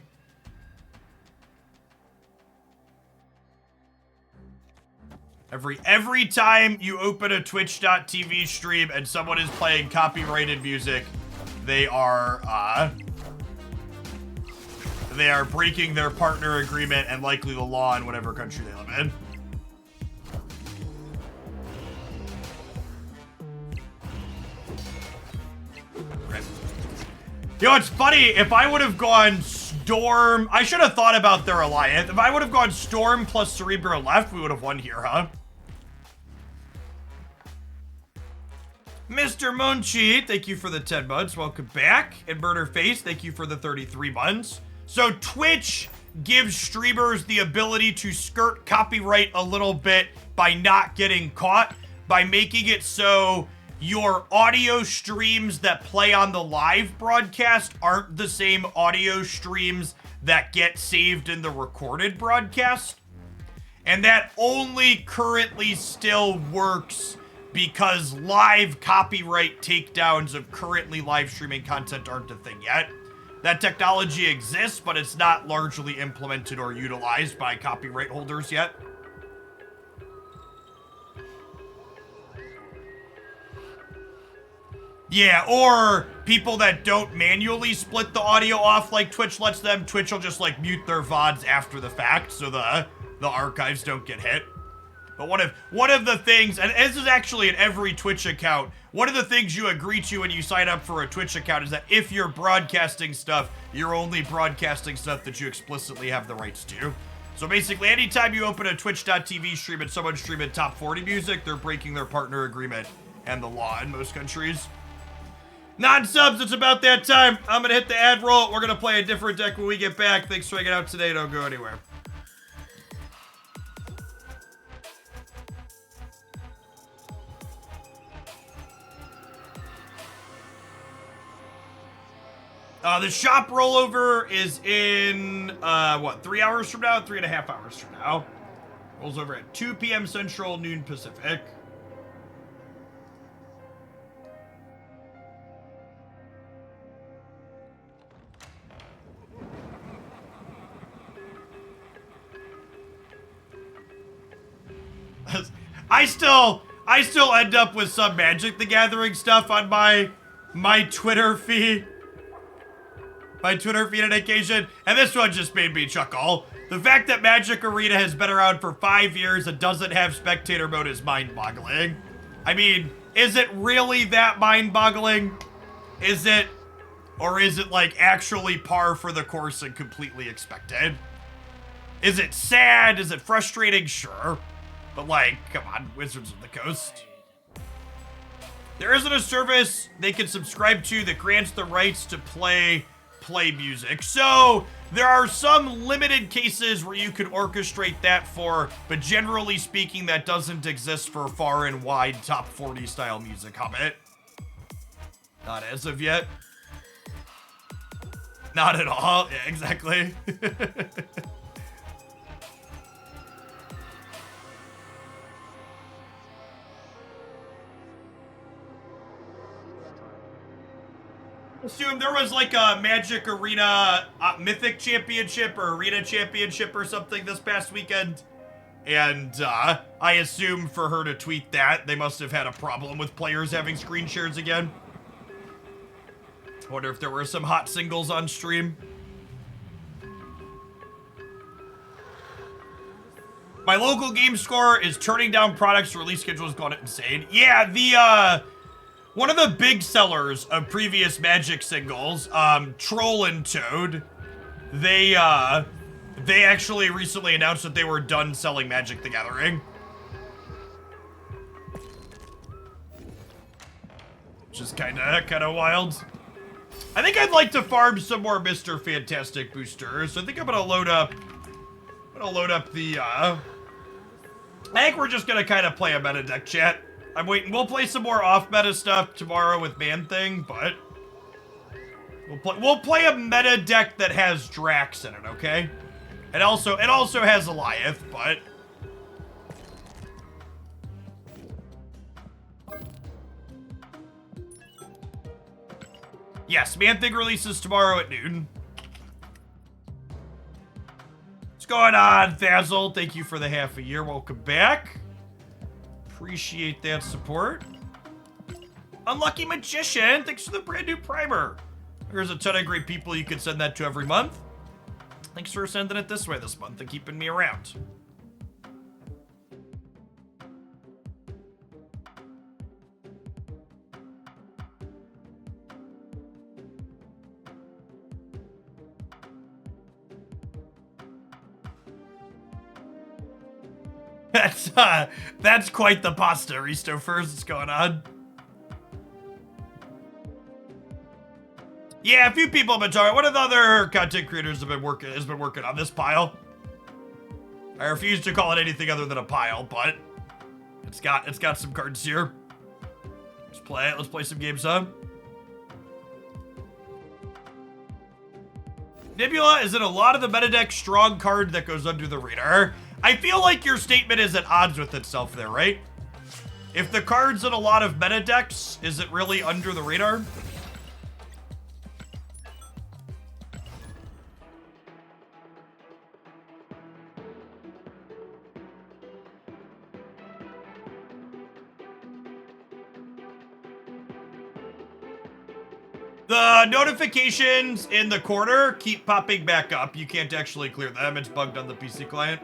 Every time you open a twitch.tv stream and someone is playing copyrighted music, they are breaking their partner agreement and likely the law in whatever country they live in. You know, it's funny, if I would have gone Storm... I should have thought about their alliance. If I would have gone Storm plus Cerebro left, we would have won here, huh? Mr. Monchi, thank you for the 10 months. Welcome back. And Murder Face, thank you for the 33 months. So Twitch gives streamers the ability to skirt copyright a little bit by not getting caught, by making it so your audio streams that play on the live broadcast aren't the same audio streams that get saved in the recorded broadcast. And that only currently still works because live copyright takedowns of currently live streaming content aren't a thing yet. That technology exists, but it's not largely implemented or utilized by copyright holders yet. Yeah, or people that don't manually split the audio off like Twitch lets them. Twitch will just like mute their VODs after the fact so the archives don't get hit. But one of the things, and this is actually in every Twitch account, one of the things you agree to when you sign up for a Twitch account is that if you're broadcasting stuff, you're only broadcasting stuff that you explicitly have the rights to. So basically, anytime you open a twitch.tv stream and someone's streaming top 40 music, they're breaking their partner agreement and the law in most countries. Non-subs, it's about that time. I'm gonna hit the ad roll. We're gonna play a different deck when we get back. Thanks for hanging out today. Don't go anywhere. The shop rollover is in, 3 hours from now? 3.5 hours from now. Rolls over at 2 p.m. Central, noon Pacific. I still end up with some Magic the Gathering stuff on my Twitter feed. My Twitter feed on occasion, and this one just made me chuckle. The fact that Magic Arena has been around for 5 years and doesn't have spectator mode is mind-boggling. I mean, is it really that mind-boggling? Is it? Or is it like actually par for the course and completely expected? Is it sad? Is it frustrating? Sure. But like, come on, Wizards of the Coast. There isn't a service they can subscribe to that grants the rights to play music. So there are some limited cases where you could orchestrate that for, but generally speaking, that doesn't exist for far and wide top 40 style music. Hobbit. Not as of yet. Not at all. Yeah, exactly. Assume there was like a Magic Arena Mythic Championship or Arena Championship or something this past weekend. And I assume for her to tweet that, they must have had a problem with players having screen shares again. I wonder if there were some hot singles on stream. My local game store is turning down products. Release schedule has gone insane. Yeah, the one of the big sellers of previous Magic singles, Troll and Toad, they actually recently announced that they were done selling Magic the Gathering. which is kind of wild. I think I'd like to farm some more Mr. Fantastic boosters. I think I'm gonna load up the I think we're just gonna kind of play a meta deck, chat. I'm waiting. We'll play some more off meta stuff tomorrow with Man Thing, but we'll play a meta deck that has Drax in it, okay? It also has Eliath, but yes, Man Thing releases tomorrow at noon. What's going on, Thazzle? Thank you for the half a year. Welcome back. Appreciate that support. Unlucky Magician, thanks for the brand new primer. There's a ton of great people you can send that to every month. Thanks for sending it this way this month and keeping me around. That's quite the pasta, Risto Furs. What's going on? Yeah, a few people have been talking. One of the other content creators has been working on this pile. I refuse to call it anything other than a pile, but it's got some cards here. Let's play it. Let's play some games, huh? Nebula is in a lot of the meta deck strong card that goes under the radar. I feel like your statement is at odds with itself there, right? If the card's in a lot of meta decks, is it really under the radar? The notifications in the corner keep popping back up. You can't actually clear them. It's bugged on the PC client.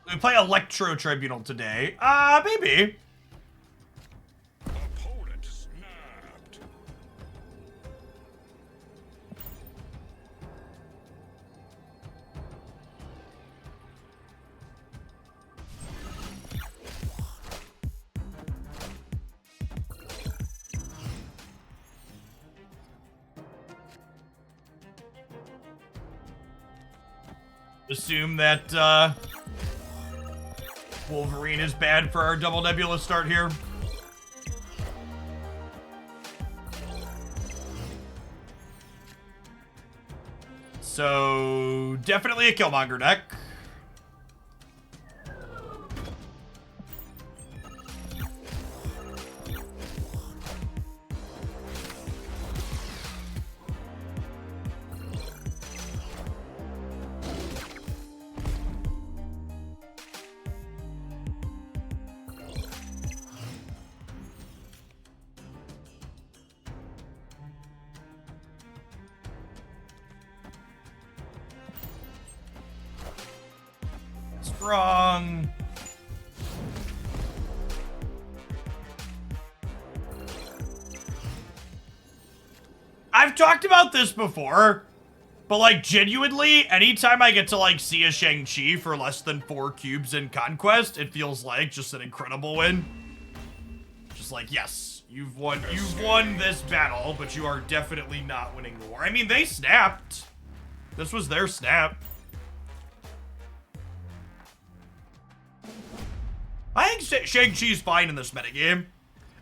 We play Electro Tribunal today. Maybe. Opponent snapped. Assume that, Wolverine is bad for our double Nebula start here. So, definitely a Killmonger deck. Strong. I've talked about this before, but like genuinely, anytime I get to like see a Shang-Chi for less than 4 cubes in Conquest, it feels like just an incredible win. Just like, yes, you've won this battle, but you are definitely not winning the war. I mean, they snapped. This was their snap. I think Shang-Chi's fine in this metagame.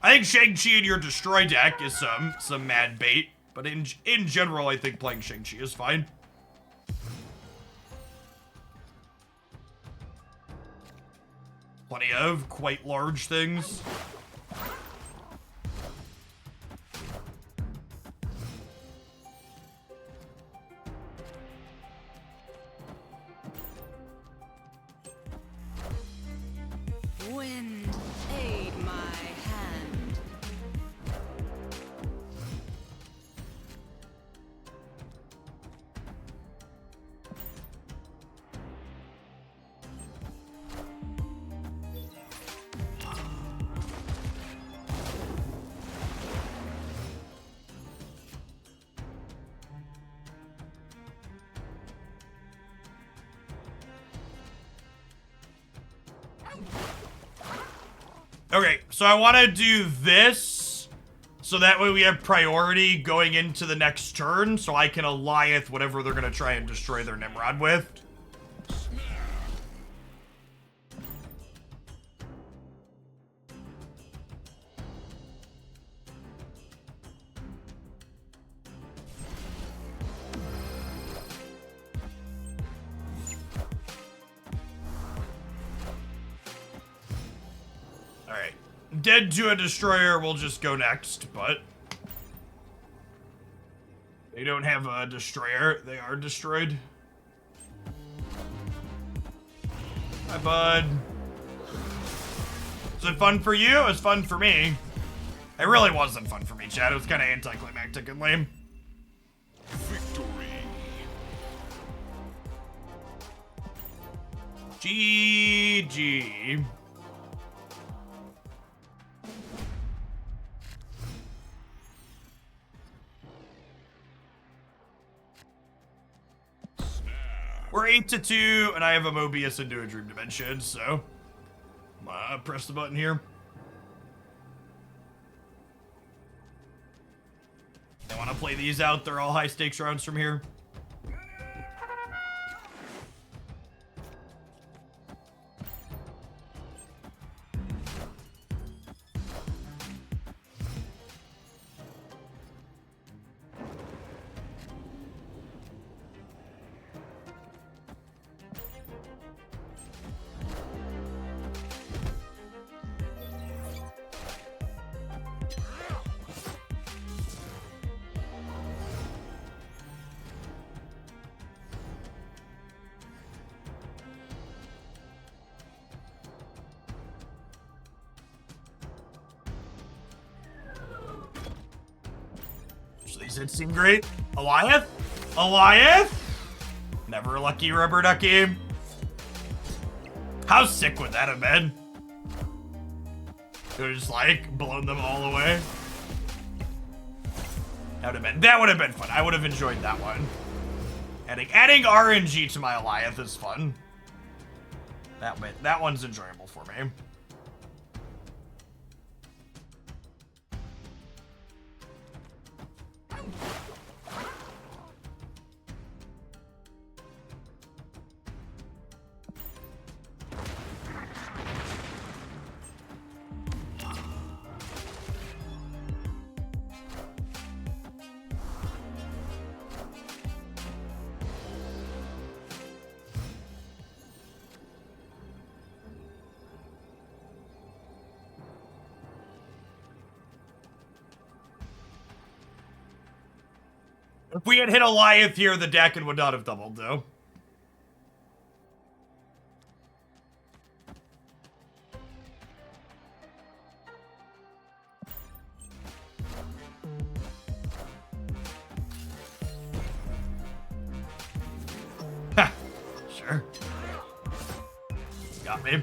I think Shang-Chi in your destroy deck is some mad bait, but in general, I think playing Shang-Chi is fine. Plenty of quite large things. Wind Okay, so I want to do this, so that way we have priority going into the next turn, so I can Alioth whatever they're going to try and destroy their Nimrod with. Alright. Dead to a destroyer will just go next, but they don't have a destroyer. They are destroyed. Hi, bud. Is it fun for you? It's fun for me. It really wasn't fun for me, Chad. It was kind of anticlimactic and lame. Victory. GG. We're 8-2, and I have a Mobius into a Dream Dimension, so I'm gonna press the button here. I want to play these out. They're all high stakes rounds from here. These hits seem great. Alioth? Alioth? Never a lucky rubber ducky. How sick would that have been? It would just like blown them all away. That would have been fun. I would have enjoyed that one. Adding RNG to my Alioth is fun. That one's enjoyable for me. If we had hit Alioth here, the Dakin would not have doubled, though. Ha! Sure. Got me.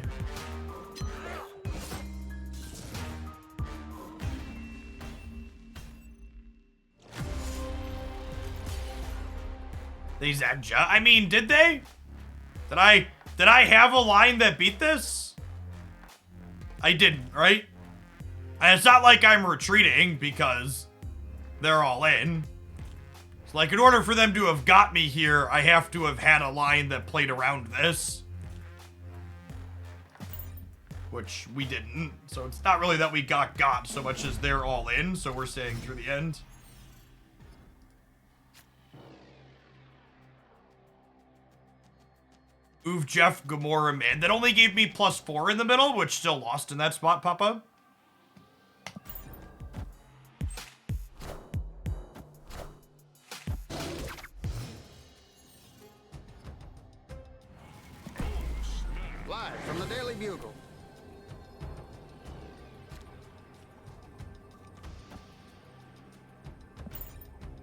They Zadja. I mean, did they? Did I have a line that beat this? I didn't, right? And it's not like I'm retreating because they're all in. So like, in order for them to have got me here, I have to have had a line that played around this. Which we didn't. So it's not really that we got so much as they're all in, so we're staying through the end. Oof, Jeff, Gamora, man. That only gave me +4 in the middle, which still lost in that spot, Papa. Live from the Daily Bugle.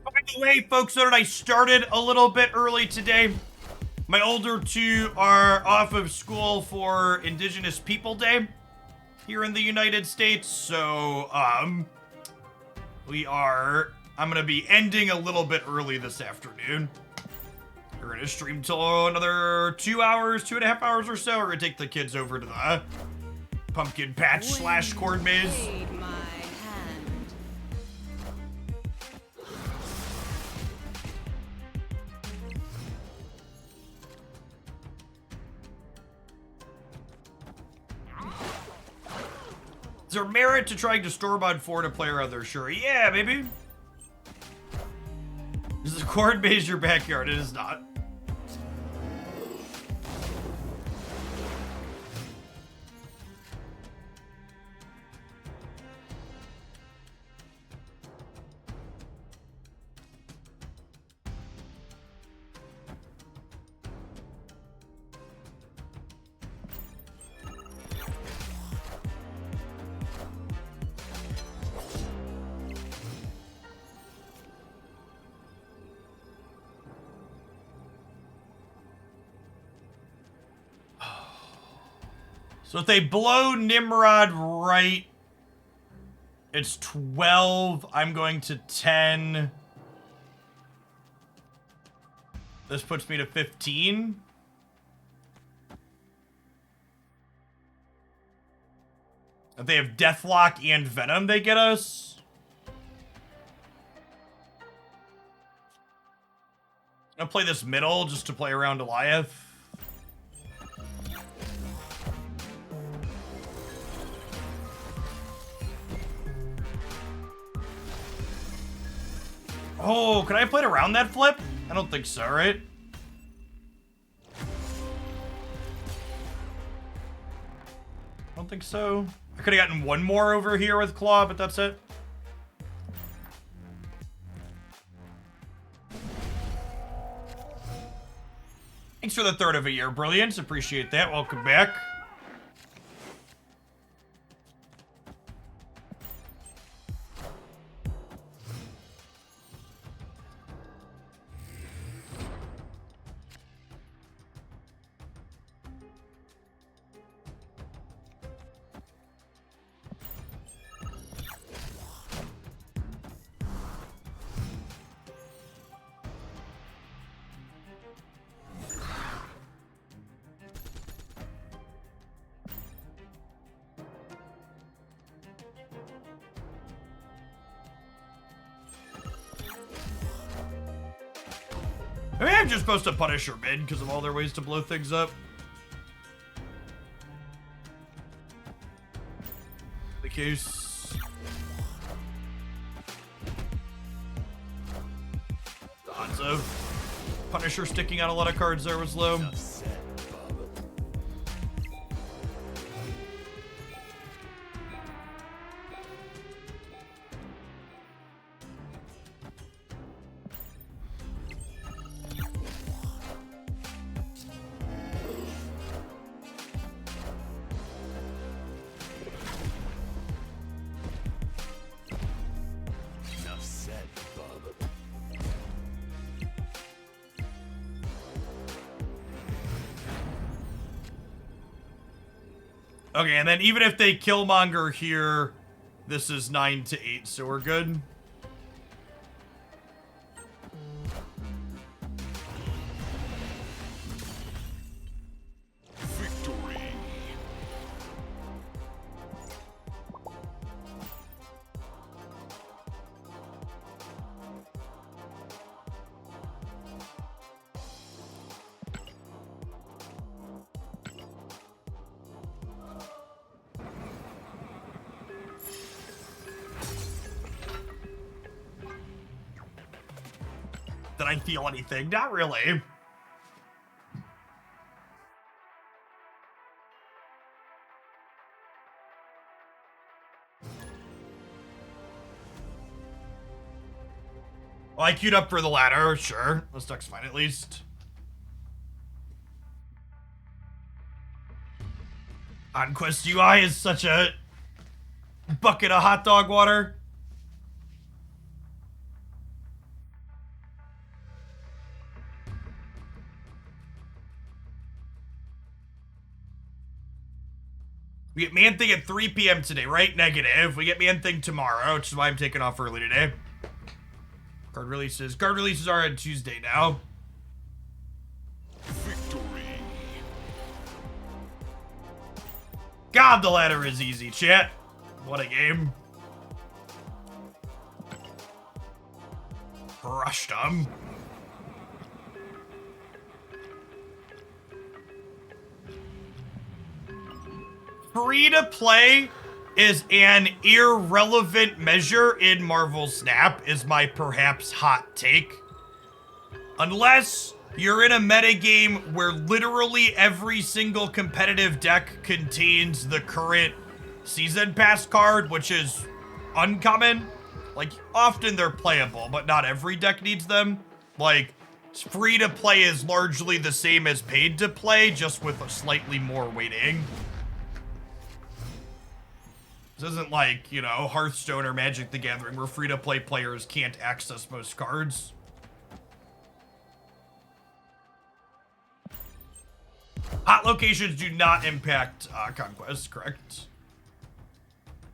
By the way, folks, so I started a little bit early today. My older two are off of school for Indigenous People Day here in the United States, so, I'm gonna be ending a little bit early this afternoon. We're gonna stream till another 2 hours, 2.5 hours or so. We're gonna take the kids over to the pumpkin patch slash corn maze. Aid my hand. Is there merit to trying to store-bought for a player other? Sure. Yeah, maybe. Is the corn maze your backyard? It is not. So if they blow Nimrod right, it's 12. I'm going to 10. This puts me to 15. If they have Deathlock and Venom, they get us. I'm gonna play this middle just to play around Goliath. Oh, can I have played around that flip? I don't think so, right? I don't think so. I could have gotten one more over here with Claw, but that's it. Thanks for the third of a year, Brilliance. Appreciate that. Welcome back. Maybe I'm just supposed to punish your mid because of all their ways to blow things up. The case. The odds of Punisher sticking out a lot of cards there was low. Okay, and then even if they Killmonger here, this is 9 to 8, so we're good. Victory. Did I feel anything? Not really. Well, I queued up for the ladder, sure. This deck's fine at least. Conquest UI is such a bucket of hot dog water. We get Man Thing at 3 p.m. today, right? Negative. We get Man Thing tomorrow, which is why I'm taking off early today. Card releases. Card releases are on Tuesday now. Victory. God, the ladder is easy, chat. What a game. Crushed him. Free to play is an irrelevant measure in Marvel Snap, is my perhaps hot take. Unless you're in a metagame where literally every single competitive deck contains the current Season Pass card, which is uncommon. Like, often they're playable, but not every deck needs them. Like, free to play is largely the same as paid to play, just with a slightly more weighting. This isn't like, you know, Hearthstone or Magic the Gathering where free-to-play players can't access most cards. Hot locations do not impact Conquest, correct?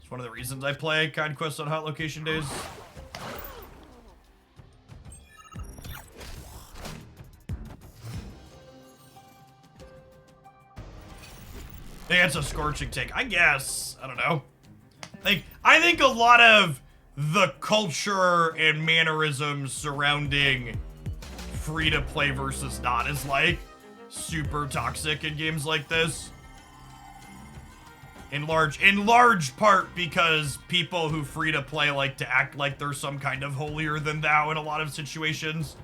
It's one of the reasons I play Conquest on hot location days. Yeah, it's a scorching take. I guess. I don't know. I think a lot of the culture and mannerisms surrounding free-to-play versus not is like super toxic in games like this. In large part because people who free-to-play like to act like they're some kind of holier than thou in a lot of situations.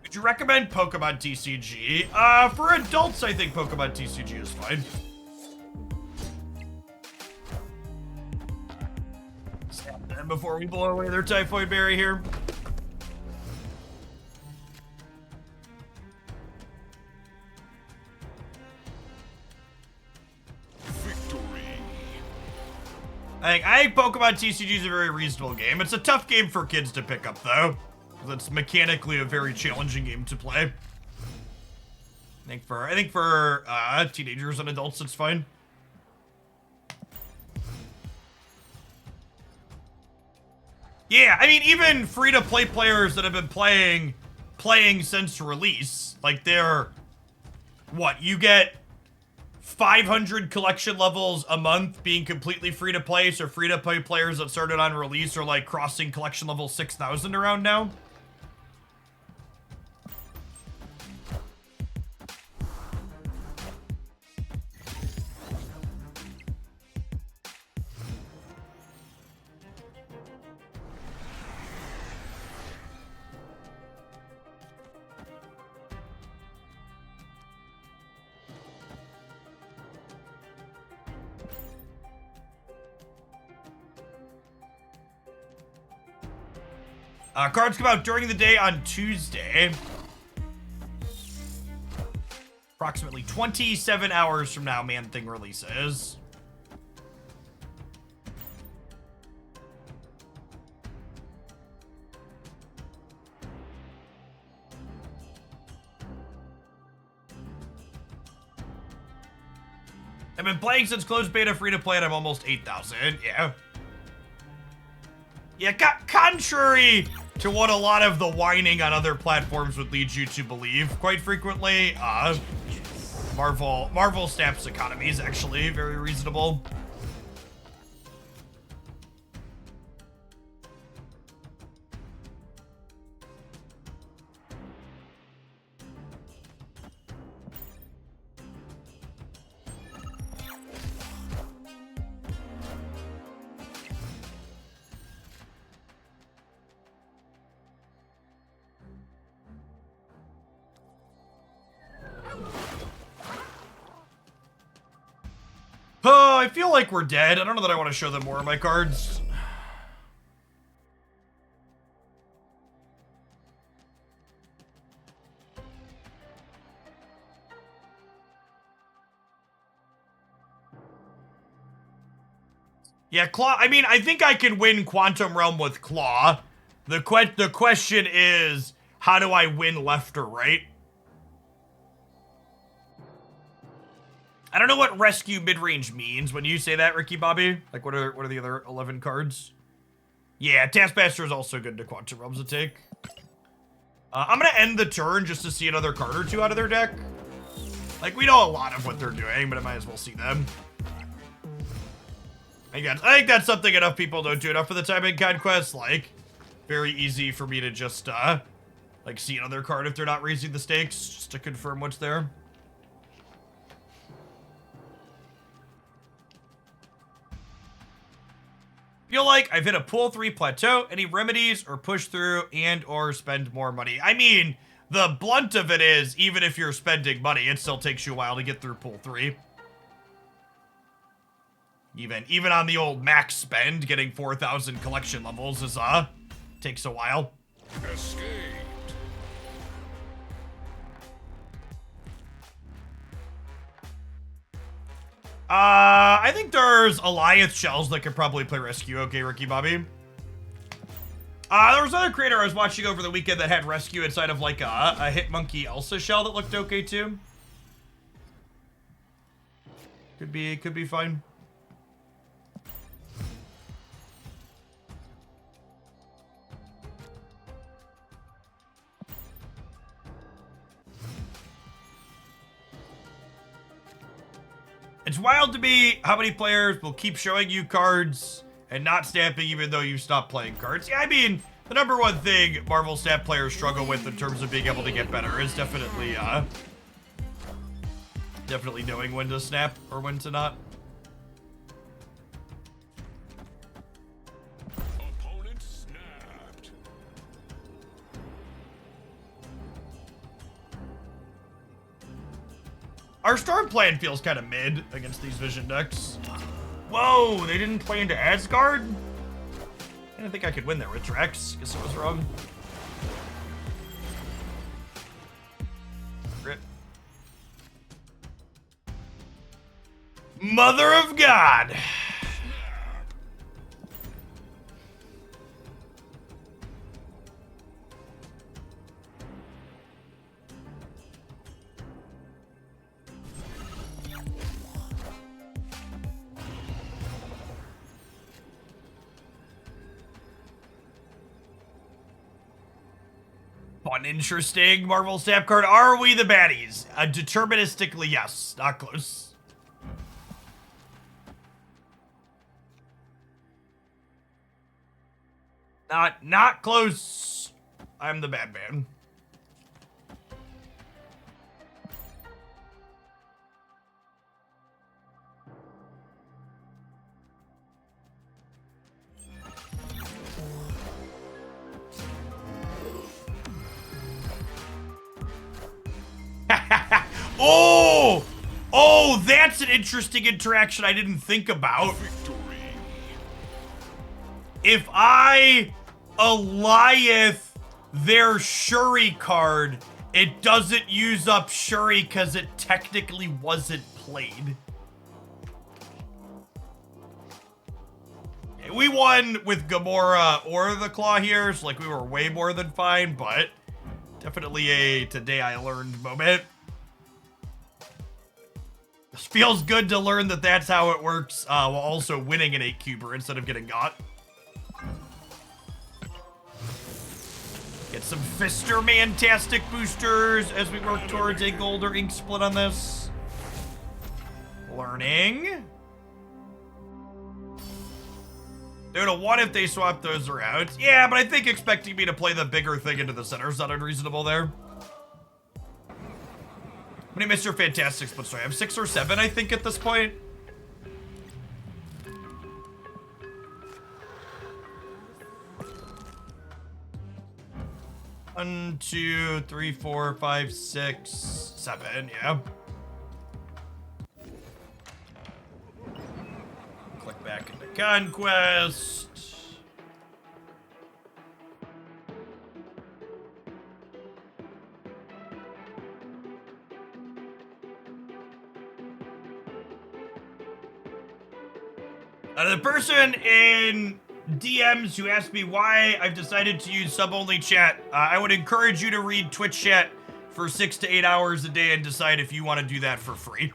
Would you recommend Pokemon TCG? For adults, I think Pokemon TCG is fine. Stab them before we blow away their Typhoid Berry here. Victory. I think Pokemon TCG is a very reasonable game. It's a tough game for kids to pick up, though. It's mechanically a very challenging game to play. I think for teenagers and adults, it's fine. Yeah, I mean, even free-to-play players that have been playing since release, like they're, what, you get 500 collection levels a month being completely free-to-play, so free-to-play players that started on release are like crossing collection level 6,000 around now. Cards come out during the day on Tuesday. Approximately 27 hours from now, Man-Thing releases. I've been playing since closed beta free-to-play and I'm almost 8,000. Yeah. Yeah, contrary to what a lot of the whining on other platforms would lead you to believe, quite frequently, Marvel Snap's economy is actually very reasonable. Oh, I feel like we're dead. I don't know that I want to show them more of my cards. Yeah, Claw. I mean, I think I can win Quantum Realm with Claw. The question is, how do I win left or right? I don't know what rescue mid-range means when you say that, Ricky Bobby. Like, what are the other 11 cards? Yeah, Taskmaster is also good to Quantum Realms to take. I'm gonna end the turn just to see another card or two out of their deck. Like, we know a lot of what they're doing, but I might as well see them. I think that's something enough people don't do enough for the time in Conquest. Like, very easy for me to just, like, see another card if they're not raising the stakes, just to confirm what's there. Feel like I've hit a pool 3 plateau. Any remedies or push through and or spend more money? I mean, the blunt of it is, even if you're spending money, it still takes you a while to get through pool 3. Even on the old max spend, getting 4,000 collection levels is, takes a while. Escaped. I think there's Alliance shells that could probably play rescue. Okay, Ricky Bobby. There was another creator I was watching over the weekend that had rescue inside of like a Hitmonkey Elsa shell that looked okay too. Could be fine. It's wild to me how many players will keep showing you cards and not stamping even though you stop playing cards. Yeah, I mean, the number one thing Marvel stamp players struggle with in terms of being able to get better is definitely knowing when to snap or when to not. Opponent snapped. Our Storm plan feels kind of mid against these Vision decks. Whoa, they didn't play into Asgard? I didn't think I could win there with Drex. Guess I was wrong. Rip. Mother of God! Fun, interesting Marvel Stamp card. Are we the baddies? Deterministically, yes. Not close. Not close. I'm the bad man. Oh, that's an interesting interaction I didn't think about. Victory. If I Alliance their Shuri card, it doesn't use up Shuri because it technically wasn't played. We won with Gamora or the Claw here, so like we were way more than fine, but definitely a today I learned moment. This feels good to learn that that's how it works, while also winning an 8-cuber instead of getting got. Get some Fister-mantastic boosters as we work towards a gold or ink split on this. Learning. Dude, what if they swap those around? Yeah, but I think expecting me to play the bigger thing into the center is not unreasonable there. How many Mr. Fantastic splits do I have? 6 or 7, I think, at this point. One, 2, 3, 4, 5, 6, 7, yeah. Click back into Conquest. The person in DMs who asked me why I've decided to use sub-only chat, I would encourage you to read Twitch chat for 6 to 8 hours a day and decide if you want to do that for free.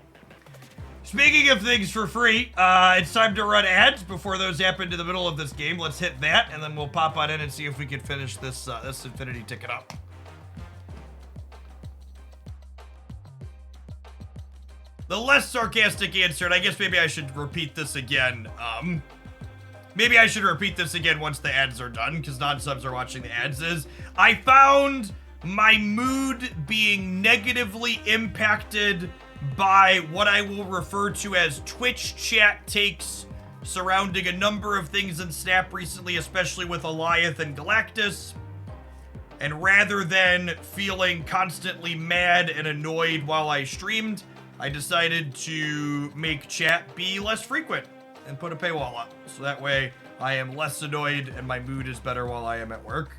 Speaking of things for free, it's time to run ads before those happen to the middle of this game. Let's hit that, and then we'll pop on in and see if we can finish this this infinity ticket up. The less sarcastic answer, and I guess maybe I should repeat this again. Maybe I should repeat this again once the ads are done, because non-subs are watching the ads, is I found my mood being negatively impacted by what I will refer to as Twitch chat takes surrounding a number of things in Snap recently, especially with Alioth and Galactus. And rather than feeling constantly mad and annoyed while I streamed, I decided to make chat be less frequent and put a paywall up. So that way I am less annoyed and my mood is better while I am at work.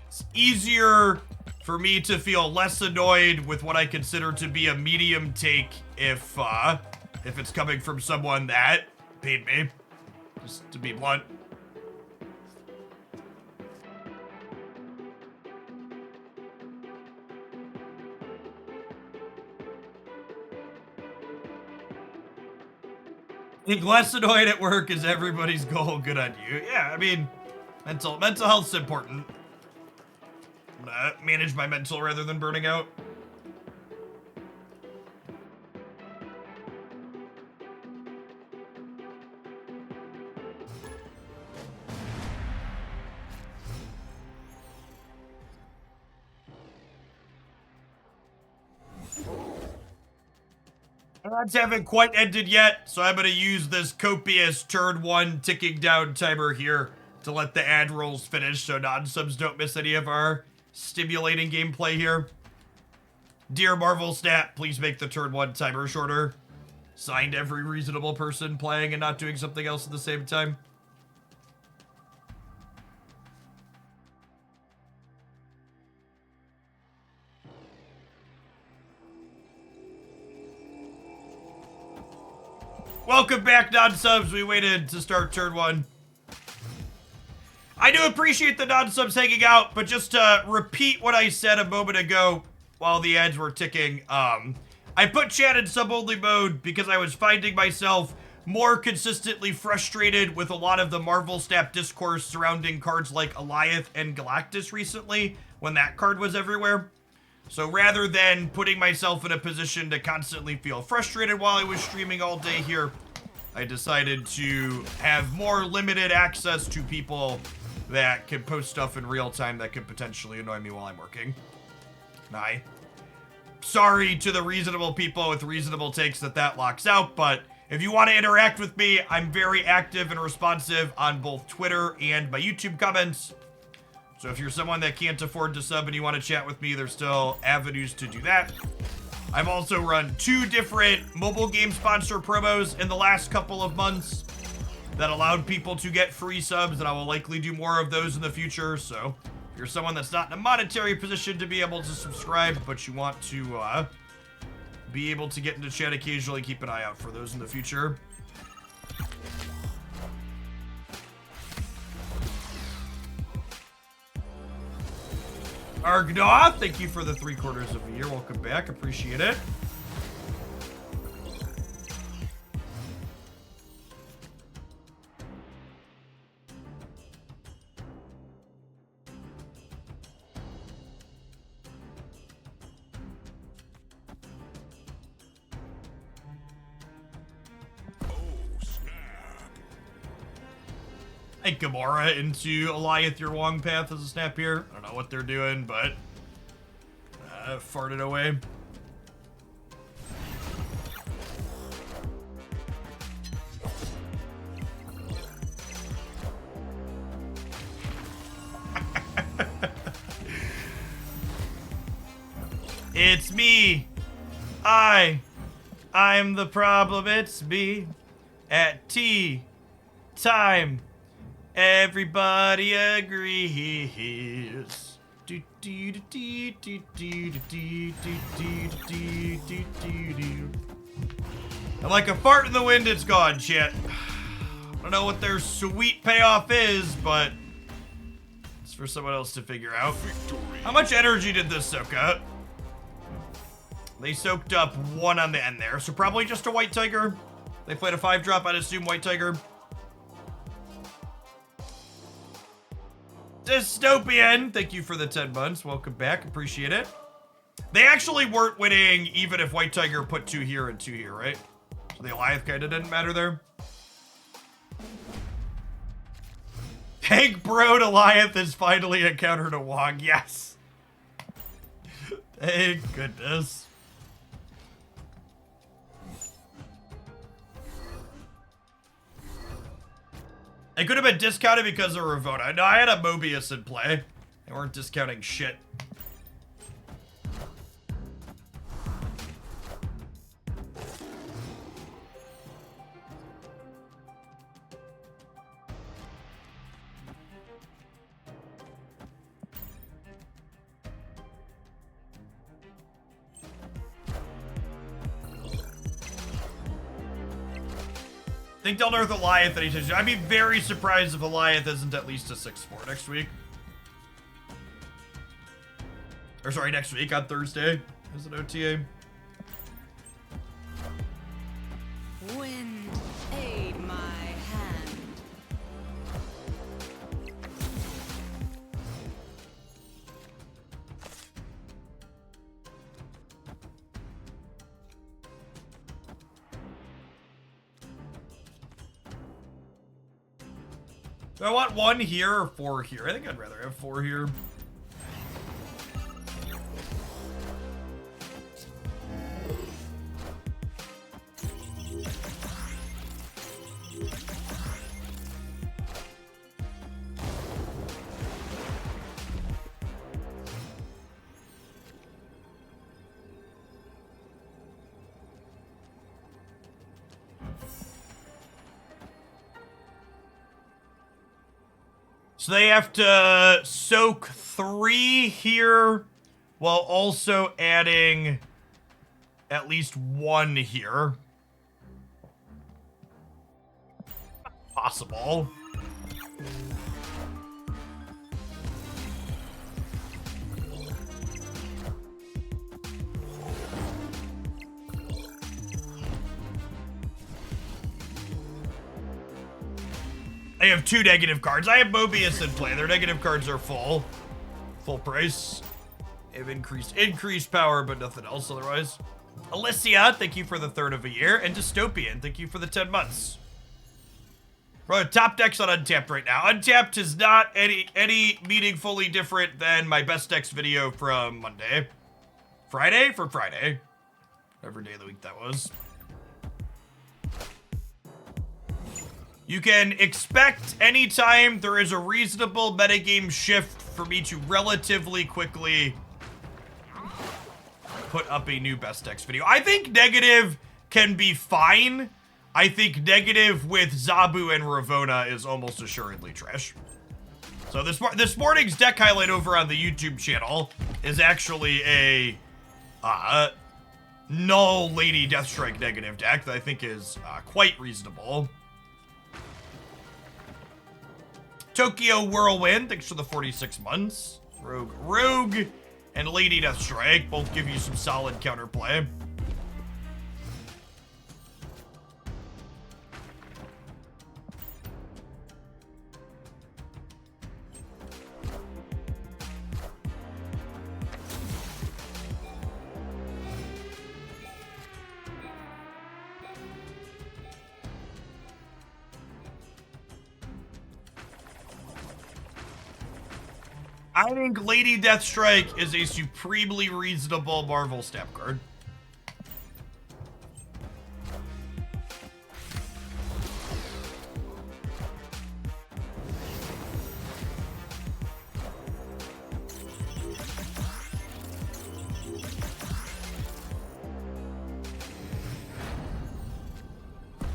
It's easier for me to feel less annoyed with what I consider to be a medium take if it's coming from someone that paid me. Just to be blunt. I think less annoyed at work is everybody's goal. Good on you. Yeah, I mean, mental health's important. Manage my mental rather than burning out. Ads haven't quite ended yet, so I'm going to use this copious turn 1 ticking down timer here to let the ad rolls finish so non-subs don't miss any of our stimulating gameplay here. Dear Marvel Snap, please make the turn 1 timer shorter. Signed, every reasonable person playing and not doing something else at the same time. Welcome back, non-subs. We waited to start turn 1. I do appreciate the non-subs hanging out, but just to repeat what I said a moment ago while the ads were ticking, I put chat in sub-only mode because I was finding myself more consistently frustrated with a lot of the Marvel Snap discourse surrounding cards like Alioth and Galactus recently, when that card was everywhere. So rather than putting myself in a position to constantly feel frustrated while I was streaming all day here, I decided to have more limited access to people that can post stuff in real time that could potentially annoy me while I'm working. Sorry to the reasonable people with reasonable takes that locks out, but if you want to interact with me, I'm very active and responsive on both Twitter and my YouTube comments. So if you're someone that can't afford to sub and you want to chat with me, there's still avenues to do that. I've also run 2 different mobile game sponsor promos in the last couple of months that allowed people to get free subs, and I will likely do more of those in the future. So if you're someone that's not in a monetary position to be able to subscribe, but you want to be able to get into chat occasionally, keep an eye out for those in the future. Argnaw, thank you for the 3/4 of a year. Welcome back. Appreciate it. Hey, Gamora into Alioth, your Wong path as a snap here. I don't know what they're doing, but farted away. It's me. I'm the problem. It's me. At tea time. Everybody agrees. And like a fart in the wind, it's gone, shit. I don't know what their sweet payoff is, but It's for someone else to figure out. Victory. How much energy did this soak up? They soaked up 1 on the end there, so probably just a white tiger. They played a 5-drop, I'd assume white tiger. Dystopian, thank you for the 10 months. Welcome back, appreciate it. They actually weren't winning even if white tiger put 2 here and 2 here, right? So the Goliath kind of didn't matter there. Thank bro, Goliath has finally encountered a Wog. Yes. Thank goodness. It could have been discounted because of Ravona. No, I had a Mobius in play. They weren't discounting shit. Think they'll nerf Goliath anytime soon. I'd be very surprised if Goliath isn't at least a 6-4 next week. Or sorry, next week on Thursday as an OTA. Wind, aid my hand. Do I want 1 here or 4 here? I think I'd rather have 4 here. So they have to soak 3 here while also adding at least 1 here. Possible. I have 2 negative cards. I have Mobius in play. Their negative cards are full. Full price. They have increased power, but nothing else otherwise. Alicia, thank you for the 3rd of a year. And Dystopian, thank you for the 10 months. Bro, top decks on Untapped right now. Untapped is not any meaningfully different than my best decks video from Monday. Friday? For Friday. Whatever day of the week that was. You can expect anytime there is a reasonable metagame shift for me to relatively quickly put up a new best decks video. I think negative can be fine. I think negative with Zabu and Ravona is almost assuredly trash. So this morning's deck highlight over on the YouTube channel is actually a null Lady Deathstrike negative deck that I think is quite reasonable. Tokyo Whirlwind, thanks for the 46 months. Rogue, and Lady Deathstrike both give you some solid counterplay. I think Lady Deathstrike is a supremely reasonable Marvel Stamp card.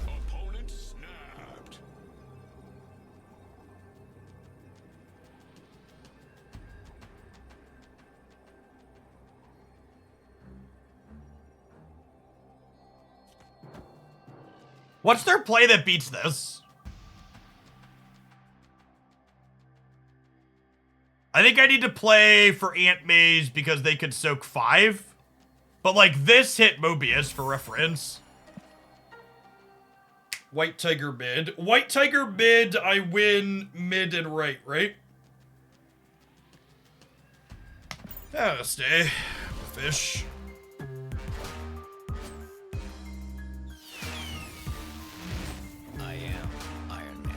Opponent snapped. What's their play that beats this? I think I need to play for Ant Maze because they could soak 5. But, like, this hit Mobius for reference. White Tiger mid. White Tiger mid, I win mid and right, right? Yeah, stay. Fish. I am Iron Man.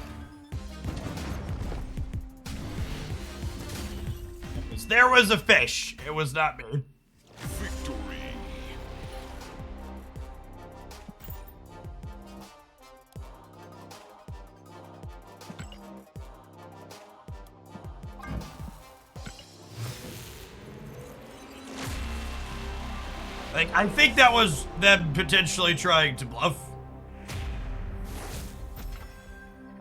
There was a fish. It was not me. Victory. Like, I think that was them potentially trying to bluff.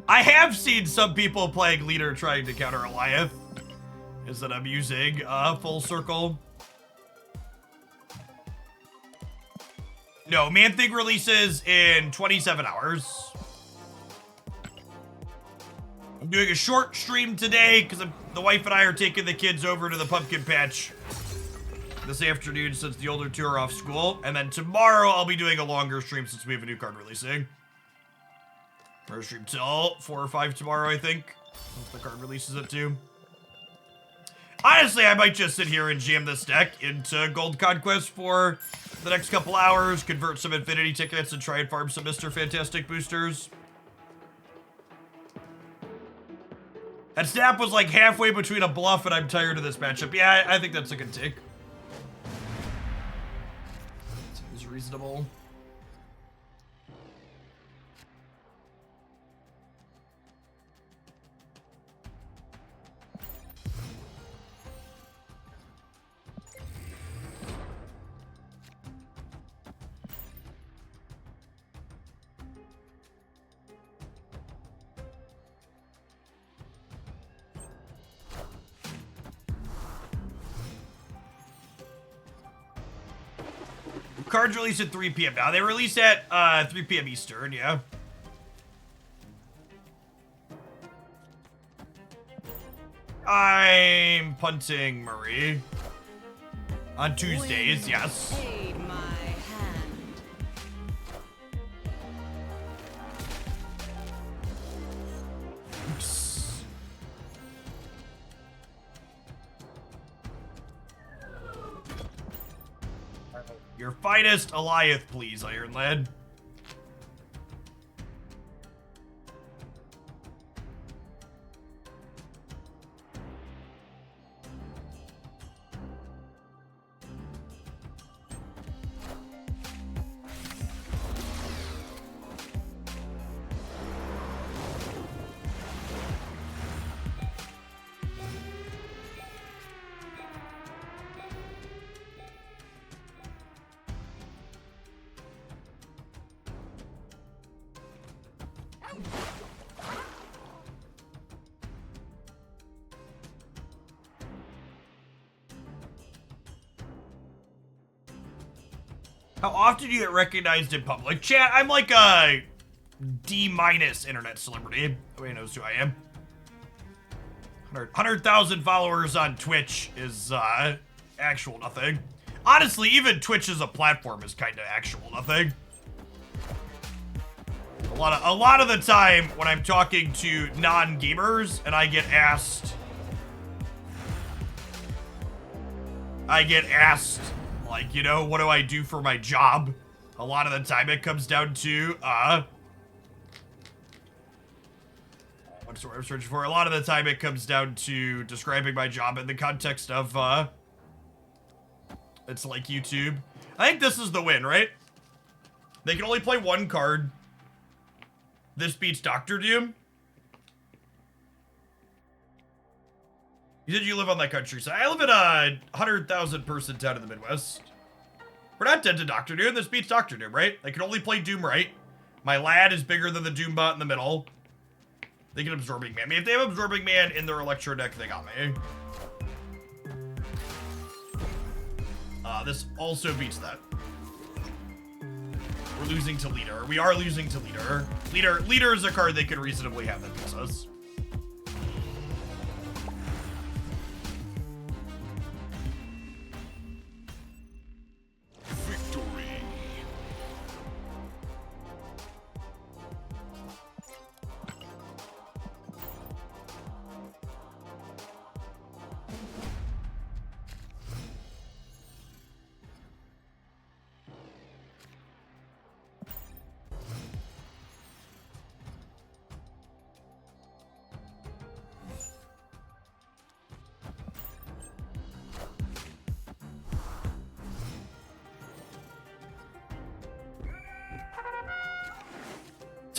I have seen some people playing leader trying to counter Goliath. Is that I'm using full circle. No, Man-Thing releases in 27 hours. I'm doing a short stream today because the wife and I are taking the kids over to the pumpkin patch this afternoon since the older two are off school. And then tomorrow I'll be doing a longer stream since we have a new card releasing. We're gonna stream till 4 or 5 tomorrow, I think. Once the card releases at 2. Honestly, I might just sit here and jam this deck into Gold Conquest for the next couple hours, convert some Infinity tickets, and try and farm some Mr. Fantastic boosters. That snap was like halfway between a bluff and I'm tired of this matchup. Yeah, I think that's a good take. Seems reasonable. Cards release at 3 p.m. now. They release at 3 p.m. Eastern, yeah. I'm punting Marie. On Tuesdays, yes. Aid my hand. Oops. Your finest Goliath, please, Iron Lad. How often do you get recognized in public? Chat, I'm like a D- internet celebrity. Nobody knows who I am. 100,000 followers on Twitch is actual nothing. Honestly, even Twitch as a platform is kind of actual nothing. A lot of the time when I'm talking to non-gamers and I get asked, like, you know, what do I do for my job? A lot of the time it comes down to, what's the word I'm searching for? A lot of the time it comes down to describing my job in the context of, it's like YouTube. I think this is the win, right? They can only play one card. This beats Dr. Doom. You said you live on that countryside. I live in a 100,000 person town in the Midwest. We're not dead to Dr. Doom. This beats Dr. Doom, right? They can only play Doom right. My lad is bigger than the Doom bot in the middle. They can Absorbing Man. I mean, if they have Absorbing Man in their Electro deck, they got me. This also beats that. We're losing to Leader. We are losing to Leader. Leader is a card they could reasonably have that beats us.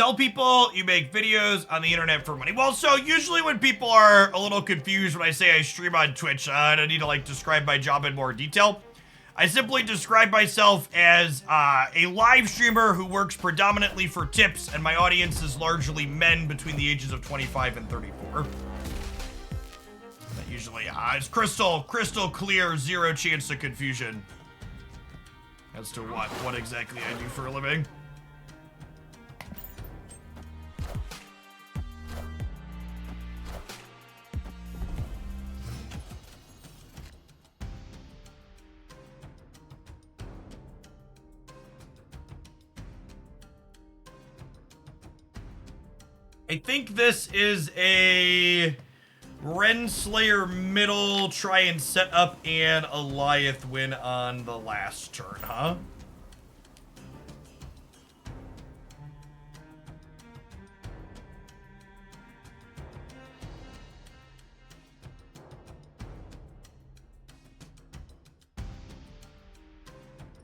Tell people you make videos on the internet for money. Well, so usually when people are a little confused when I say I stream on Twitch, I don't need to like describe my job in more detail. I simply describe myself as a live streamer who works predominantly for tips, and my audience is largely men between the ages of 25 and 34. That usually is crystal clear, zero chance of confusion as to what exactly I do for a living. I think this is a Renslayer middle, try and set up an Alioth win on the last turn, huh?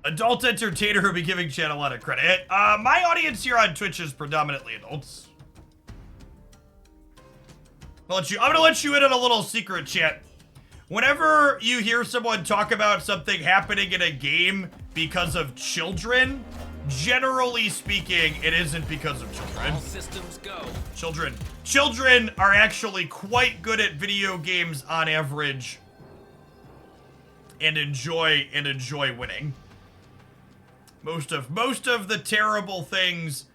Adult entertainer who'll be giving chat a lot of credit. My audience here on Twitch is predominantly adults. I'm gonna let you in on a little secret, chat. Whenever you hear someone talk about something happening in a game because of children, generally speaking, it isn't because of children. All systems go. Children are actually quite good at video games on average and enjoy winning. Most of the terrible things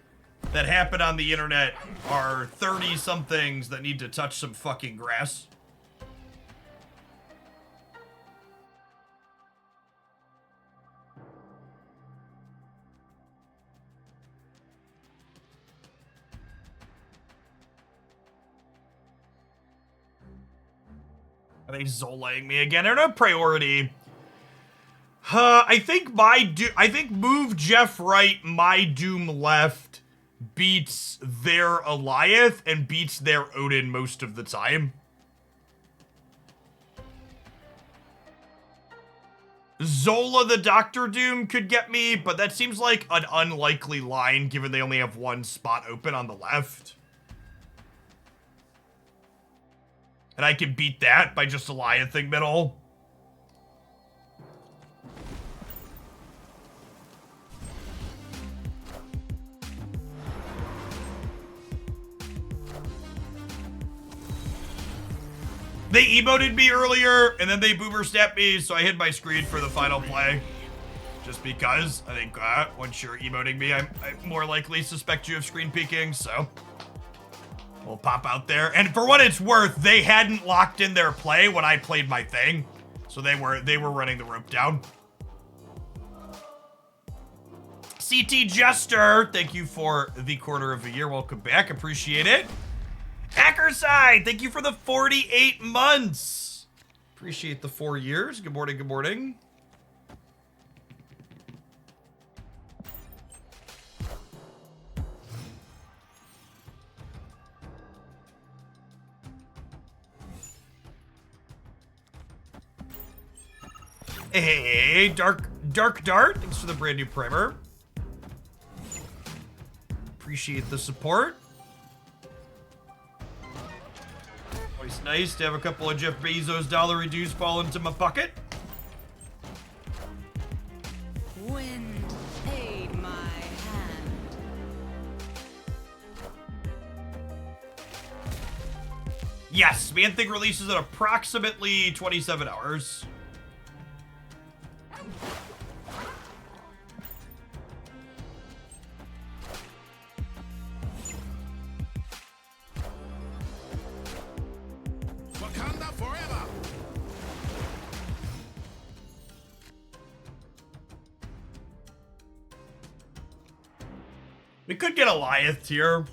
that happen on the internet are 30-somethings that need to touch some fucking grass. Are they Zolaing me again? They're not priority. I think move Jeff right, my Doom left beats their Alioth and beats their Odin most of the time. Zola the Doctor Doom could get me, but that seems like an unlikely line given they only have one spot open on the left. And I can beat that by just Aliothing middle. They emoted me earlier, and then they boomer snapped me, so I hid my screen for the final play. Just because. I think once you're emoting me, I more likely suspect you of screen peeking, so we'll pop out there. And for what it's worth, they hadn't locked in their play when I played my thing, so they were running the rope down. CT Jester, thank you for the quarter of a year. Welcome back. Appreciate it. Hackerside, thank you for the 48 months. Appreciate the 4 years. Good morning, good morning. Hey, Dark Dart, thanks for the brand new primer. Appreciate the support. Always nice to have a couple of Jeff Bezos dollar dues fall into my pocket. Wind paid my hand. Yes, Man-Thing releases in approximately 27 hours. Wakanda forever. We could get Alioth here.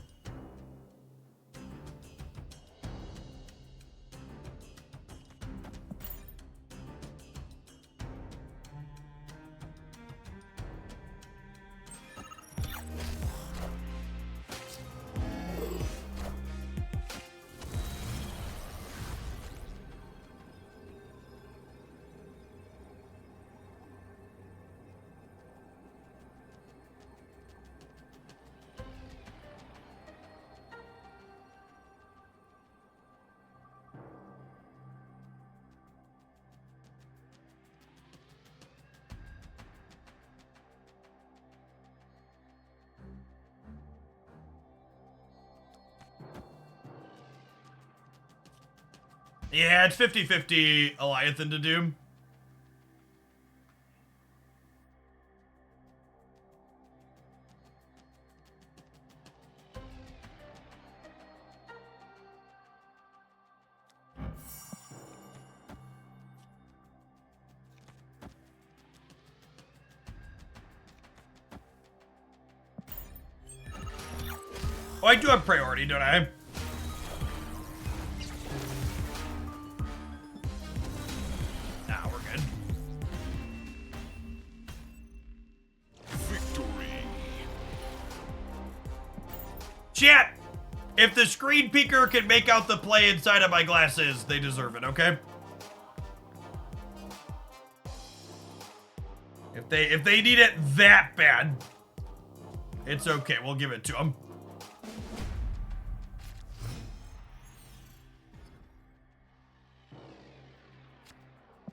Yeah, it's 50-50 Eliathan to Doom. Oh, I do have priority, don't I? Nah, we're good. Victory. Chat! If the screen peeker can make out the play inside of my glasses, they deserve it, okay? If they need it that bad, it's okay. We'll give it to them.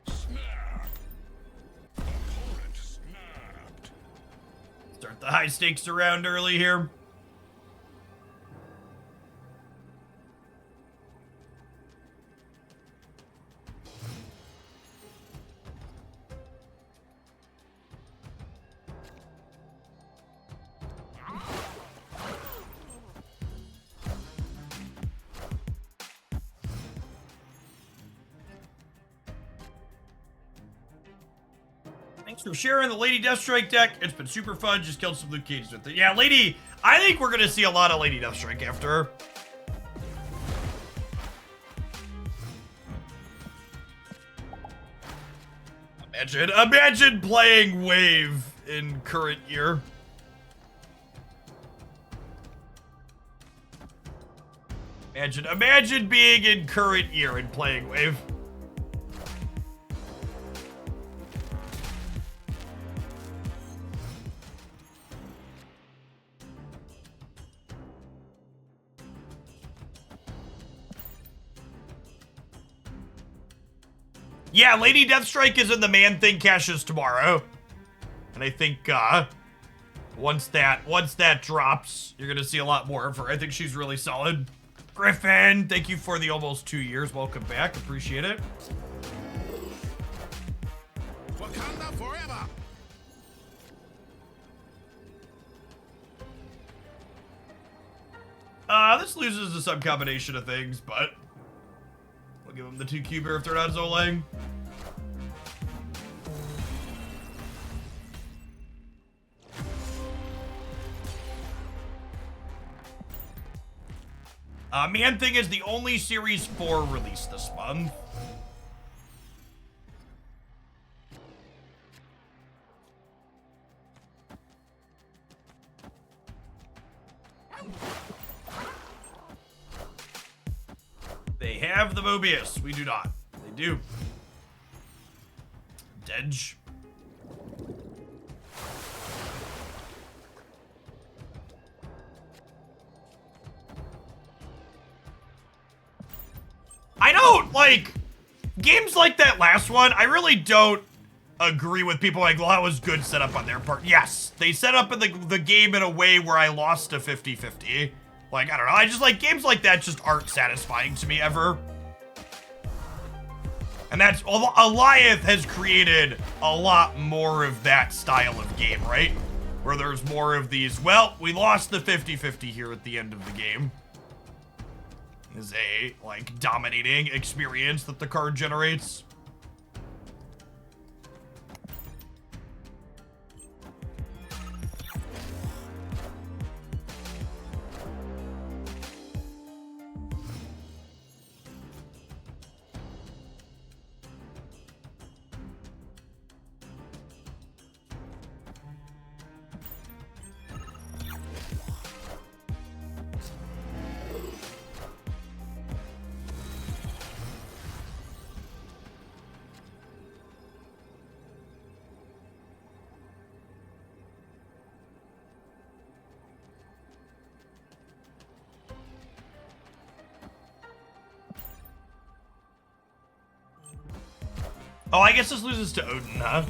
Snap. Opponent snapped. Start the high stakes around early here. Thanks for sharing the Lady Deathstrike deck. It's been super fun. Just killed some Luke Cages with it. Yeah, Lady, I think we're going to see a lot of Lady Deathstrike after her. Imagine playing Wave in current year. Imagine being in current year and playing Wave. Yeah, Lady Deathstrike is in the Man-Thing caches tomorrow. And I think once that drops, you're gonna see a lot more of her. I think she's really solid. Griffin, thank you for the almost 2 years. Welcome back. Appreciate it. Wakanda forever. This loses to some combination of things, but we'll give him the 2-cuber if they're not Zolang. Man-Thing is the only Series 4 release this month. They have the Mobius. We do not. They do. Dedge. I don't, like, games like that last one, I really don't agree with people like, well, that was good setup on their part. Yes, they set up in the game in a way where I lost a 50-50. Like, I don't know, I just, like, games like that just aren't satisfying to me ever. And that's, Eliath has created a lot more of that style of game, right? Where there's more of these, well, we lost the 50-50 here at the end of the game. Is a, like, dominating experience that the card generates. Oh, I guess this loses to Odin, huh?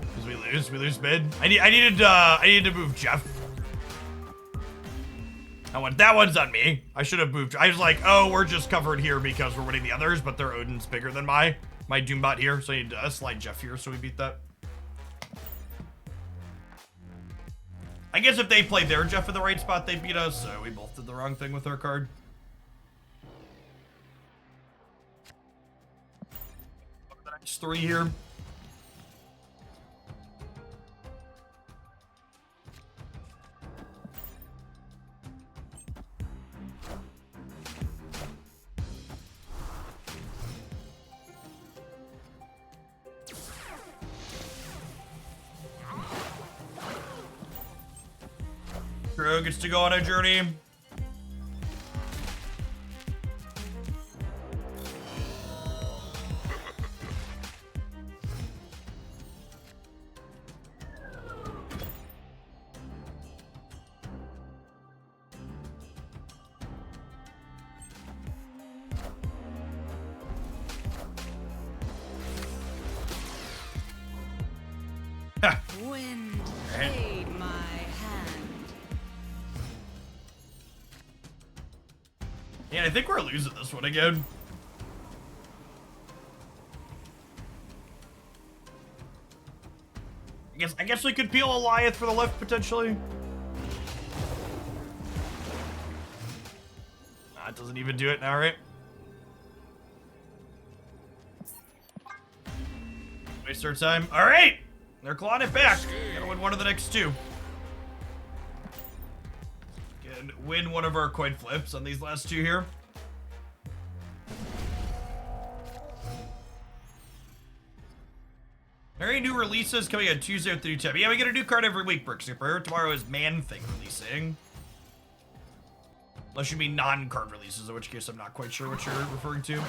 Because we lose mid. I needed to move Jeff. That one's on me. I should have moved. I was like, oh, we're just covered here because we're winning the others, but their Odin's bigger than my Doombot here, so I need to slide Jeff here so we beat that. I guess if they played their Jeff in the right spot, they beat us, so we both did the wrong thing with our card. The next 3 here. Crew gets to go on a journey. Wind aid my hand. Yeah, I think we're losing this one again. I guess we could peel Eliath for the left potentially. Nah, it doesn't even do it now, right? Waste our time. All right, they're clawing it back. Gotta win one of the next 2. Can win one of our coin flips on these last 2 here. Are any new releases coming on Tuesday through 10? Yeah, we get a new card every week, Brick Super. Tomorrow is Man Thing releasing. Unless you mean non-card releases, in which case I'm not quite sure what you're referring to.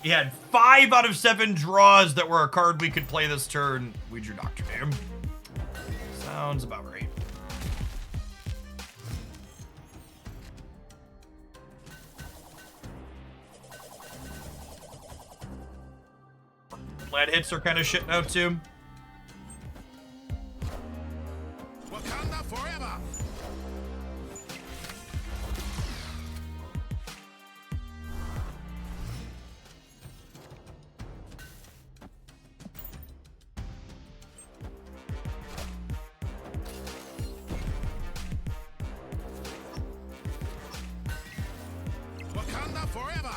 We had 5 out of 7 draws that were a card we could play this turn. We drew Dr. Doom. Sounds about right. Lead hits are kind of shit now too. Wakanda forever! Wakanda forever!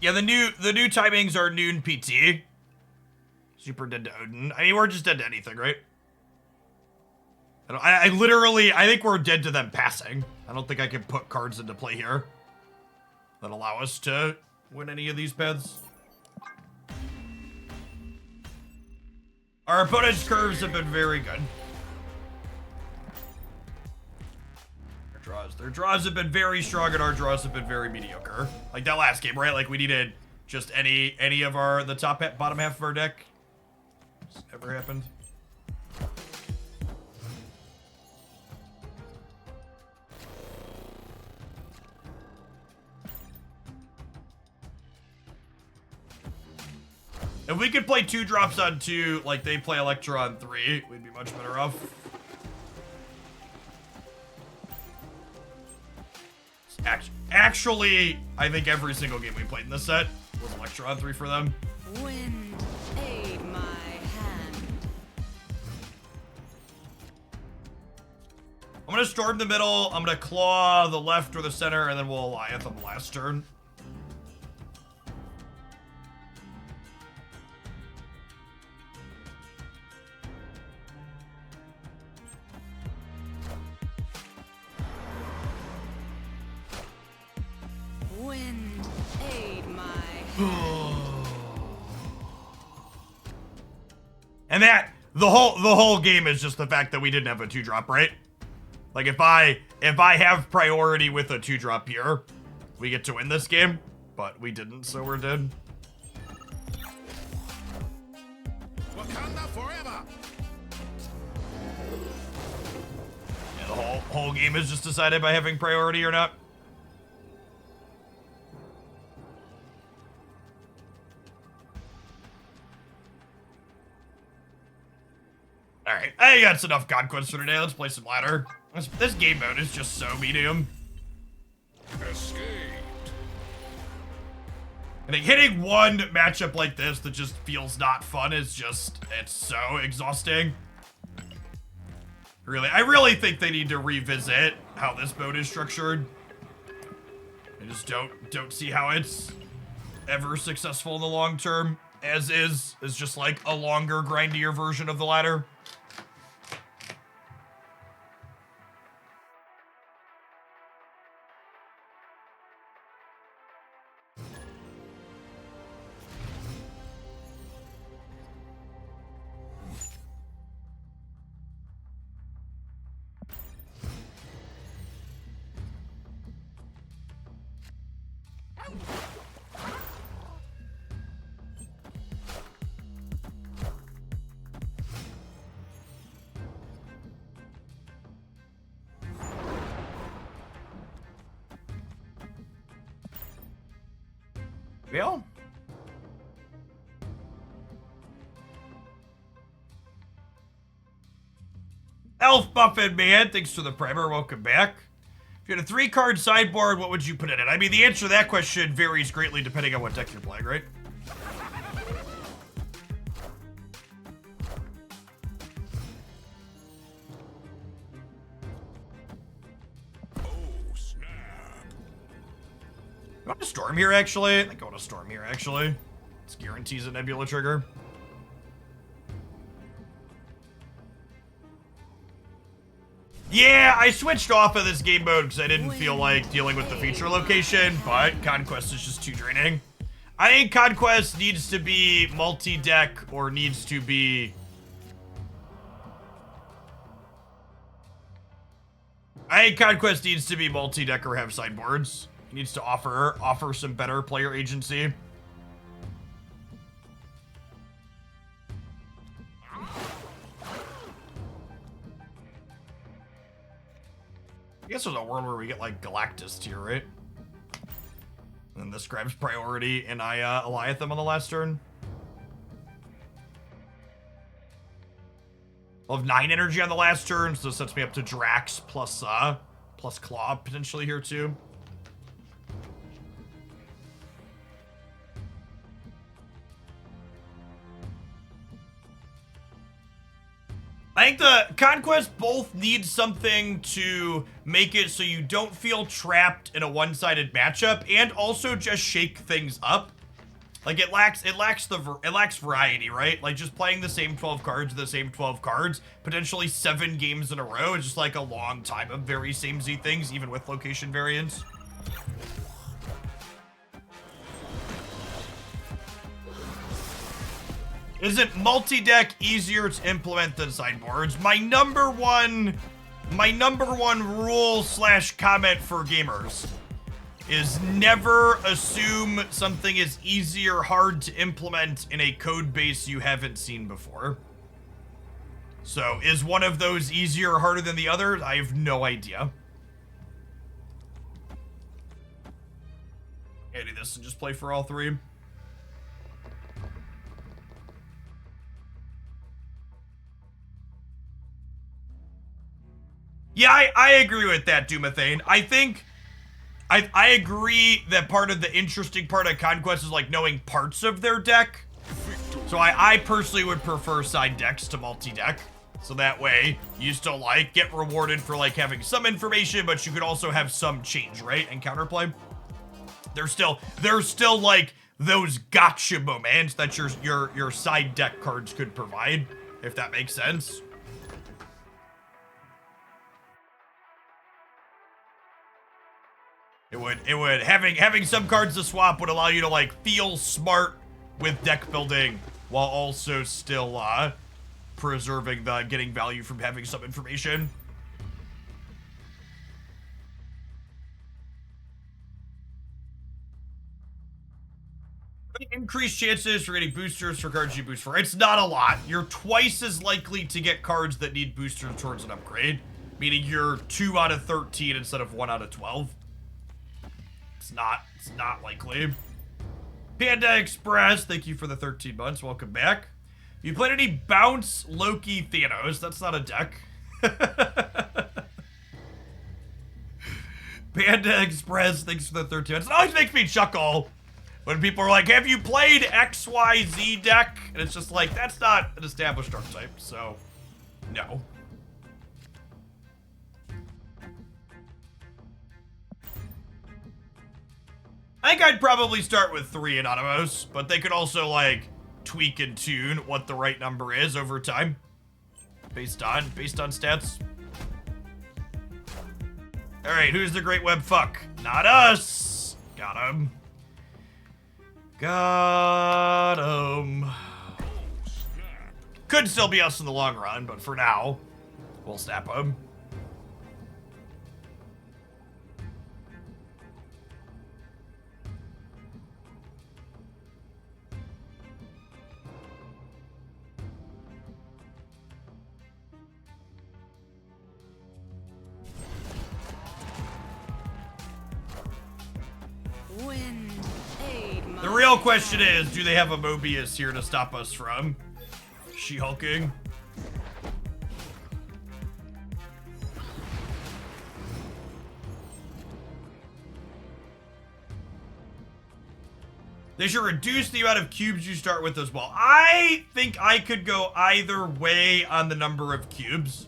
Yeah, the new timings are noon PT. Super dead to Odin. I mean, we're just dead to anything, right? I literally, I think we're dead to them passing. I don't think I can put cards into play here that allow us to win any of these paths. Our opponent's curves have been very good. Their draws have been very strong, and our draws have been very mediocre. Like that last game, right? Like we needed just any of the bottom half of our deck. This never happened. If we could play 2 drops on 2, like they play Electra on 3, we'd be much better off. Actually, I think every single game we played in this set was Electra on 3 for them. Wind aid my hand. I'm gonna storm the middle, I'm gonna claw the left or the center, and then we'll Eliath on the last turn. Wind aid my hand. And that the whole game is just the fact that we didn't have a 2-drop, right? Like if I have priority with a 2-drop here, we get to win this game, but we didn't, so we're dead. Wakanda forever. Yeah, the whole game is just decided by having priority or not. Alright, I think that's enough Conquest for today. Let's play some ladder. This game mode is just so medium. Escaped. I think hitting one matchup like this that just feels not fun is just, it's so exhausting. Really, I really think they need to revisit how this mode is structured. I just don't see how it's ever successful in the long term, as is just like a longer, grindier version of the ladder. Bill? Elf Muffin Man, thanks for the primer, welcome back. If you had a 3-card sideboard, what would you put in it? I mean, the answer to that question varies greatly depending on what deck you're playing, right? Oh, snap. I want to Storm here, actually. I think I want to Storm here, actually. This guarantees a Nebula trigger. Yeah, I switched off of this game mode because I didn't feel like dealing with the feature location, but Conquest is just too draining. I think Conquest needs to be multi-deck or needs to be... I think Conquest needs to be multi-deck or have sideboards. It needs to offer some better player agency. I guess there's a world where we get like Galactus tier, right? And then this grabs priority and I Eliatham on the last turn. I'll have 9 energy on the last turn, so it sets me up to Drax plus Claw potentially here too. I think the Conquest both need something to make it so you don't feel trapped in a one-sided matchup, and also just shake things up. Like it lacks variety, right? Like just playing the same 12 cards, potentially 7 games in a row is just like a long time of very samey things, even with location variants. Isn't multi-deck easier to implement than sideboards? My number one rule / comment for gamers is never assume something is easy or hard to implement in a code base you haven't seen before. So, is one of those easier or harder than the other? I have no idea. I'll do this and just play for all 3. Yeah, I agree with that, Doomathane. I think I agree that part of the interesting part of Conquest is like knowing parts of their deck. So I personally would prefer side decks to multi-deck. So that way you still like get rewarded for like having some information, but you could also have some change, right? And counterplay. There's still like those gotcha moments that your side deck cards could provide, if that makes sense. It would having some cards to swap would allow you to like feel smart with deck building while also still preserving the getting value from having some information. Increased chances for getting boosters for cards you boost for. It's not a lot. You're twice as likely to get cards that need boosters towards an upgrade. Meaning you're 2 out of 13 instead of 1 out of 12. It's not likely. Panda Express, thank you for the 13 months. Welcome back. You played any Bounce Loki Thanos? That's not a deck. Panda Express, thanks for the 13 months. It always makes me chuckle when people are like, have you played XYZ deck? And it's just like, that's not an established archetype, so no. I think I'd probably start with 3 Anonymous, but they could also, like, tweak and tune what the right number is over time. Based on stats. Alright, who's the great web fuck? Not us! Got him. Got him. Could still be us in the long run, but for now, we'll snap him. Wind, aid my The real question is, do they have a Mobius here to stop us from She-Hulking? They should reduce the amount of cubes you start with as well. I think I could go either way on the number of cubes.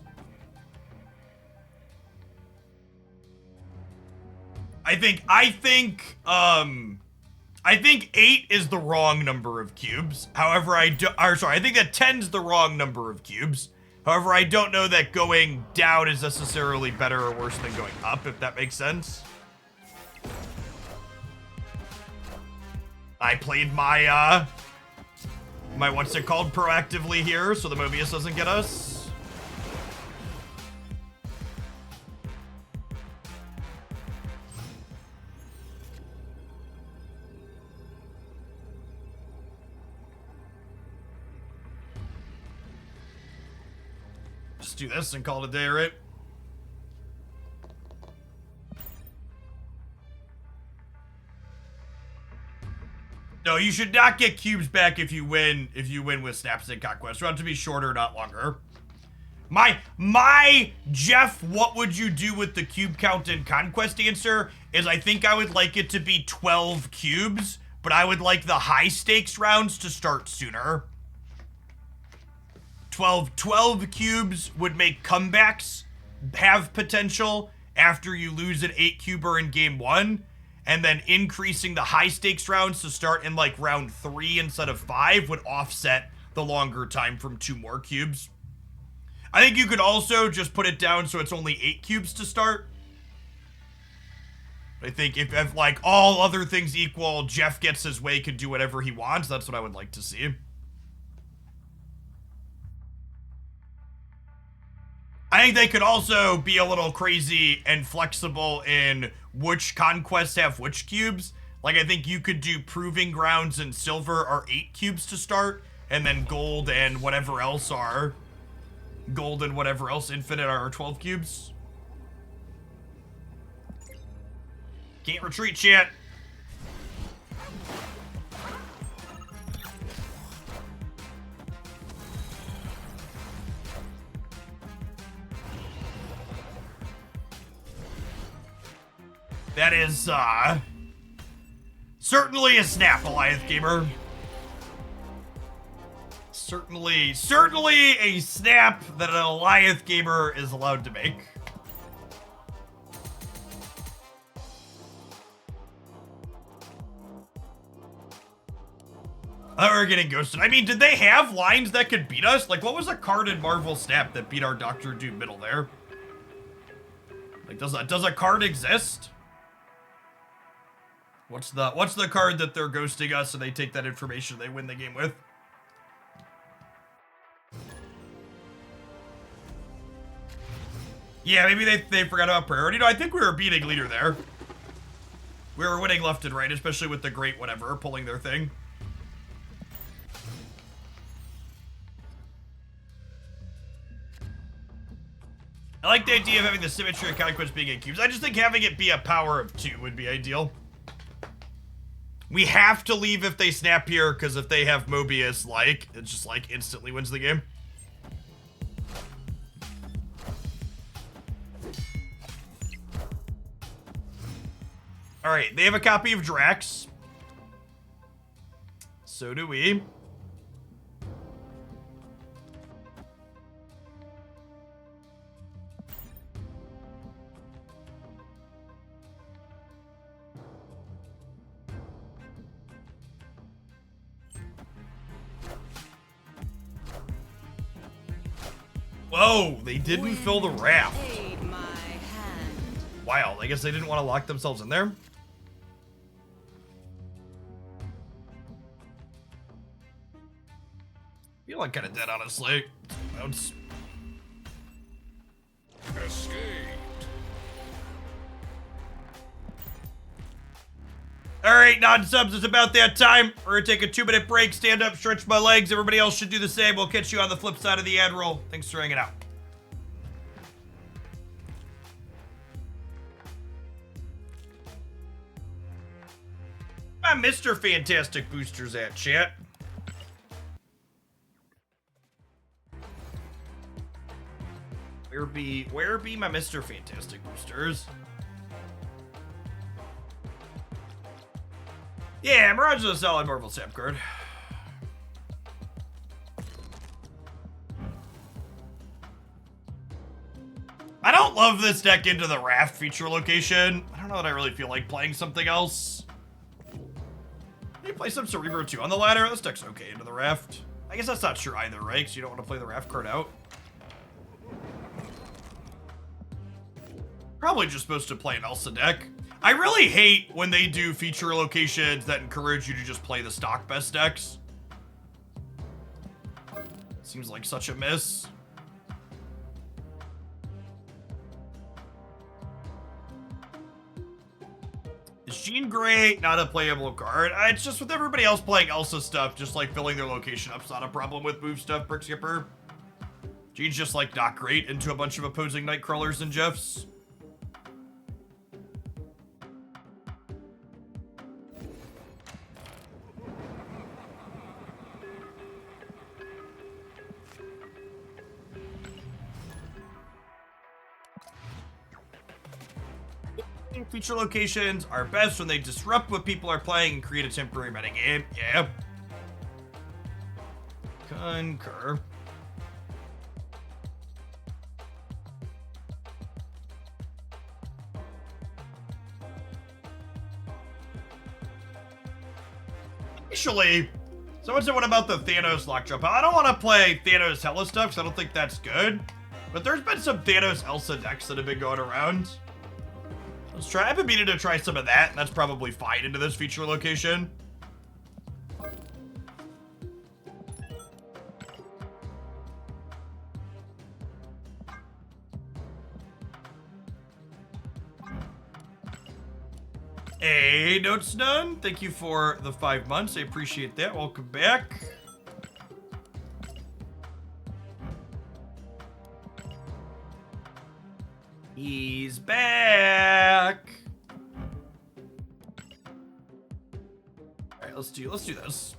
I think 8 is the wrong number of cubes. However, I think that 10's the wrong number of cubes. However, I don't know that going down is necessarily better or worse than going up, if that makes sense. I played my, what's it called, proactively here, so the Mobius doesn't get us. Just do this and call it a day, right? No, you should not get cubes back if you win with snaps in Conquest. You want it to be shorter, not longer. My Jeff, what would you do with the cube count in Conquest answer is I think I would like it to be 12 cubes, but I would like the high stakes rounds to start sooner. 12 cubes would make comebacks have potential after you lose an 8 cuber in game 1. And then increasing the high stakes rounds to start in like round 3 instead of 5 would offset the longer time from 2 more cubes. I think you could also just put it down so it's only 8 cubes to start. I think if like all other things equal, Jeff gets his way, could do whatever he wants. That's what I would like to see. I think they could also be a little crazy and flexible in which conquests have which cubes. Like, I think you could do Proving Grounds and Silver are 8 cubes to start, and then Gold and whatever else are... Gold and whatever else Infinite are 12 cubes. Can't retreat, chat. That is, certainly a snap, Goliath Gamer. Certainly a snap that an Goliath Gamer is allowed to make. I thought we were getting ghosted. I mean, did they have lines that could beat us? Like, what was a card in Marvel Snap that beat our Doctor Doom middle there? Like, does a card exist? What's the card that they're ghosting us and they take that information they win the game with? Yeah, maybe they forgot about priority. No, I think we were beating leader there. We were winning left and right, especially with the great whatever pulling their thing. I like the idea of having the symmetry of Conquest being 8 cubes. I just think having it be a power of 2 would be ideal. We have to leave if they snap here, because if they have Mobius, like, it just, like, instantly wins the game. Alright, they have a copy of Drax. So do we. Whoa, they didn't fill the raft. Aid my hand. Wild. I guess they didn't want to lock themselves in there. Feel like kind of dead, honestly. Bounce. Escaped. Alright, non-subs, it's about that time. We're gonna take a 2-minute break, stand up, stretch my legs. Everybody else should do the same. We'll catch you on the flip side of the ad roll. Thanks for hanging out. My Mr. Fantastic boosters at, chat. Where be my Mr. Fantastic boosters? Yeah, Mirage is a solid Marvel Sap card. I don't love this deck into the raft feature location. I don't know that I really feel like playing something else. Can you play some Cerebro 2 on the ladder? This deck's okay into the raft. I guess that's not true either, right? Because you don't want to play the raft card out. Probably just supposed to play an Elsa deck. I really hate when they do feature locations that encourage you to just play the stock best decks. Seems like such a miss. Is Jean Grey not a playable card? It's just with everybody else playing Elsa stuff, just like filling their location up's not a problem with move stuff, Brick Skipper. Jean's just like not great into a bunch of opposing Nightcrawlers and Jeffs. Feature locations are best when they disrupt what people are playing and create a temporary metagame. Yeah. Concur. Actually, someone said what about the Thanos lock jump? I don't want to play Thanos Hella stuff because I don't think that's good. But there's been some Thanos Elsa decks that have been going around. Let's try. I've been meaning to try some of that, and that's probably fine into this feature location. Hey, Notes None. Thank you for the 5 months. I appreciate that. Welcome back. He's back. All right, let's do this.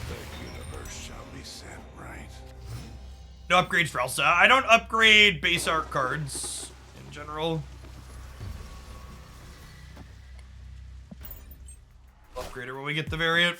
The universe shall be set right. No upgrades for Elsa. I don't upgrade base art cards in general. Upgrade it when we get the variant.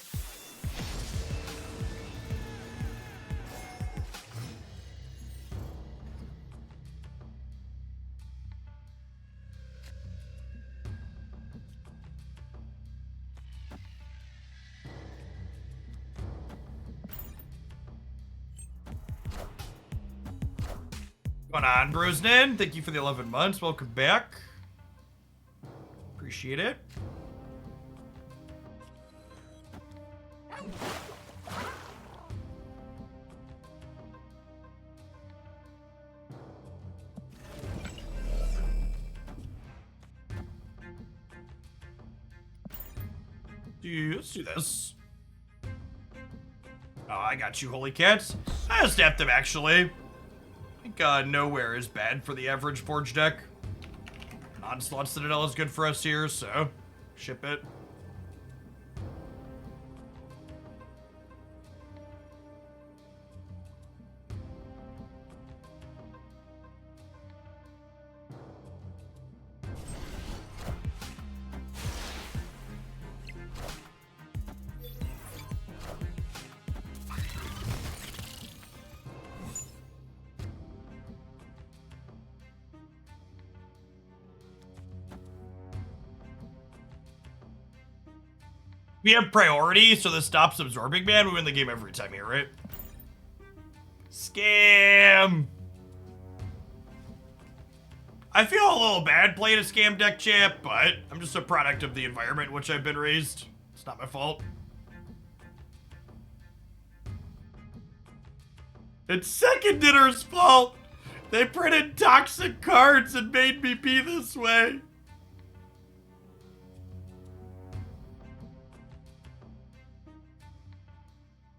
Going on, Brosnan. Thank you for the 11 months. Welcome back. Appreciate it. Let's do this. Oh, I got you, holy cats. I snapped them, actually. I think nowhere is bad for the average Forge deck. Onslaught Citadel is good for us here, so ship it. We have priority, so this stops absorbing man. We win the game every time here, right? Scam! I feel a little bad playing a scam deck, champ, but I'm just a product of the environment in which I've been raised. It's not my fault. It's Second Dinner's fault! They printed toxic cards and made me be this way.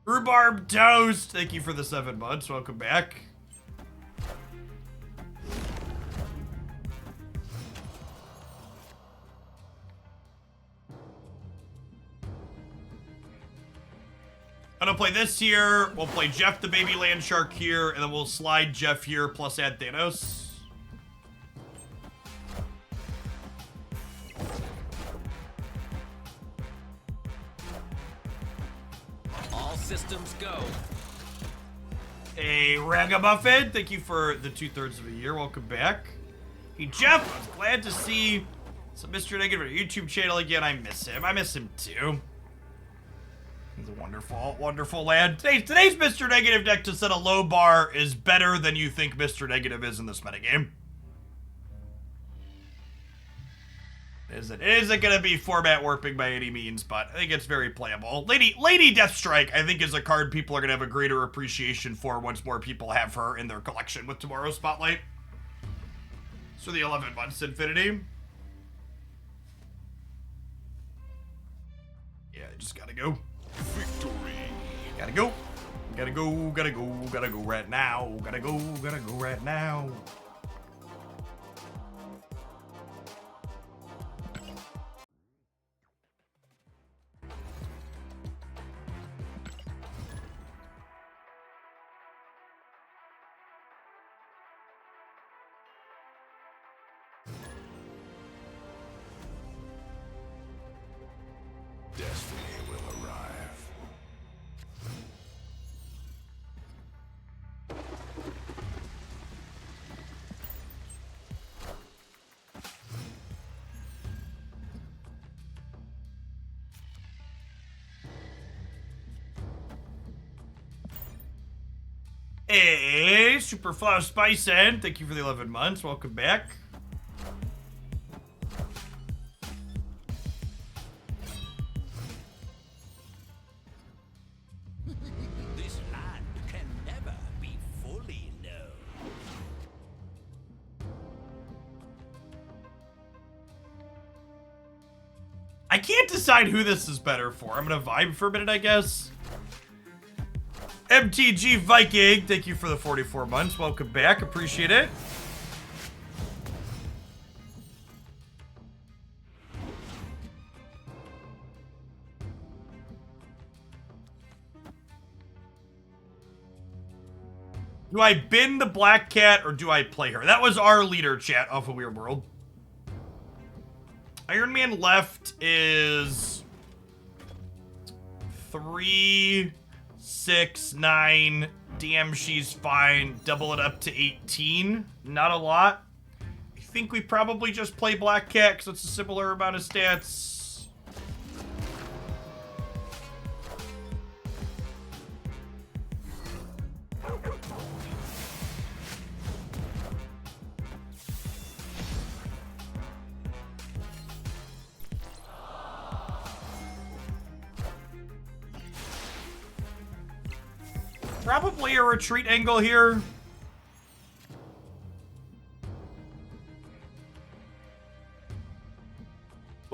Rhubarb Toast! Thank you for the 7 months. Welcome back. I'm gonna play this here. We'll play Jeff the Baby Land Shark here, and then we'll slide Jeff here plus add Thanos. Systems go. Hey, Ragamuffin, thank you for the 2/3 of a year. Welcome back. Hey, Jeff, I was glad to see some Mr. Negative on your YouTube channel again. I miss him. I miss him too. He's a wonderful, wonderful lad. Today's Mr. Negative deck to set a low bar is better than you think Mr. Negative is in this metagame. It isn't going to be format warping by any means, but I think it's very playable. Lady Deathstrike, I think, is a card people are going to have a greater appreciation for once more people have her in their collection with tomorrow's Spotlight. So the 11 months Infinity. Yeah, I just gotta go. Victory. Gotta go. Gotta go, gotta go, gotta go right now. Gotta go right now. Destiny will arrive. Hey, Superflow Spice End, thank you for the 11 months. Welcome back. This land can never be fully known. I can't decide who this is better for. I'm gonna vibe for a minute, I guess. MTG Viking, thank you for the 44 months. Welcome back. Appreciate it. Do I bin the Black Cat or do I play her? That was our leader, chat, off of Weird World. Iron Man left is 3, 6, 9. Damn, she's fine. Double it up to 18. Not a lot. I think we probably just play Black Cat because it's a similar amount of stats. Probably a retreat angle here.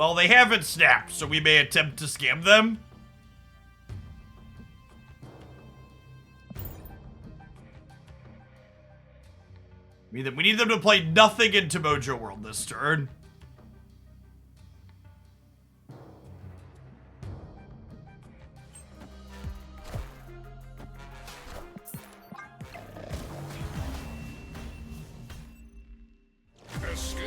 Well, they haven't snapped, so we may attempt to scam them. We need them to play nothing into Mojo World this turn. Escaped.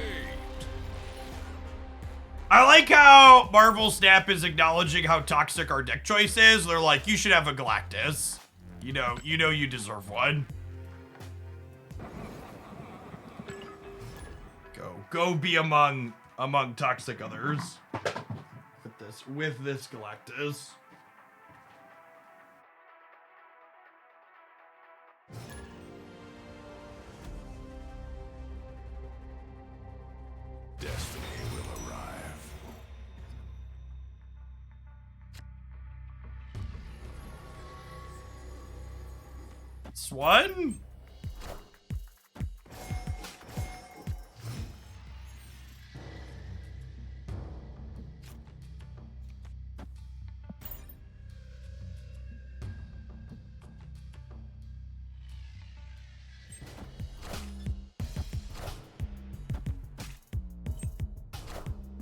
I like how Marvel Snap is acknowledging how toxic our deck choice is. They're like, you should have a Galactus. You know you deserve one. Go be among toxic others. With this Galactus. Destiny will arrive. Swan?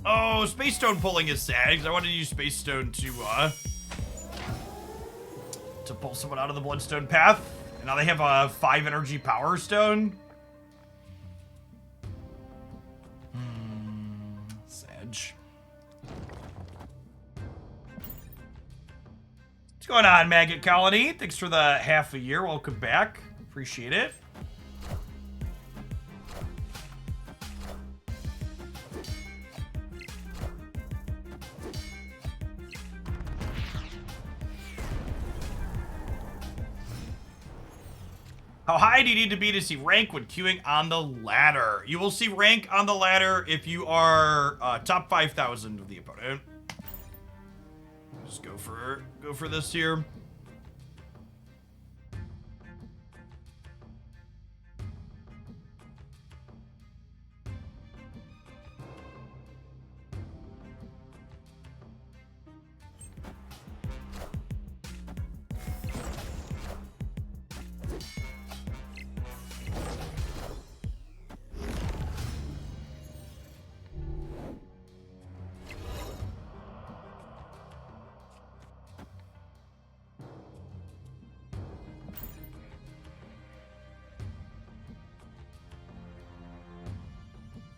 Oh, Space Stone pulling is sad because I wanted to use Space Stone to pull someone out of the Bloodstone path. And now they have a 5 energy Power Stone. Sag. What's going on, Maggot Colony? Thanks for the half a year. Welcome back. Appreciate it. How high do you need to be to see rank when queuing on the ladder? You will see rank on the ladder if you are top 5,000 of the opponent. Just go for this here.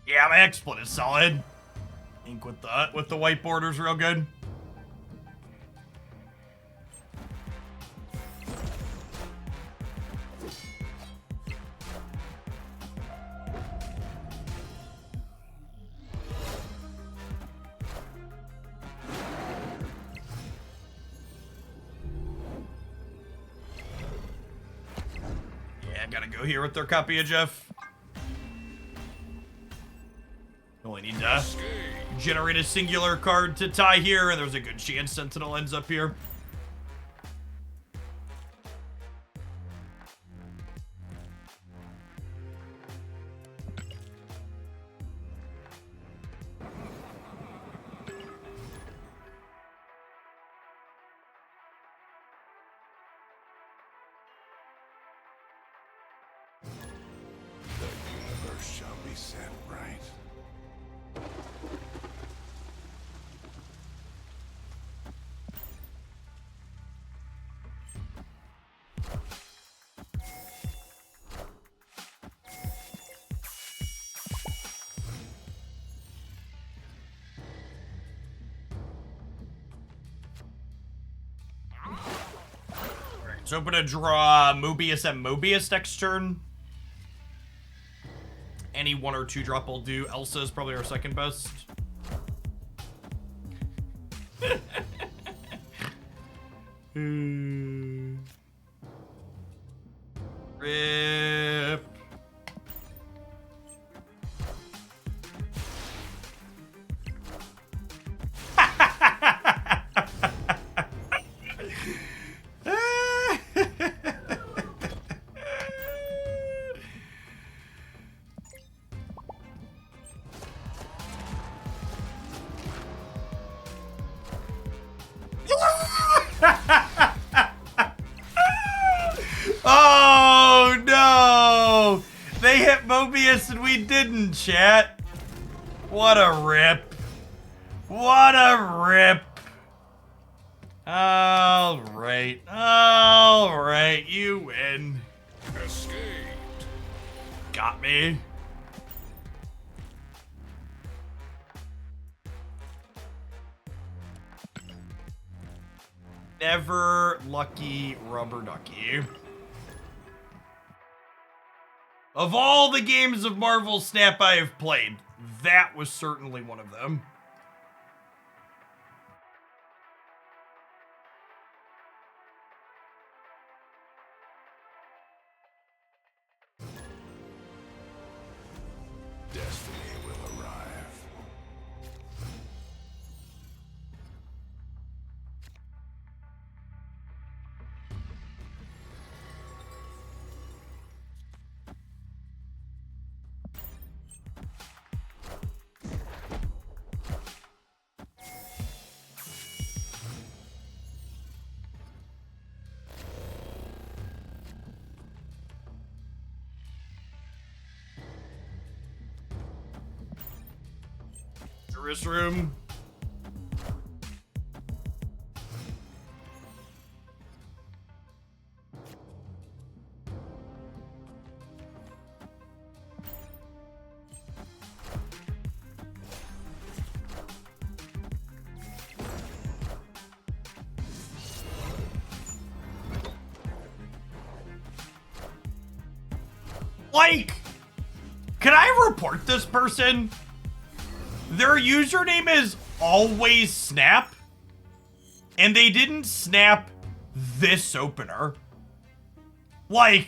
Yeah, my X-Split is solid. Ink with the white borders real good. Yeah, gotta go here with their copy of Jeff. Only need to generate a singular card to tie here, and there's a good chance Sentinel ends up here. The universe shall be set right. So I'm gonna draw Mobius and Mobius next turn. Any 1 or 2 drop will do. Elsa is probably our second best. Rip. they hit Mobius and we didn't, chat. What a rip. What a rip. Alright. Alright, you win. Escaped. Got me. Never lucky rubber ducky. Of all the games of Marvel Snap I have played, that was certainly one of them. Destiny will arrive. Tourist room. Like, can I report this person? Their username is always snap, and they didn't snap this opener. Like,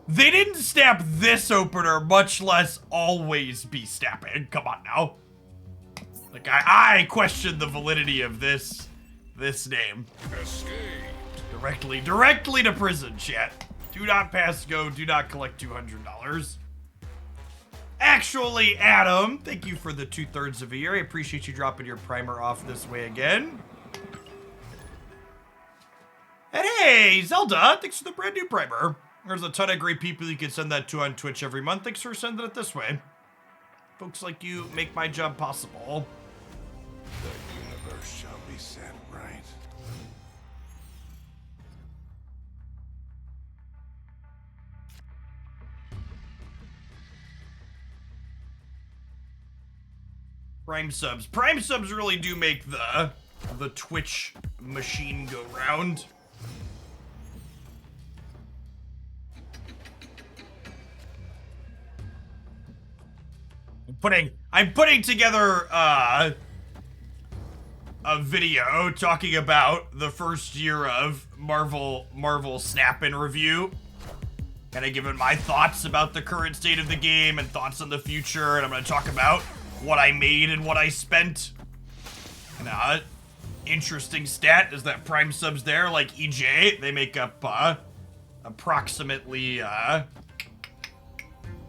they didn't snap this opener, much less always be snapping. Come on now. Like, I question the validity of this name. Escaped. Directly to prison, chat. Do not pass go, do not collect $200. Actually, Adam, thank you for the 2/3 of a year. I appreciate you dropping your primer off this way again. And hey, Zelda, thanks for the brand new primer. There's a ton of great people you can send that to on Twitch every month. Thanks for sending it this way. Folks like you make my job possible. The universe shall be set right. Prime subs. Prime subs really do make the Twitch machine go round. I'm putting together a video talking about the first year of Marvel Snap in review. Kind of giving my thoughts about the current state of the game and thoughts on the future, and I'm going to talk about what I made and what I spent. And interesting stat is that Prime subs there, like EJ, they make up approximately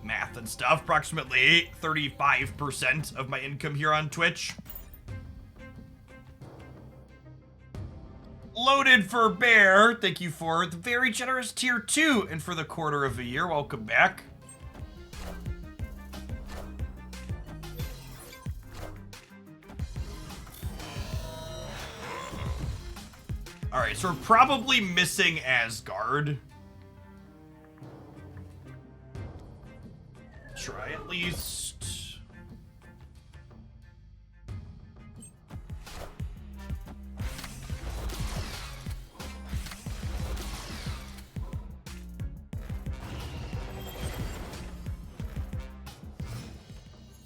math and stuff, approximately 35% of my income here on Twitch. Loaded for Bear, thank you for the very generous tier 2 and for the quarter of a year. Welcome back. Alright, so we're probably missing Asgard. Try at least.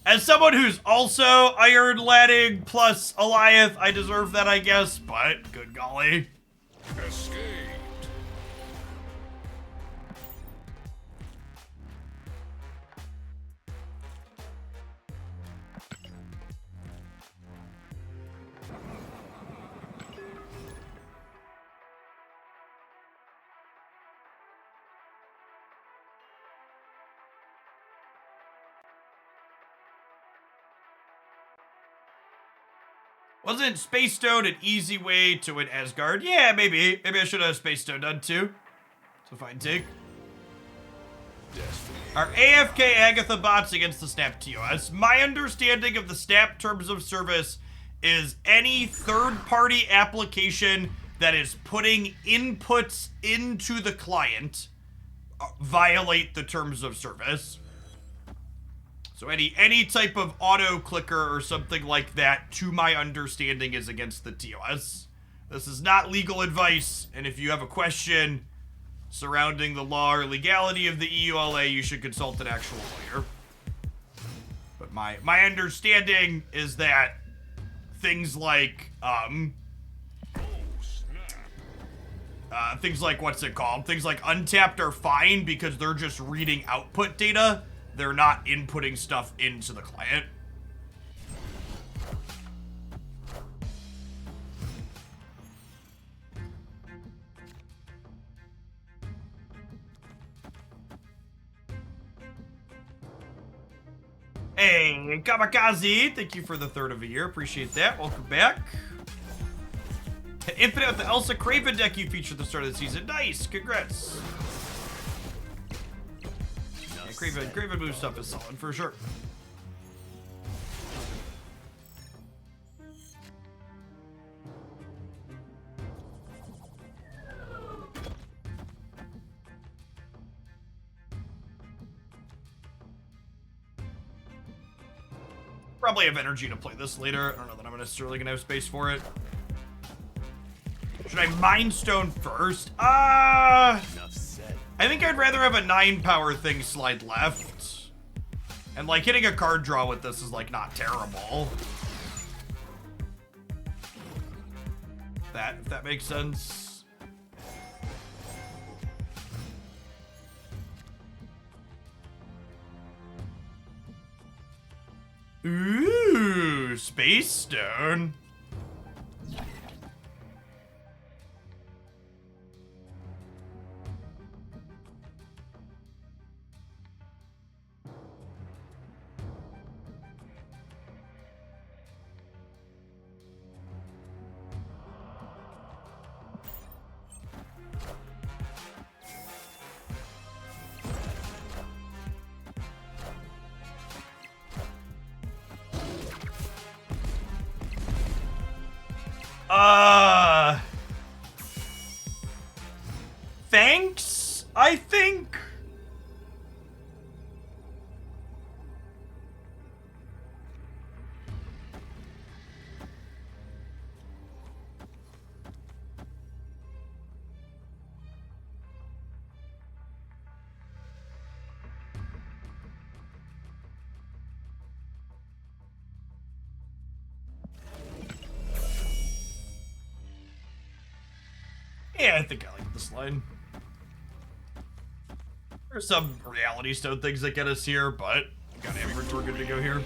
As someone who's also Iron Ladding plus Eliath, I deserve that, I guess, but good golly. Escaped. Wasn't Space Stone an easy way to win Asgard? Yeah, maybe. Maybe I should have Space Stone done too. It's a fine take. Destiny Are AFK Agatha bots against the Snap TOS? My understanding of the Snap terms of service is any third-party application that is putting inputs into the client violate the terms of service. So any type of auto clicker or something like that, to my understanding, is against the TOS. This is not legal advice, and if you have a question surrounding the law or legality of the EULA, you should consult an actual lawyer. But my understanding is that things like what's it called? Things like Untapped are fine because they're just reading output data. They're not inputting stuff into the client. Hey, Kamikaze, thank you for the third of a year. Appreciate that. Welcome back. Infinite with the Elsa Craven deck you featured at the start of the season. Nice, congrats. Yeah, Craven move stuff is solid for sure. Probably have energy to play this later. I don't know that I'm necessarily gonna have space for it. Should I Mind Stone first? I think I'd rather have a 9 power thing slide left. And like hitting a card draw with this is like not terrible. If that makes sense. Ooh, Space Stone. Thanks, I think. Yeah, I think I like this line. There's some Reality Stone things that get us here, but I got Amberts, we're good to go here.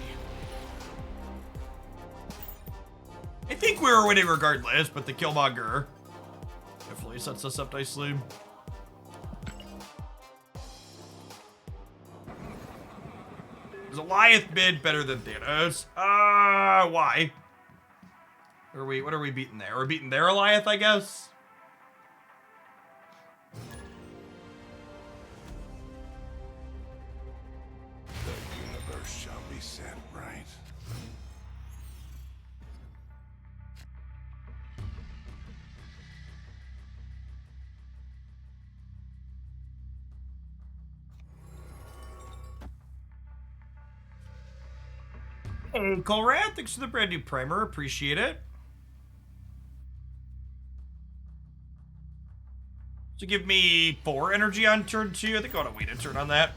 I think we were winning regardless, but the Killmonger definitely sets us up nicely. Is Goliath mid better than Thanos? Why? What are we beating there? We're beating their Goliath, I guess? Shall be set right. Hey, Colrad, thanks for the brand new primer. Appreciate it. So give me 4 energy on turn 2. I think I want to wait a turn on that.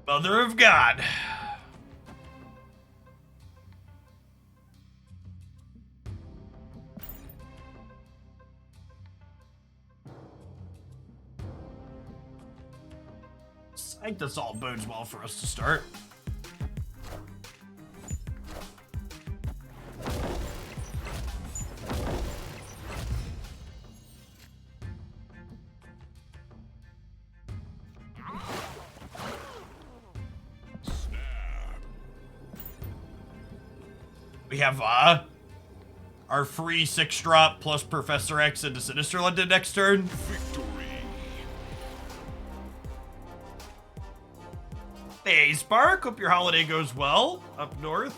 Mother of God. I think this all bodes well for us to start. We have, our free 6-drop plus Professor X into Sinister London next turn. Victory. Hey, Spark, hope your holiday goes well up north.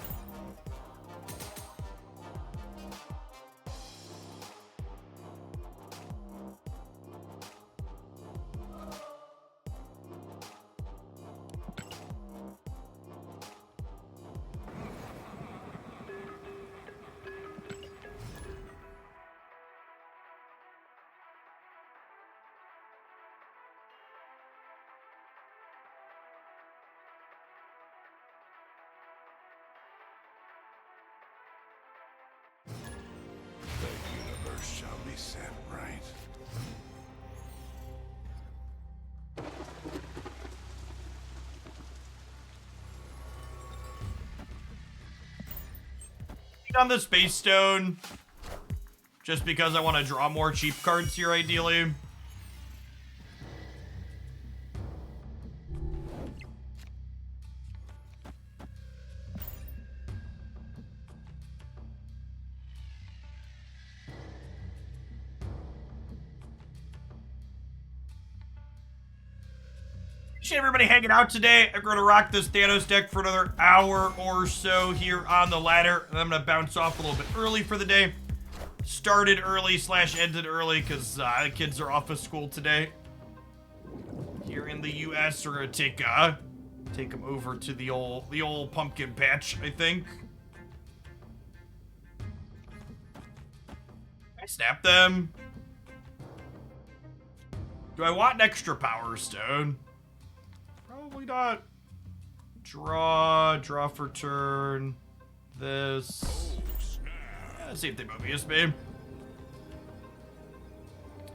The universe shall be set right. On the Space Stone, just because I want to draw more cheap cards here, ideally. Appreciate everybody hanging out today. I'm going to rock this Thanos deck for another hour or so here on the ladder. And I'm going to bounce off a little bit early for the day. Started early / ended early because the kids are off of school today. Here in the U.S., we're going to take them over to the old pumpkin patch, I think. I snap them. Do I want an extra Power Stone? Probably not. Draw for turn. This. Yeah, same thing, Mobius, babe.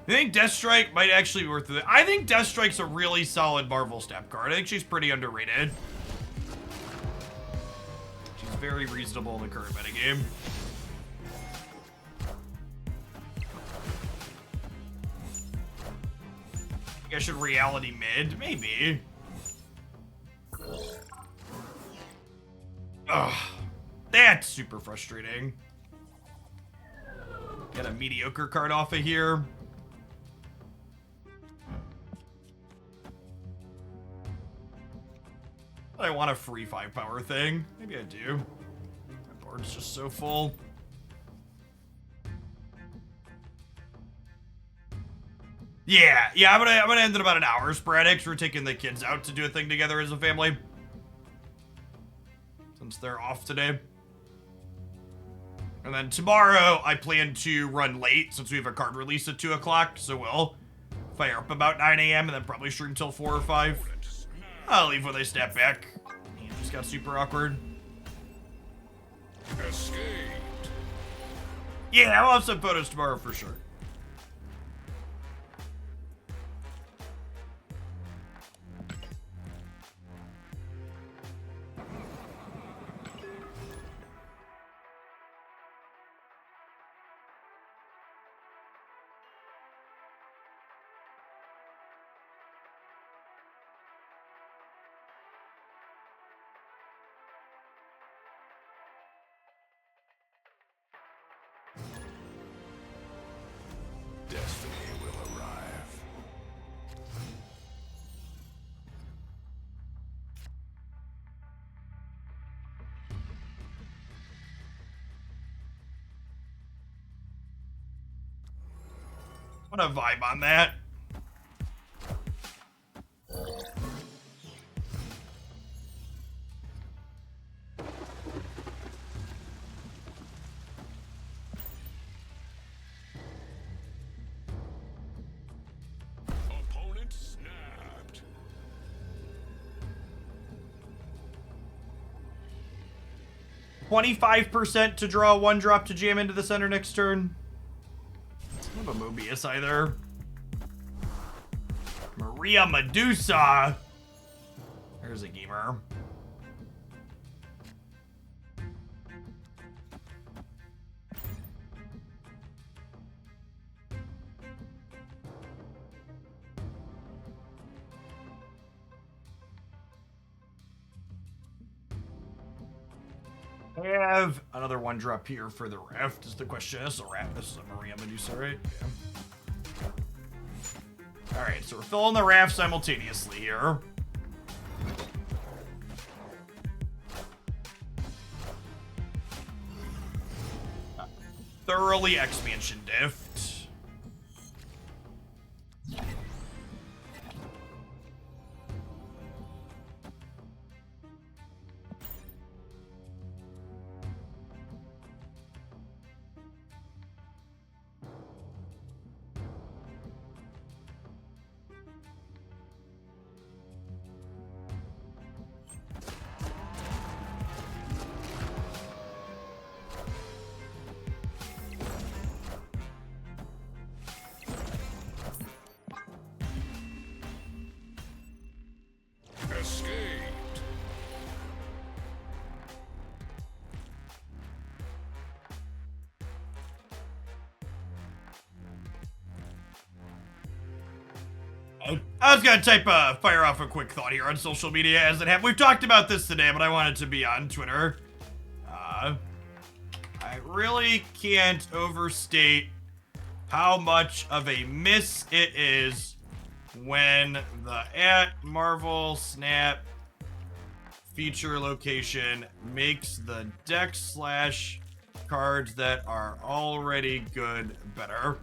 I think Deathstrike might actually be worth it. I think Deathstrike's a really solid Marvel Snap card. I think she's pretty underrated. She's very reasonable in the current metagame. I think I should reality mid, maybe. Ugh, that's super frustrating. Get a mediocre card off of here. I want a free 5-power thing. Maybe I do. My board's just so full. Yeah, I'm gonna end in about an hour sporadic. 'Cause we're taking the kids out to do a thing together as a family. Since they're off today. And then tomorrow, I plan to run late since we have a card release at 2 o'clock. So we'll fire up about 9 a.m. and then probably stream till 4 or 5. I'll leave when they step back. It just got super awkward. Escaped. Yeah, I'll have some photos tomorrow for sure. Destiny will arrive. What a vibe on that. Opponent snapped. 25% to draw 1-drop to jam into the center next turn. I don't have a Mobius either. Maria Medusa. There's a gamer. I have another one drop here for the raft is the question. This is a raft. This is a Maria Medusa, right? Yeah. Alright, so we're filling the raft simultaneously here. Thoroughly expansion diffed. Escaped. I was gonna fire off a quick thought here on social media as it happened. We've talked about this today, but I wanted to be on Twitter. I really can't overstate how much of a miss it is when the @Marvel Snap feature location makes the deck / cards that are already good better.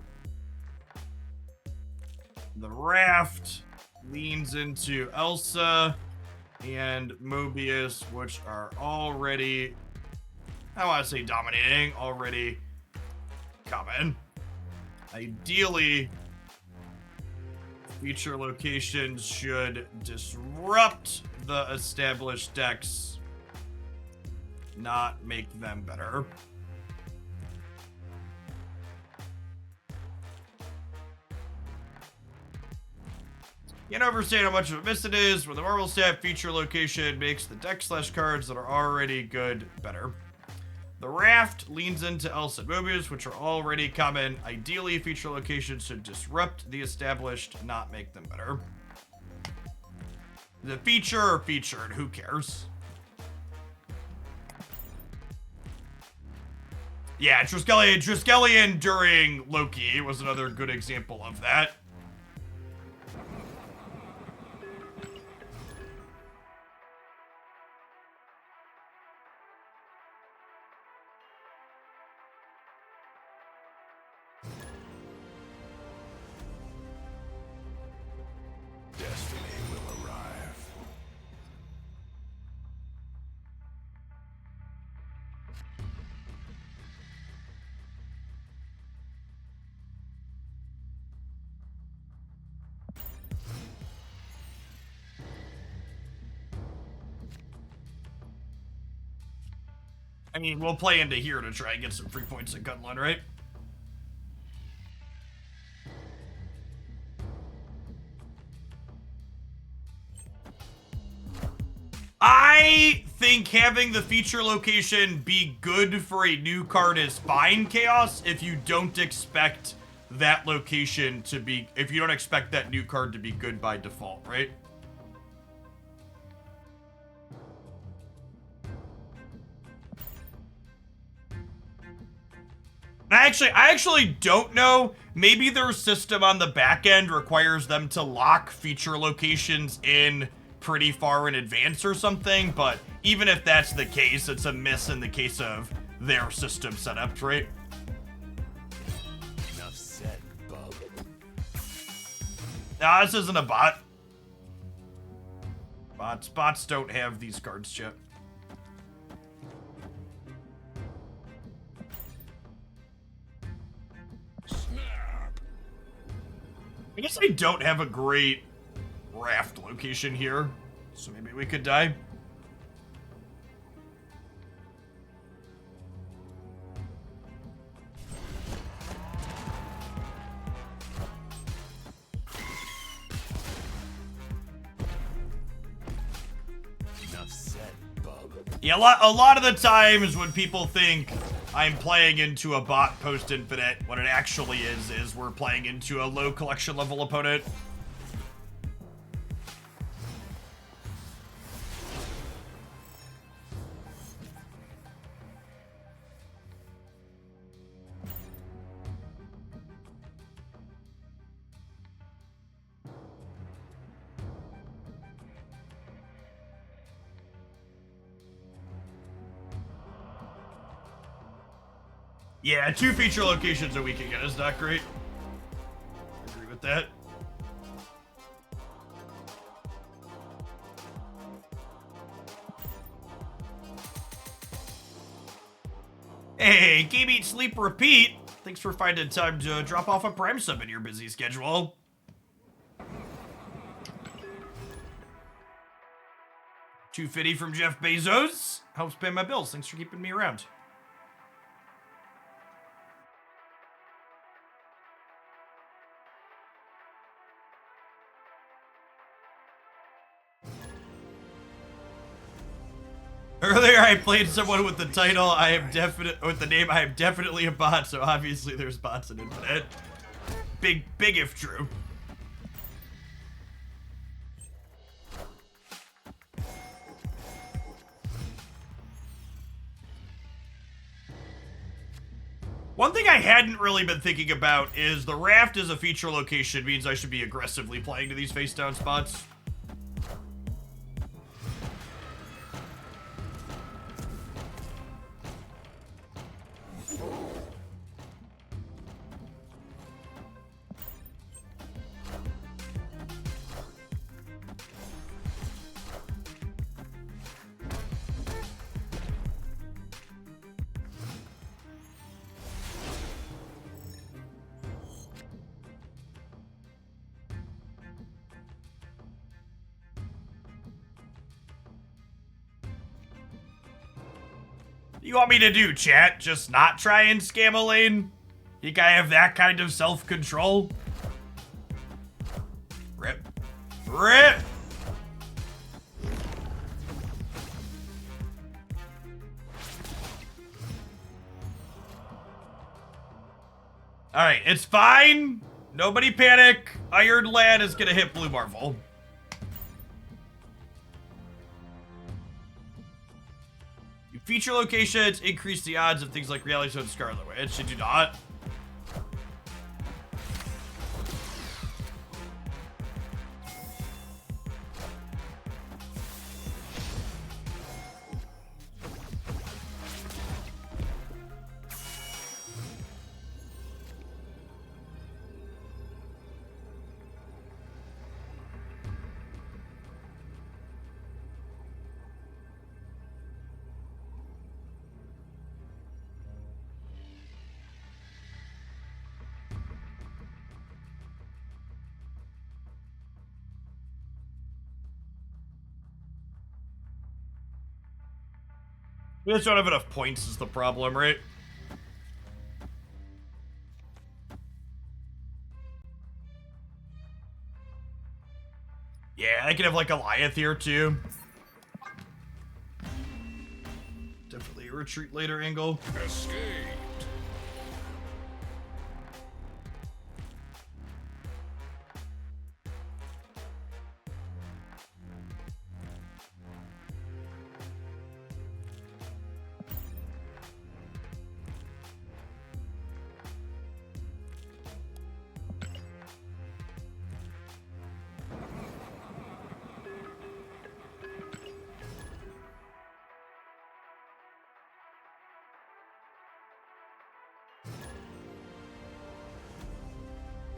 The raft leans into Elsa and Mobius, which are already, I want to say dominating, already common. Ideally, feature locations should disrupt the established decks, not make them better. Can't overstate how much of a miss it is when the Marvel Snap feature location makes the deck / cards that are already good better. The raft leans into Elsa and Mobius, which are already common. Ideally, feature locations should disrupt the established, not make them better. The feature featured, who cares? Yeah, Triskelion during Loki was another good example of that. Destiny will arrive. I mean, we'll play into here to try and get some free points at Gunlun, right? I think having the feature location be good for a new card is fine, Chaos, if you don't expect that location to be, if you don't expect that new card to be good by default, right? I actually don't know. Maybe their system on the back end requires them to lock feature locations in pretty far in advance or something, but even if that's the case, it's a miss in the case of their system setup, right? Enough said, bub. Nah, this isn't a bot. Bots don't have these cards yet. Snap. I guess I don't have a great raft location here, so maybe we could die. Enough said, bub. Yeah, a lot of the times when people think I'm playing into a bot post-infinite, what it actually is we're playing into a low collection level opponent. Yeah, 2 feature locations a week again is not great. Agree with that. Hey, Game Eat Sleep Repeat. Thanks for finding time to drop off a Prime sub in your busy schedule. $250 from Jeff Bezos. Helps pay my bills. Thanks for keeping me around. Earlier, I played someone with the title, with the name, I am definitely a bot, so obviously there's bots in Infinite. Big if true. One thing I hadn't really been thinking about is the raft as a feature location means I should be aggressively playing to these face down spots. You want me to do, chat? Just not try and scam a lane? Think I have that kind of self-control? Rip. Rip! Alright, it's fine. Nobody panic. Iron Lad is gonna hit Blue Marvel. Feature locations increase the odds of things like Reality Zone Scarlet Witch. Should you not? We just don't have enough points is the problem, right? Yeah, I can have like a Goliath here too. Definitely a retreat later angle. Escape.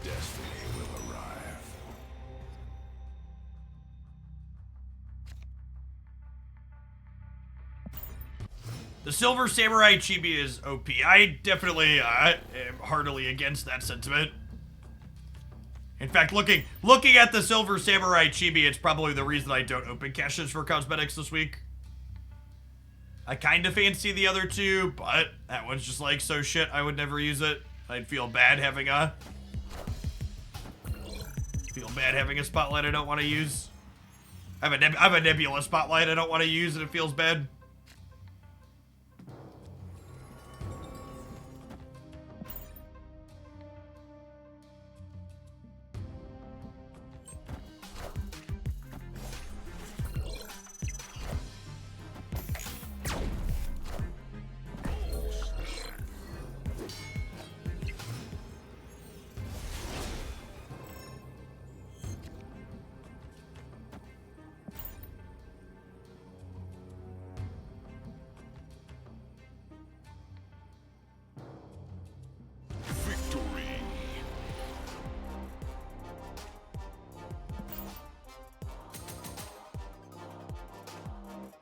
Destiny will arrive. The Silver Samurai Chibi is OP. I definitely am heartily against that sentiment. In fact, looking at the Silver Samurai Chibi, it's probably the reason I don't open caches for cosmetics this week. I kind of fancy the other two, but that one's just like so shit I would never use it. I'd feel bad having a spotlight I don't want to use. I have a Nebula Spotlight I don't want to use and it feels bad. Victory.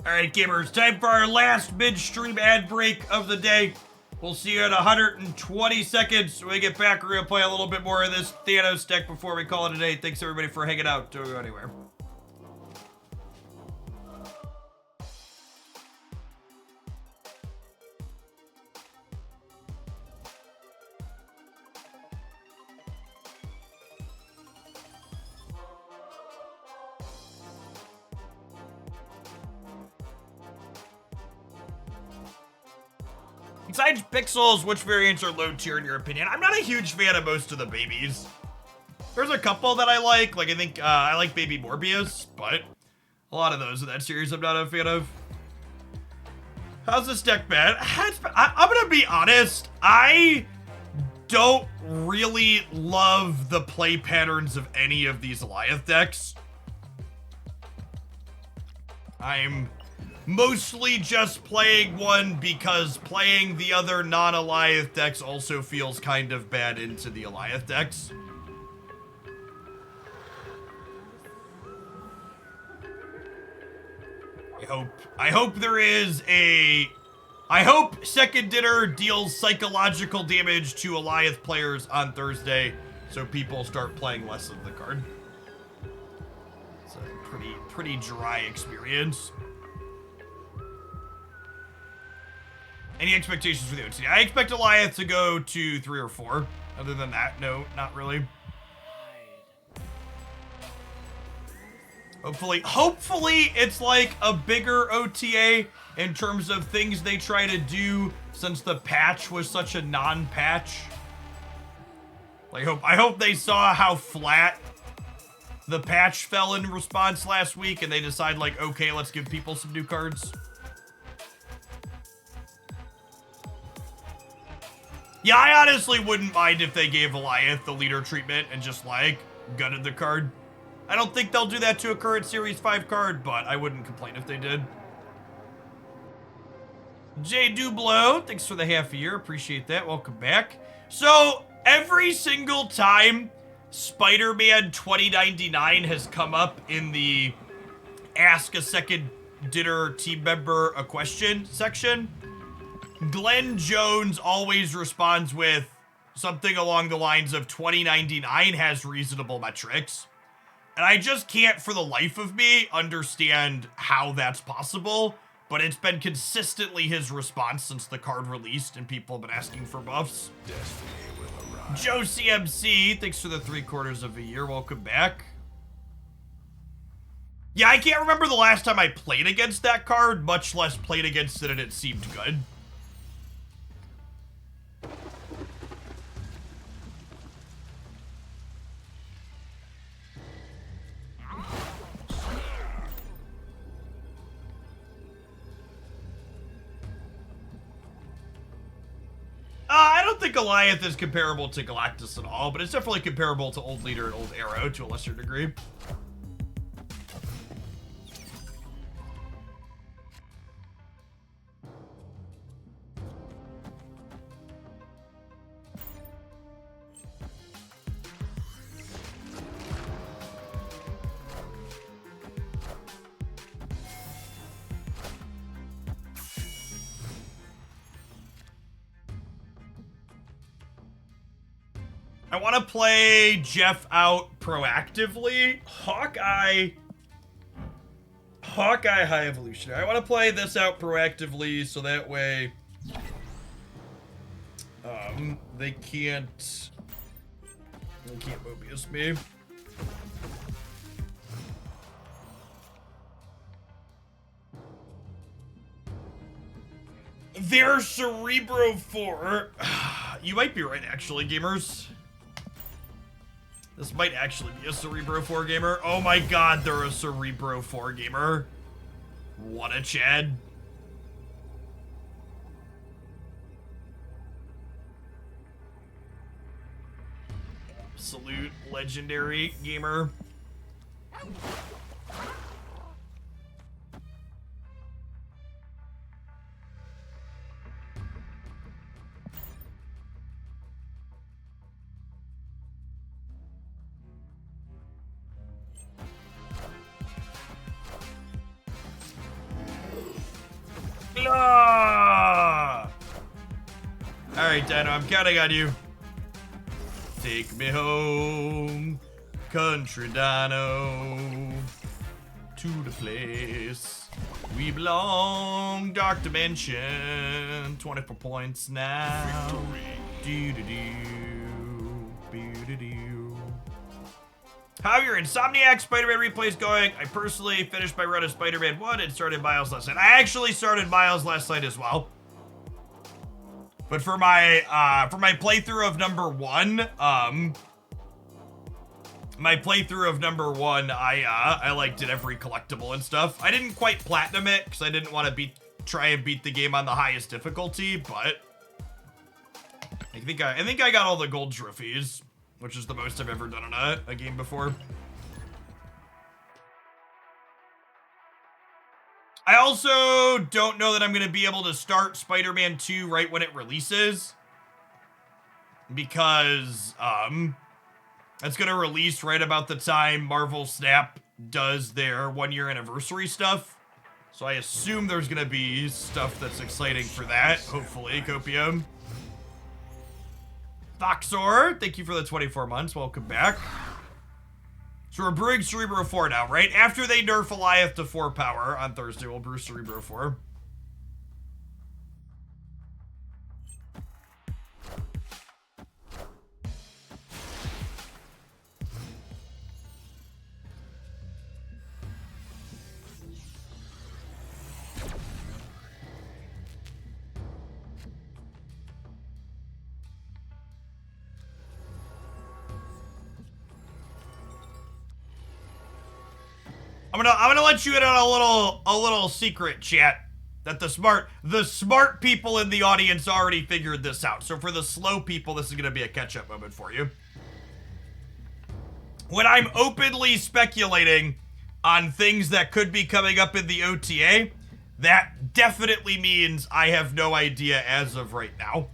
All right, gamers, time for our last midstream ad break of the day. We'll see you in 120 seconds. When we get back, we're going to play a little bit more of this Thanos deck before we call it a day. Thanks, everybody, for hanging out. Don't go anywhere. Besides Pixels, which variants are low tier in your opinion? I'm not a huge fan of most of the babies. There's a couple that I like I think I like Baby Morbius, but a lot of those in that series I'm not a fan of. How's this deck been? I'm gonna be honest, I don't really love the play patterns of any of these Alioth decks. I'm mostly just playing one because playing the other non-Alioth decks also feels kind of bad into the Alioth decks. I hope Second Dinner deals psychological damage to Alioth players on Thursday so people start playing less of the card. It's a pretty dry experience. Any expectations for the OT? I expect Alioth to go to 3 or 4. Other than that, no, not really. Hopefully it's like a bigger OTA in terms of things they try to do since the patch was such a non-patch. I hope they saw how flat the patch fell in response last week and they decide like, okay, let's give people some new cards. Yeah, I honestly wouldn't mind if they gave Alioth the leader treatment and just like gutted the card. I don't think they'll do that to a current Series 5 card, but I wouldn't complain if they did. Jay Dublo, thanks for the half a year. Appreciate that. Welcome back. So, every single time Spider-Man 2099 has come up in the Ask a Second Dinner team member a question section, Glenn Jones always responds with something along the lines of 2099 has reasonable metrics. And I just can't for the life of me understand how that's possible, but it's been consistently his response since the card released and people have been asking for buffs. Destiny will arrive. Joe CMC, thanks for the 3/4 of a year. Welcome back. Yeah, I can't remember the last time I played against that card, much less played against it and it seemed good. I don't think Alioth is comparable to Galactus at all, but it's definitely comparable to Old Leader and Old Arrow to a lesser degree. I want to play Jeff out proactively. Hawkeye High Evolutionary. I want to play this out proactively so that way they can't Mobius me. They're Cerebro 4. You might be right, actually, gamers. This might actually be a Cerebro 4 gamer. Oh my god, they're a Cerebro 4 gamer. What a Chad. Absolute legendary gamer. Ah! Alright, Dino, I'm counting on you. Take me home, country Dino, to the place we belong. Dark Dimension, 24 points now. Do-do-do, how are your Insomniac Spider-Man replays going? I personally finished my run of Spider-Man 1 and started Miles last night. I actually started Miles last night as well. But for my playthrough of number 1, I like did every collectible and stuff. I didn't quite platinum it because I didn't want to try and beat the game on the highest difficulty, but I think I got all the gold trophies, which is the most I've ever done on a game before. I also don't know that I'm going to be able to start Spider-Man 2 right when it releases, because it's going to release right about the time Marvel Snap does their 1-year anniversary stuff. So I assume there's going to be stuff that's exciting for that, hopefully, Copium. Foxor, thank you for the 24 months. Welcome back. So we're brewing Cerebro 4 now, right? After they nerf Eliath to 4 power on Thursday, we'll brew Cerebro 4. I'm gonna let you in on a little secret, chat, that the smart people in the audience already figured this out. So for the slow people, this is gonna be a catch-up moment for you. When I'm openly speculating on things that could be coming up in the OTA, that definitely means I have no idea as of right now.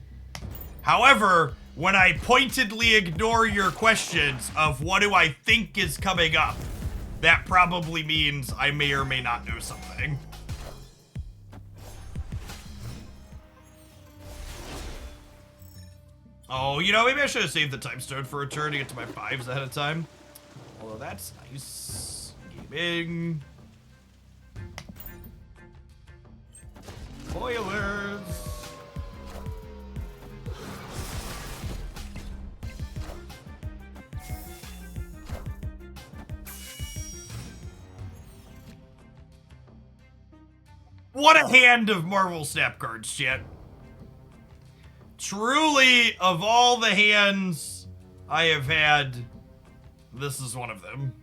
However, when I pointedly ignore your questions of what do I think is coming up, that probably means I may or may not know something. Oh, you know, maybe I should have saved the time stone for a turn to get to my 5s ahead of time. Although that's nice. Gaming. Boilers. What a hand of Marvel Snap cards, chat. Truly, of all the hands I have had, this is one of them.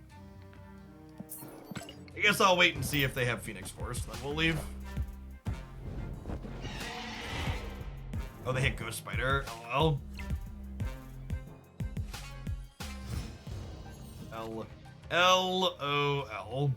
I guess I'll wait and see if they have Phoenix Force, then we'll leave. Oh, they hit Ghost Spider. LOL. LOL.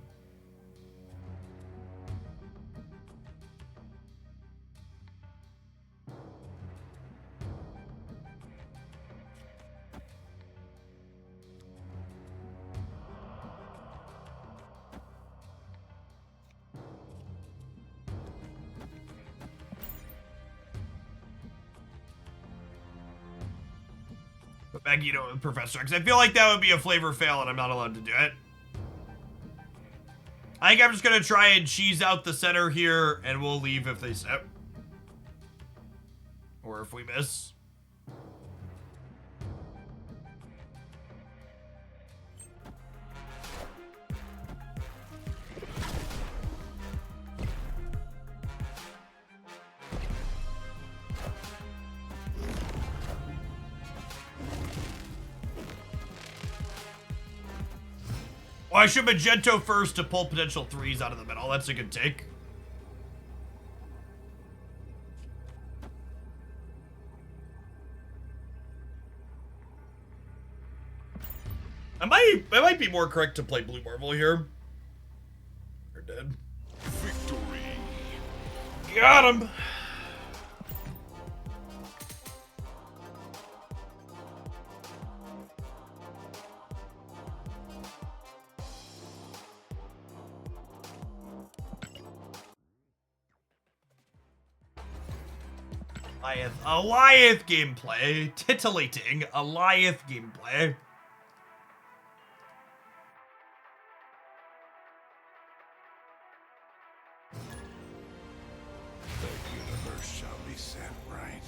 Magneto with Professor X. I feel like that would be a flavor fail and I'm not allowed to do it. I think I'm just gonna try and cheese out the center here and we'll leave if they step. Or if we miss. Oh, I should Magento first to pull potential 3s out of the middle. That's a good take. I might be more correct to play Blue Marvel here. You're dead. Victory. Got him. Alliath gameplay. Titillating Alliath gameplay. The universe shall be set right.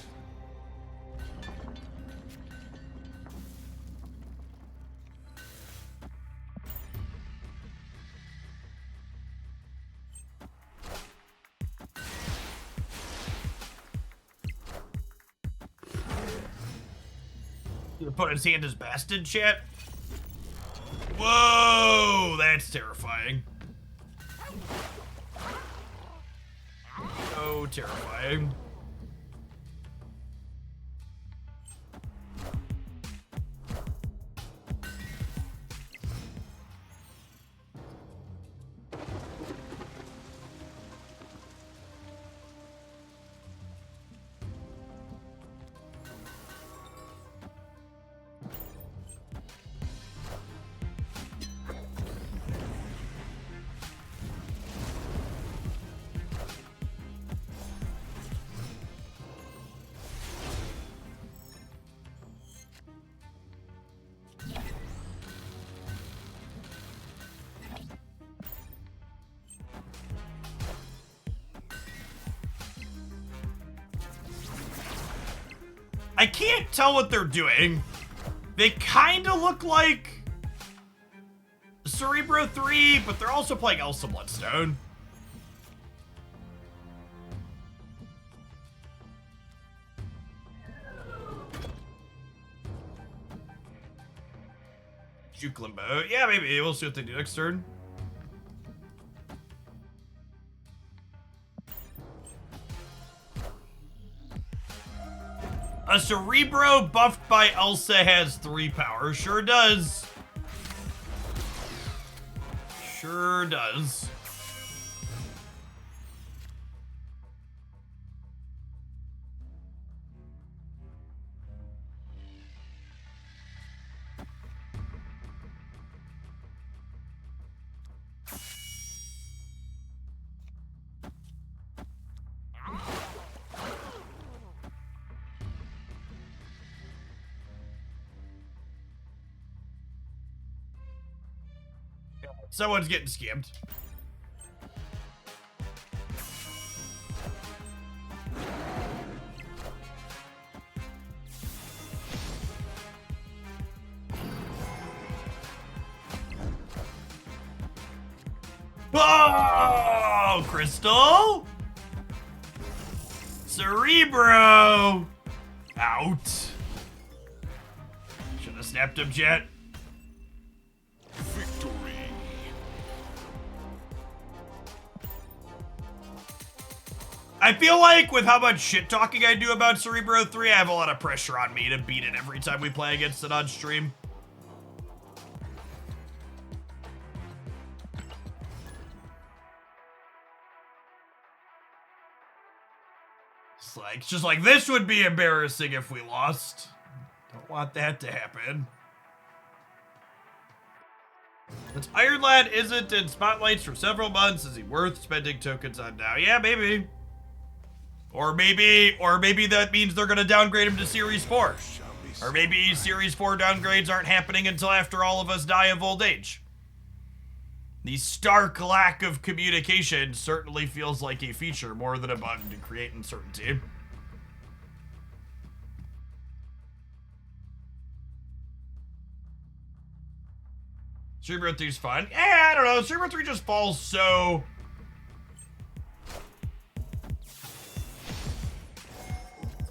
You put his hand as bastard, chat? Whoa, that's terrifying. So terrifying. I can't tell what they're doing. They kind of look like Cerebro 3, but they're also playing Elsa Bloodstone. Juke Limbo. Yeah, maybe. We'll see what they do next turn. A Cerebro buffed by Elsa has 3 power. Sure does. Sure does. Someone's getting scammed. Oh, Crystal! Cerebro! Out. Should have snapped him, Jet. Victory. I feel like with how much shit talking I do about Cerebro 3, I have a lot of pressure on me to beat it every time we play against it on stream. It's just like, this would be embarrassing if we lost. Don't want that to happen. Since Iron Lad isn't in spotlights for several months, is he worth spending tokens on now? Yeah, maybe. Or maybe that means they're gonna downgrade him to Series 4. Or maybe Series 4 downgrades aren't happening until after all of us die of old age. The stark lack of communication certainly feels like a feature more than a bug to create uncertainty. Cerebro 3's fun. Yeah, I don't know. Cerebro 3 just falls so...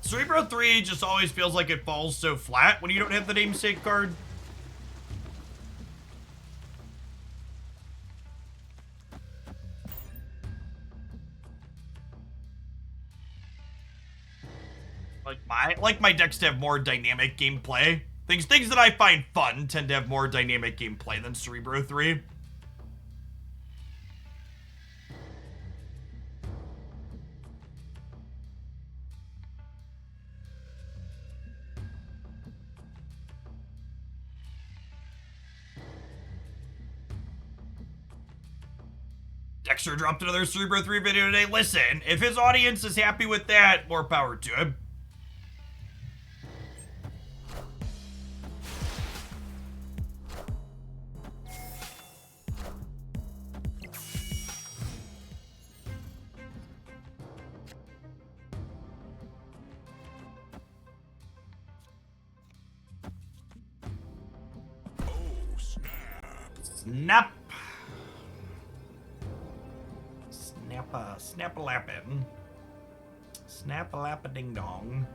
Cerebro 3 just always feels like it falls so flat when you don't have the namesake card. Like my decks to have more dynamic gameplay. Things that I find fun tend to have more dynamic gameplay than Cerebro 3. Dexter dropped another Cerebro 3 video today. Listen, if his audience is happy with that, more power to him. Oh, snap. Snap. Snap-a-lappin'. Snap-a-lap-a-ding-dong.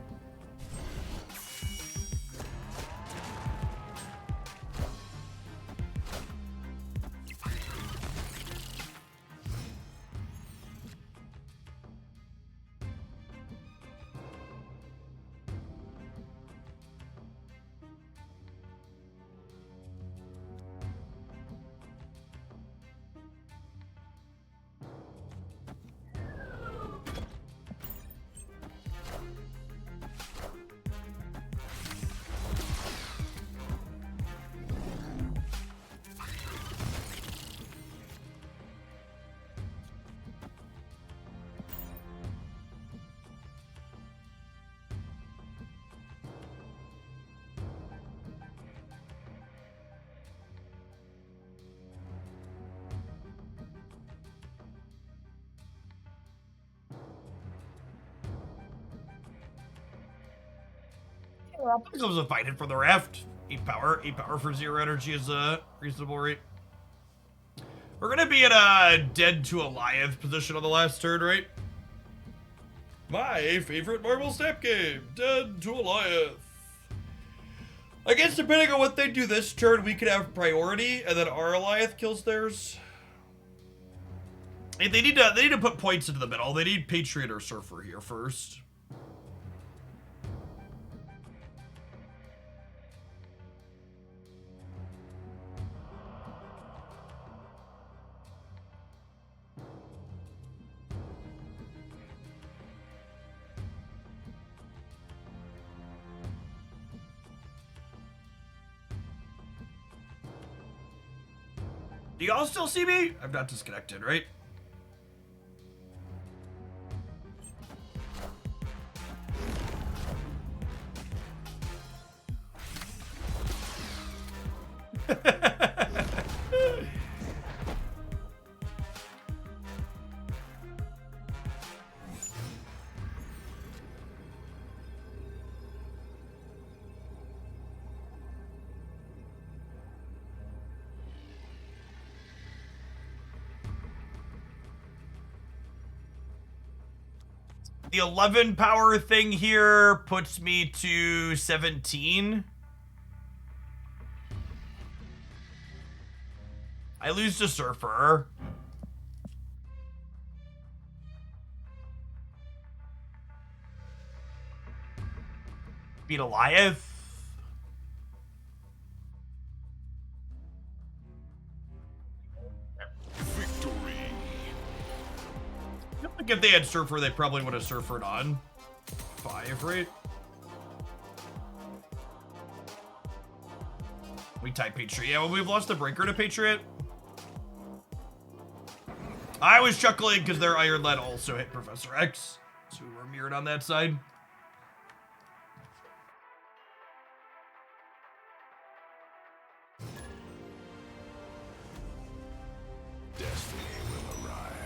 Comes invited for the raft. 8 power for 0 energy is a reasonable rate. We're gonna be at a dead to Goliath position on the last turn, right? My favorite Marvel Snap game, Dead to Goliath. I guess depending on what they do this turn, we could have priority, and then our Goliath kills theirs. Hey, they need to put points into the middle. They need Patriot or Surfer here first. Do y'all still see me? I'm not disconnected, right? The 11 power thing here puts me to 17. I lose to Surfer. Beat Goliath. Victory. I feel like if they had Surfer, they probably would have Surfered on 5, right? We type Patriot. Yeah, well, we've lost the Breaker to Patriot. I was chuckling because their Iron Lead also hit Professor X. So we were mirrored on that side. Destiny will arrive.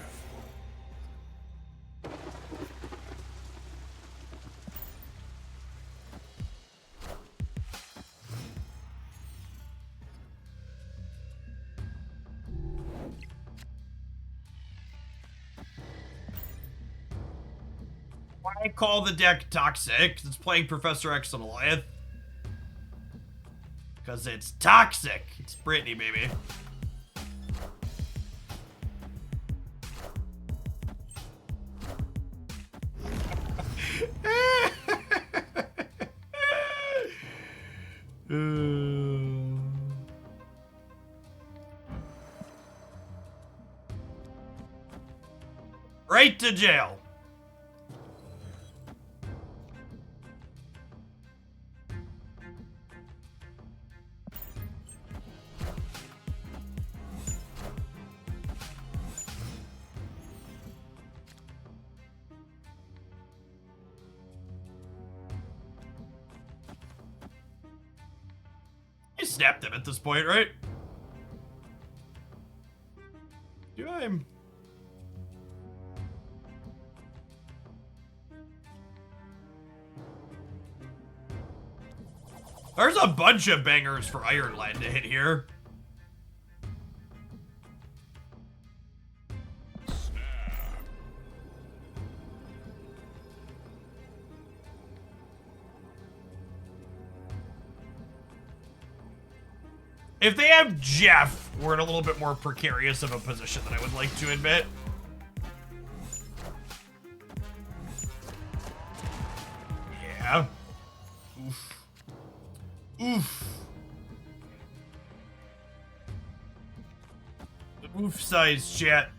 I call the deck toxic. It's playing Professor X on Goliath. Because it's toxic. It's Brittany, baby. Right to jail. I snapped him at this point, right? Do I? There's a bunch of bangers for Ironland to hit here. If they have Jeff, we're in a little bit more precarious of a position than I would like to admit. Yeah. Oof. Oof. Oof size chat.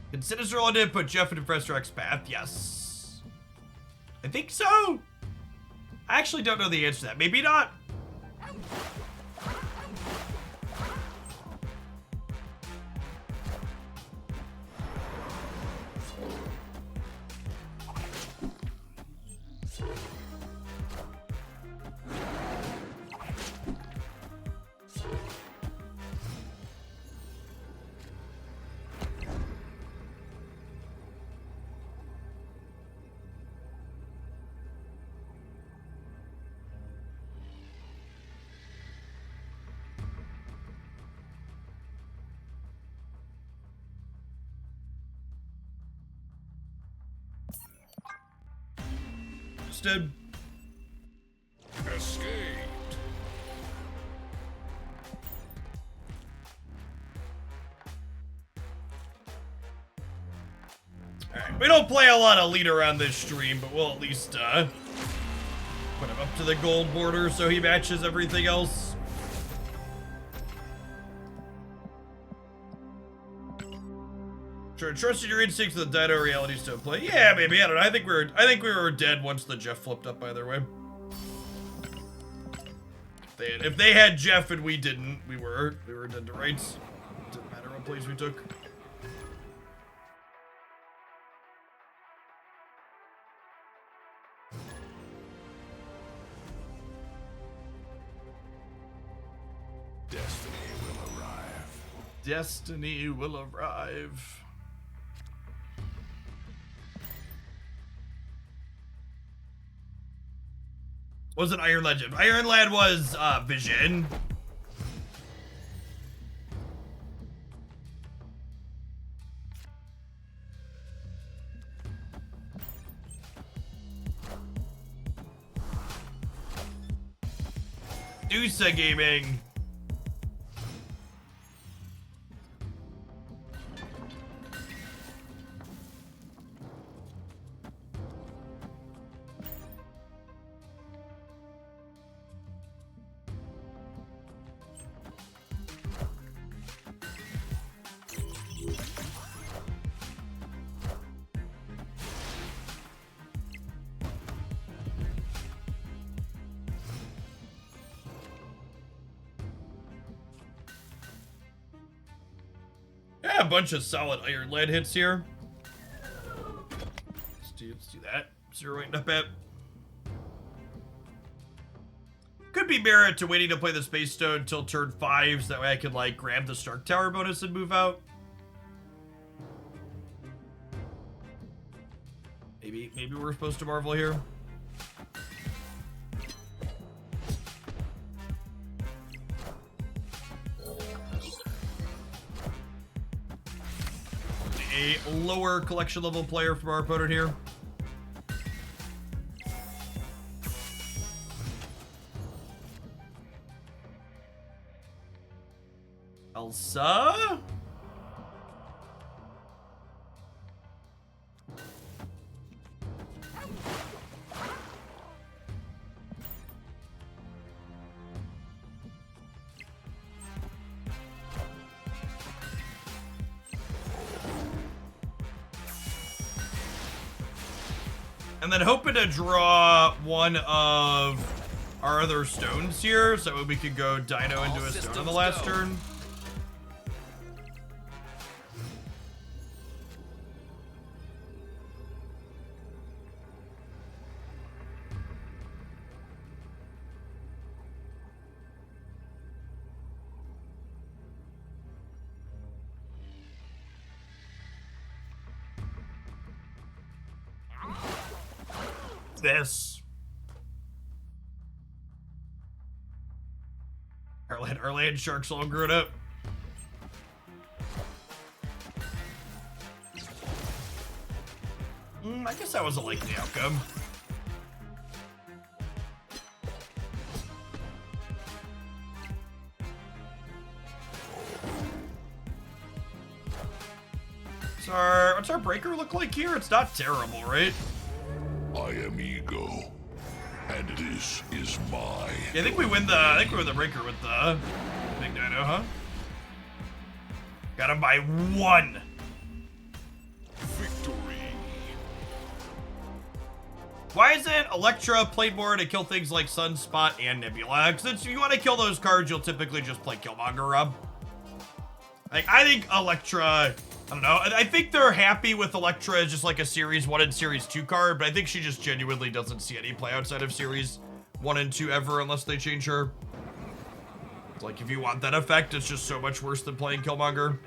Did Sinister London put Jeff into Frestrak's path? Yes. I think so. I actually don't know the answer to that. Maybe not. Stood. Escaped. Alright, we don't play a lot of leader on this stream, but we'll at least put him up to the gold border so he matches everything else. Sure, trusted your instincts with the Dino reality still play. Yeah, maybe. I don't know. I think we were dead once the Jeff flipped up. Either way, if they had Jeff and we didn't, we were dead to rights. Didn't matter what place we took. Destiny will arrive. Destiny will arrive. Wasn't Iron Legend. Iron Lad was Vision. Dusa Gaming. Yeah, a bunch of solid Iron Lead hits here. Let's do that. Zeroing up at. Could be merit to waiting to play the Space Stone until turn 5, so that way I could like grab the Stark Tower bonus and move out. Maybe we're supposed to marvel here. a lower collection level player from our opponent here. Elsa? And then hoping to draw one of our other stones here, so we could go Dino into a stone on the last turn. This. Our land shark's all grown up. I guess that was a likely outcome. What's our breaker look like here? It's not terrible, right? I am ego, and this is my. Yeah, I think we win the breaker with the big dino, huh? Got him by 1. Victory. Why isn't Electra played more to kill things like Sunspot and Nebula? Because if you want to kill those cards, you'll typically just play Killmonger, Rob. Like, I think Electra, I don't know. I think they're happy with Electra as just like a Series 1 and Series 2 card, but I think she just genuinely doesn't see any play outside of Series 1 and 2 ever unless they change her. It's like, if you want that effect, it's just so much worse than playing Killmonger.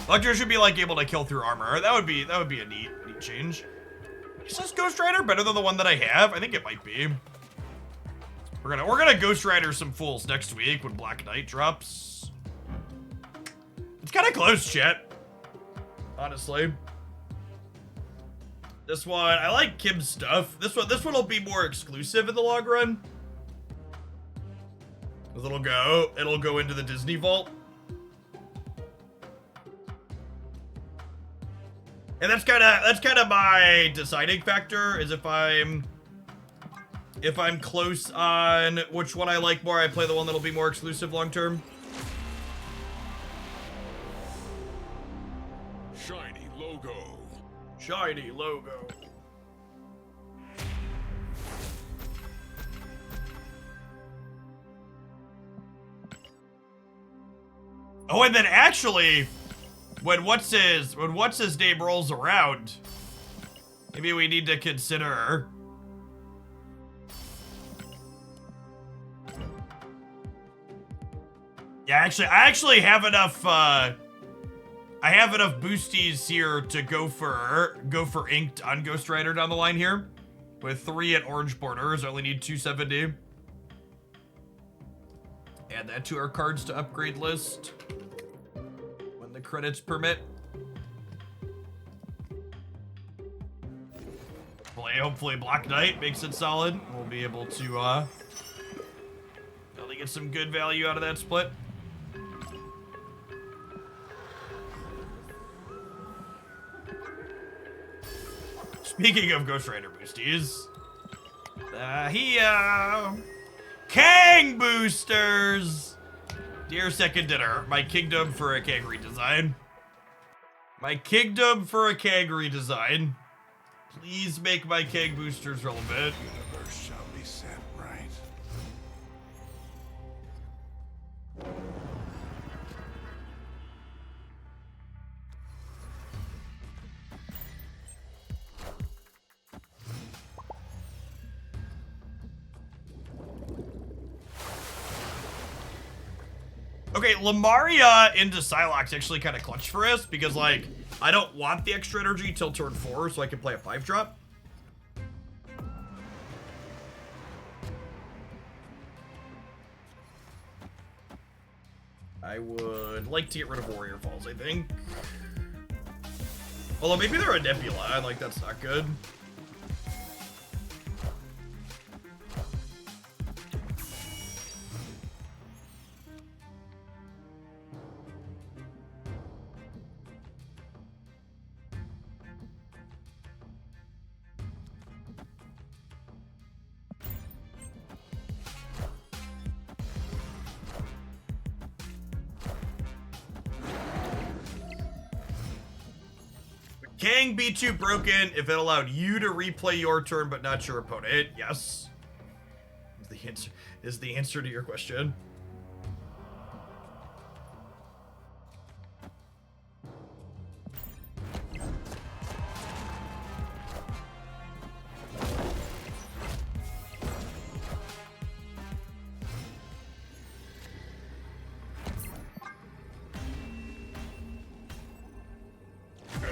Electra should be like able to kill through armor. That would be a neat change. Is this Ghost Rider better than the one that I have? I think it might be. We're gonna Ghost Rider some fools next week when Black Knight drops. It's kind of close, chat. Honestly. This one, I like Kim's stuff. This one will be more exclusive in the long run. Cause it'll go into the Disney Vault. And that's kind of my deciding factor, is if I'm close on which one I like more, I play the one that'll be more exclusive long term. Shiny logo. Shiny logo. Oh, and then actually, when what's his name rolls around, maybe we need to consider. Yeah, I actually have enough. I have enough boosties here to go for inked on Ghost Rider down the line here, with 3 at orange borders. I only need 270. Add that to our cards to upgrade list when the credits permit. Hopefully Black Knight makes it solid. We'll be able to really get some good value out of that split. Speaking of Ghost Rider boosties, Kang boosters! Dear Second Dinner, my kingdom for a Kang redesign. My kingdom for a Kang redesign. Please make my Kang boosters relevant. Universe shall be set right. Okay, Lamaria into Psylocke's actually kind of clutch for us, because, like, I don't want the extra energy till turn 4, so I can play a 5-drop. I would like to get rid of Warrior Falls, I think. Although maybe they're a Nebula, like that's not good. Kang be too broken if it allowed you to replay your turn but not your opponent. Yes. Is the answer to your question.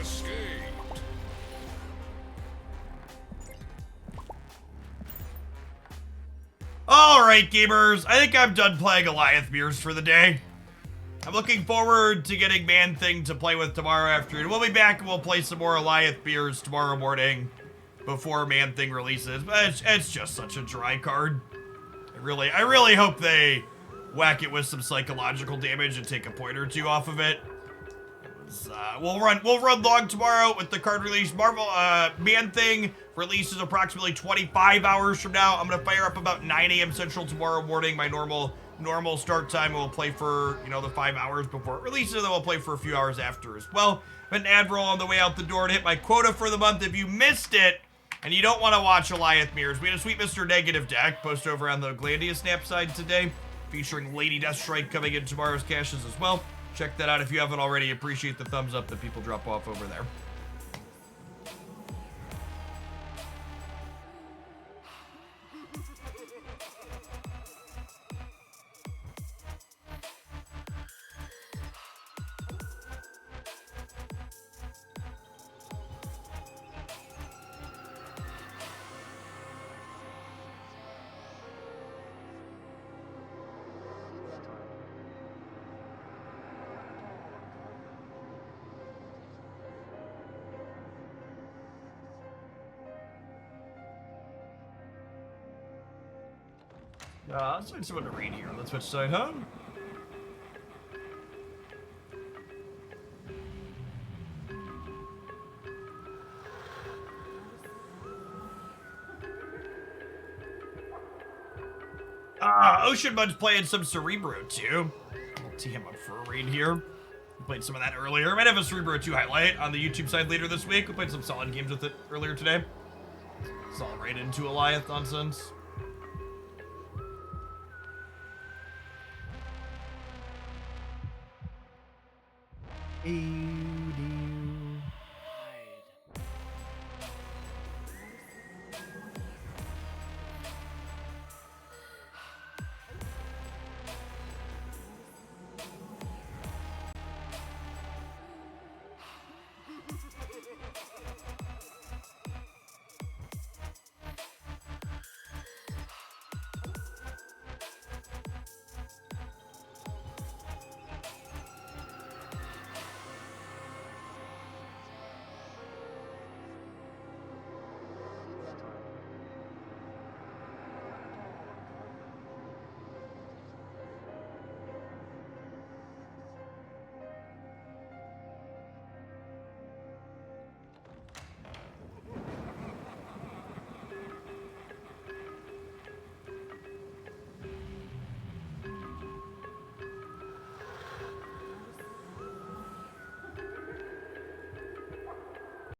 Escaped. Alright, gamers. I think I'm done playing Goliath Mirrors for the day. I'm looking forward to getting Man-Thing to play with tomorrow afternoon. We'll be back and we'll play some more Goliath Mirrors tomorrow morning before Man-Thing releases. But it's just such a dry card. I really hope they whack it with some psychological damage and take a point or two off of it. We'll run long tomorrow with the card release. Marvel Man-Thing releases approximately 25 hours from now. I'm gonna fire up about 9 a.m. Central tomorrow morning, my normal start time. We'll play for the 5 hours before it releases, and then we'll play for a few hours after as well. An ad roll on the way out the door to hit my quota for the month. If you missed it and you don't want to watch Goliath Mirrors, we had a sweet Mr. Negative deck post over on the Glandia Snap side today, featuring Lady Deathstrike coming in tomorrow's caches as well. Check that out if you haven't already. Appreciate the thumbs up that people drop off over there. Let's find someone to read here on the Twitch side, huh? Ocean Mud's playing some Cerebro too. I'll tee him up for a read here. We played some of that earlier. I might have a Cerebro 2 highlight on the YouTube side later this week. We played some solid games with it earlier today. It's all right into Goliath nonsense. Hey.